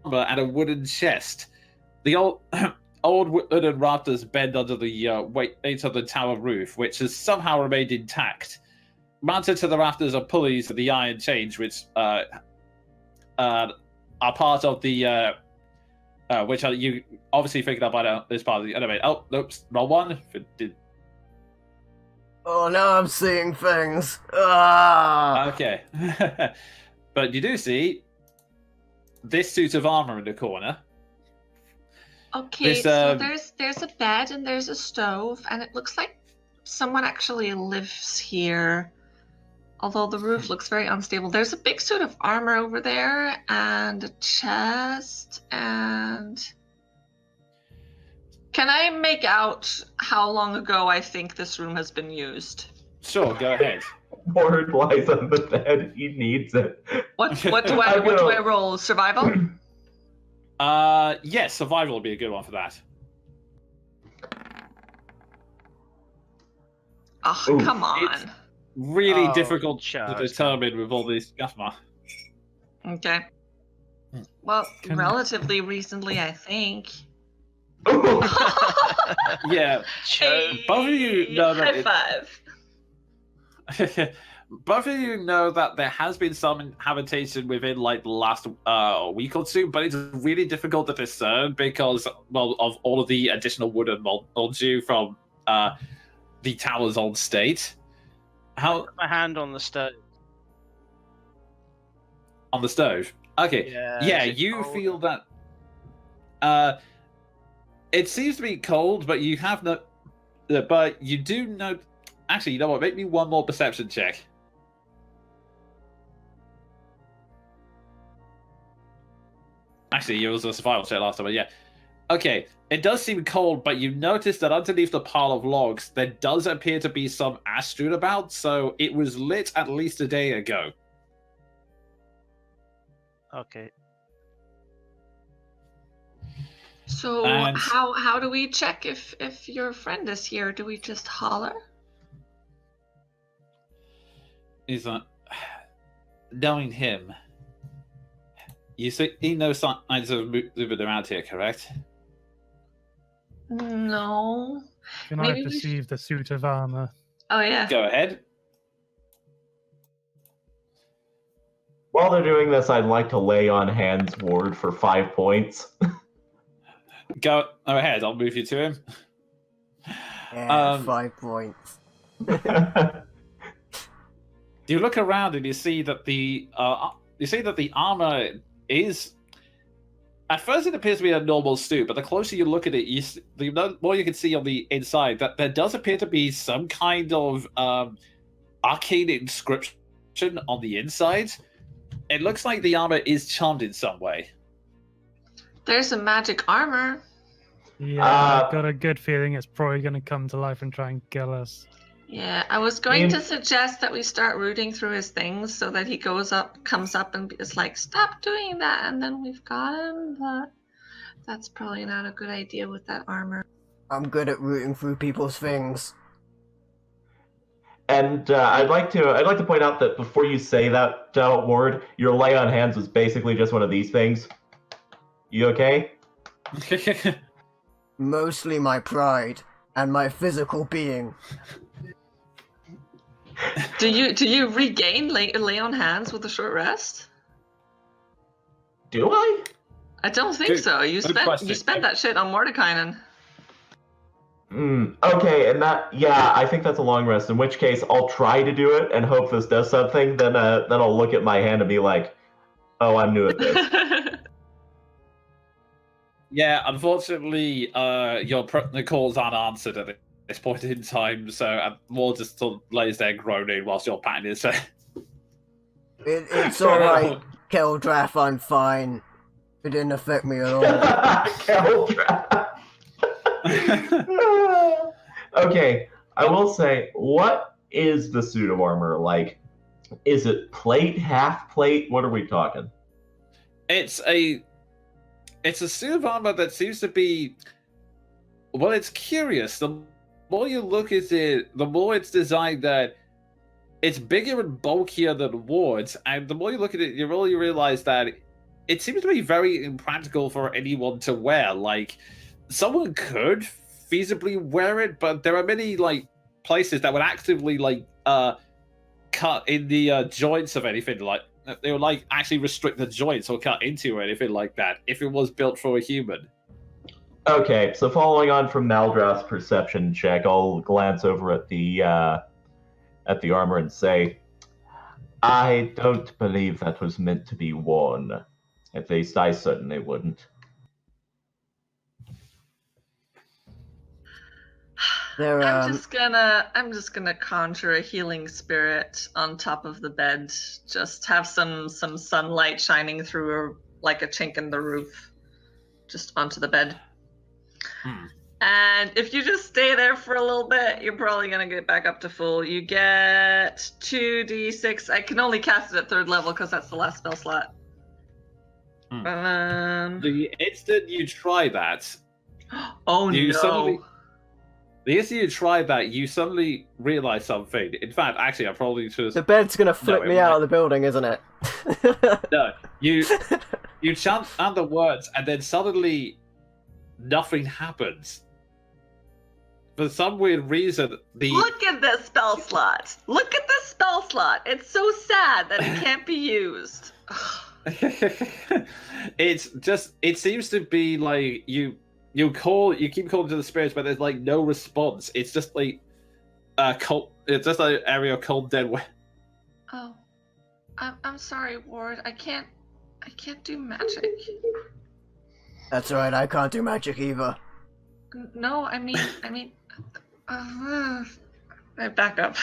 and a wooden chest. The old wooden rafters bend under the weight of the tower roof, which has somehow remained intact. Mounted to the rafters are pulleys of the iron chains, which are part of the which are you obviously figured out by this part of the elevator. Oh, nope, wrong one. Oh, now I'm seeing things. Ah! Okay. But you do see this suit of armor in the corner. Okay, This, so there's a bed and there's a stove, and it looks like someone actually lives here. Although the roof looks very unstable. There's a big suit of armor over there, and a chest, and... Can I make out how long ago I think this room has been used? Sure, go ahead. Ward lies on the bed. He needs it. What do I roll? Survival? Yes, survival would be a good one for that. Oh, Oof. come on. It's really Oh, difficult to Charles. determine with all this scuffma. Okay. Well, Can- relatively recently, I think. Yeah, Cho- both of you know that High five. both of you know that there has been some habitation within like the last week or two, but it's really difficult to discern because well of all of the additional wood and mildew from the tower's old state. How My hand on the stove. on the stove? Okay, yeah, is it you cold? feel that. It seems to be cold, but you have no. But you do know. Actually, you know what? Make me one more perception check. Actually, it was a survival check last time, but yeah. Okay, it does seem cold, but you notice that underneath the pile of logs, there does appear to be some ash strewn about, so it was lit at least a day ago. Okay. So And- how do we check if your friend is here? Do we just holler? He's like, knowing him, you see, he knows signs of moving around here, correct? No. Can Maybe I we perceive the suit of armor? Oh yeah. Go ahead. While they're doing this, I'd like to lay on hands Ward for 5 points. Go ahead. I'll move you to him. Yeah, 5 points. You look around and you see that the armor is. At first, it appears to be a normal suit, but the closer you look at it, the more you can see on the inside that there does appear to be some kind of arcane inscription on the inside. It looks like the armor is charmed in some way. There's a magic armor. Yeah, I've got a good feeling it's probably going to come to life and try and kill us. Yeah, I was going to suggest that we start rooting through his things so that he comes up and is like, stop doing that, and then we've got him, but that's probably not a good idea with that armor. I'm good at rooting through people's things. And I'd like to point out that before you say that, Ward, your lay on hands was basically just one of these things. You okay? Mostly my pride and my physical being. Do you regain lay on hands with a short rest? Do I? I don't think Good- so. You good spent question. that shit on Mordekainen. Okay, and I think that's a long rest. In which case, I'll try to do it and hope this does something. Then I'll look at my hand and be like, "Oh, I'm new at this." Yeah, unfortunately, the calls aren't answered at this point in time, so Ward just sort of lays there groaning whilst you're patting his head. It's alright, Keldrath, I'm fine. It didn't affect me at all. Keldra. Okay, I will say, what is the suit of armor like? Is it plate, half plate? What are we talking? It's a suit of armor that seems to be, well, it's curious. The more you look at it, the more it's designed that it's bigger and bulkier than Ward's, and the more you look at it, you really realize that it seems to be very impractical for anyone to wear. Like, someone could feasibly wear it, but there are many like places that would actively like cut in the joints of anything. Like, they would like actually restrict the joints or cut into or anything like that if it was built for a human. Okay, so following on from Maldrath's perception check, I'll glance over at the armor and say, I don't believe that was meant to be worn. At least I certainly wouldn't. There, I'm just gonna conjure a healing spirit on top of the bed. Just have some sunlight shining through like a chink in the roof, just onto the bed. And if you just stay there for a little bit, you're probably gonna get back up to full. You get 2d6. I can only cast it at 3rd level because that's the last spell slot. The instant you try that, Oh you no! the instant you try that, you suddenly realize something. In fact, actually, I probably should have. the bed's gonna flip No, it me out might- of the building, isn't it? No, you chant out the words, and then suddenly nothing happens. For some weird reason, Look at this spell slot. Look at this spell slot. It's so sad that it can't be used. it seems to be like you keep calling to the spirits, but there's like no response. It's just like cold. It's just an area of cold dead. Oh, I'm sorry, Ward. I can't do magic. That's right, I can't do magic either. No, I mean, back up.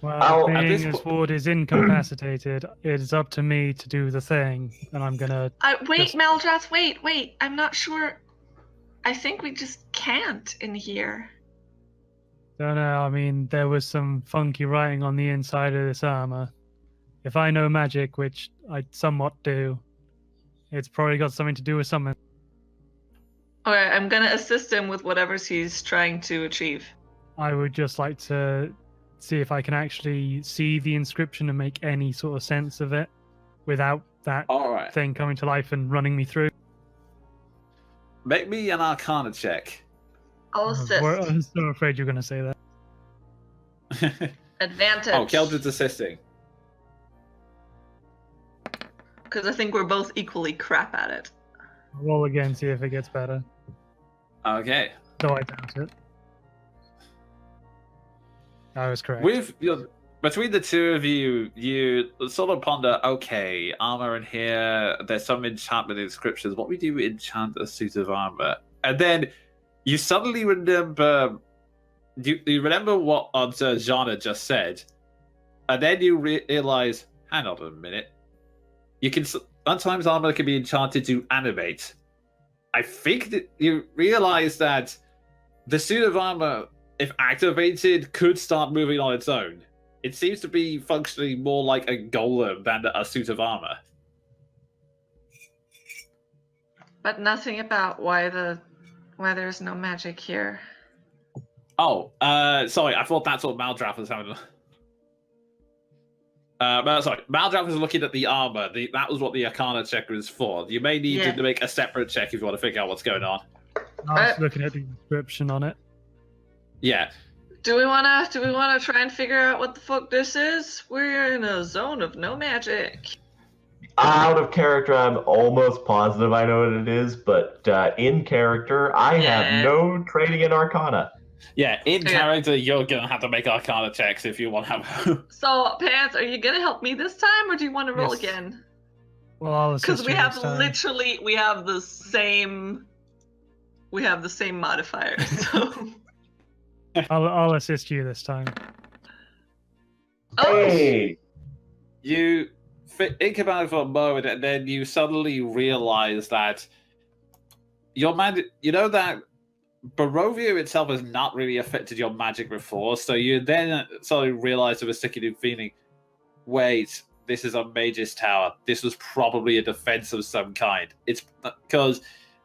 Well, at being this as Ward is incapacitated, it is up to me to do the thing, and I'm gonna. Wait, Just- Maldrath, wait. I'm not sure. I think we just can't in here. Don't know. I mean, there was some funky writing on the inside of this armor. If I know magic, which I somewhat do, it's probably got something to do with something. Alright, I'm gonna assist him with whatever he's trying to achieve. I would just like to see if I can actually see the inscription and make any sort of sense of it without that All right, thing coming to life and running me through. make me an Arcana check. I'll assist. I'm so afraid you're going to say that. Advantage. Oh, Keldrid's assisting. Because I think we're both equally crap at it. I'll roll again, see if it gets better. Okay. Though I doubt it. I was correct. Between the two of you, you sort of ponder, okay, armor in here, there's some enchantment inscriptions. What we do enchant a suit of armor? And then you suddenly remember, you remember what Jana just said, and then you realize, hang on a minute, you can sometimes armor can be enchanted to animate. I think that you realize that the suit of armor, if activated, could start moving on its own. It seems to be functioning more like a golem than a suit of armor. But nothing about why there's no magic here. Oh, sorry, I thought that's what Maldrath was having. Sorry, Maldrath was looking at the armor. That was what the Arcana check was for. You may need to make a separate check if you want to figure out what's going on. I was looking at the inscription on it. Yeah. Do we wanna try and figure out what the fuck this is? We're in a zone of no magic. Out of character, I'm almost positive I know what it is, but in character, I have no training in Arcana. Yeah, in character, you're gonna have to make Arcana checks if you want to have. So, Pants, are you gonna help me this time, or do you want to roll Yes. again? Well, I'll Because assist we you have this time. literally the same modifier. So. I'll assist you this time. Oh, Hey! You think about it for a moment, and then you suddenly realize that your you know that Barovia itself has not really affected your magic before, so you then suddenly realize with a sickening feeling, wait, this is a mage's tower. This was probably a defense of some kind. It's because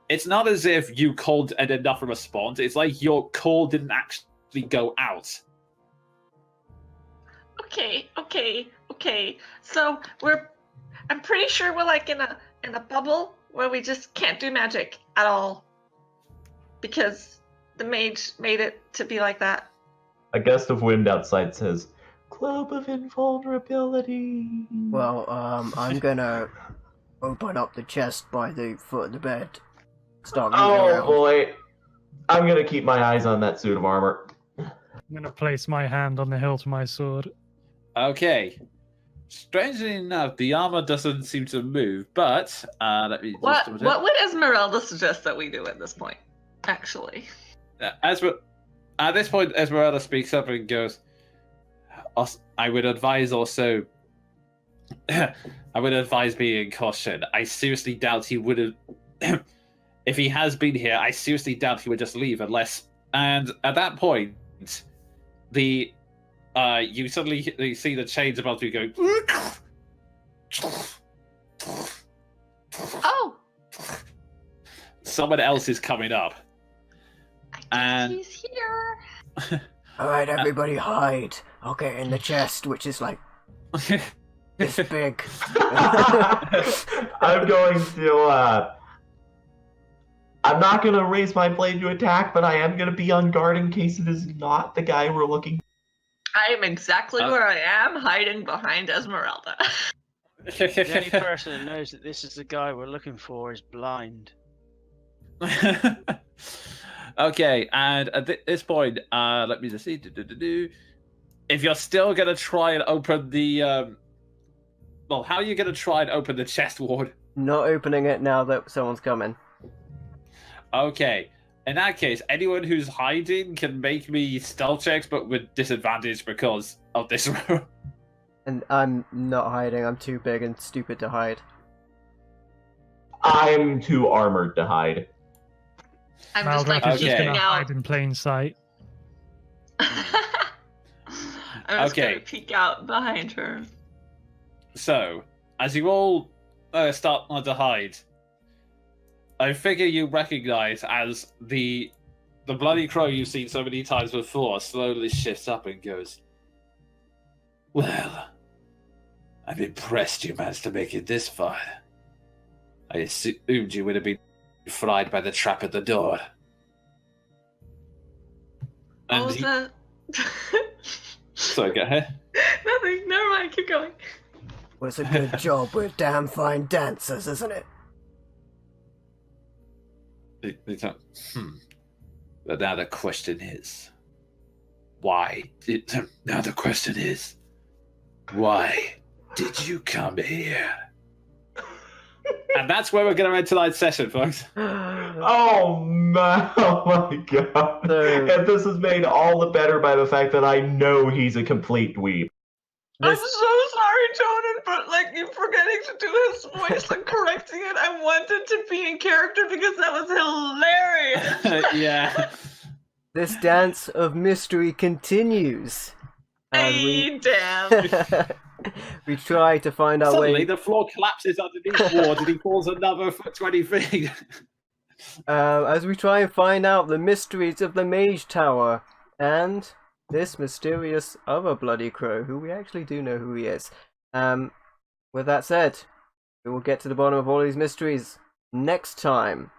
it's not as if you called and then nothing response. It's like your call didn't actually go out. Okay. So I'm pretty sure we're like in a bubble where we just can't do magic at all. Because the mage made it to be like that. A gust of wind outside says, Club of Invulnerability. Well, I'm gonna open up the chest by the foot of the bed. Start moving Oh around. boy. I'm gonna keep my eyes on that suit of armor. I'm gonna place my hand on the hilt of my sword. Okay. Strangely enough, the armor doesn't seem to move, but let me just What would Esmeralda suggest that we do at this point? Actually. At this point, Esmeralda speaks up and goes, I would advise also... I would advise being caution. I seriously doubt he would have... If he has been here, I seriously doubt he would just leave unless... And at that point, you suddenly see the chains above you going... Oh! Someone else is coming up. And he's here. Alright, everybody hide. I'll get in the chest, which is like this big. I'm going to, I'm not going to raise my blade to attack, but I am going to be on guard in case it is not the guy we're looking for. I am exactly where I am, hiding behind Esmeralda. The only person that knows that this is the guy we're looking for is blind. Okay, and at this point, let me just see. If you're still gonna try and open the, well, how are you gonna try and open the chest, Ward? Not opening it now that someone's coming. Okay, in that case, anyone who's hiding can make me stealth checks, but with disadvantage because of this room. And I'm not hiding. I'm too big and stupid to hide. I'm too armored to hide. I'm just like Maldrath is just Okay. gonna peeking hide out. in plain sight. I'm just Okay. gonna peek out behind her. So, as you all start to hide, I figure you recognize as the bloody crow you've seen so many times before slowly shifts up and goes, well, I'm impressed you managed to make it this far. I assumed you would have been fried by the trap at the door. What was that? So go ahead. Nothing. Never mind. Keep going. Well, it's a good job. We're damn fine dancers, isn't it? But now the question is, why did you come here? And that's where we're going to end tonight's session, folks. Oh my god. So- And this is made all the better by the fact that I know he's a complete dweeb. I'm so sorry, Jonan, but like you forgetting to do his voice and correcting it. I wanted to be in character because that was hilarious. Yeah. This dance of mystery continues. And Hey, damn. we try to find our Suddenly way. the floor collapses underneath Ward and he falls another 20 feet. As we try and find out the mysteries of the Mage Tower and this mysterious other bloody crow, who we actually do know who he is. With that said, we will get to the bottom of all these mysteries next time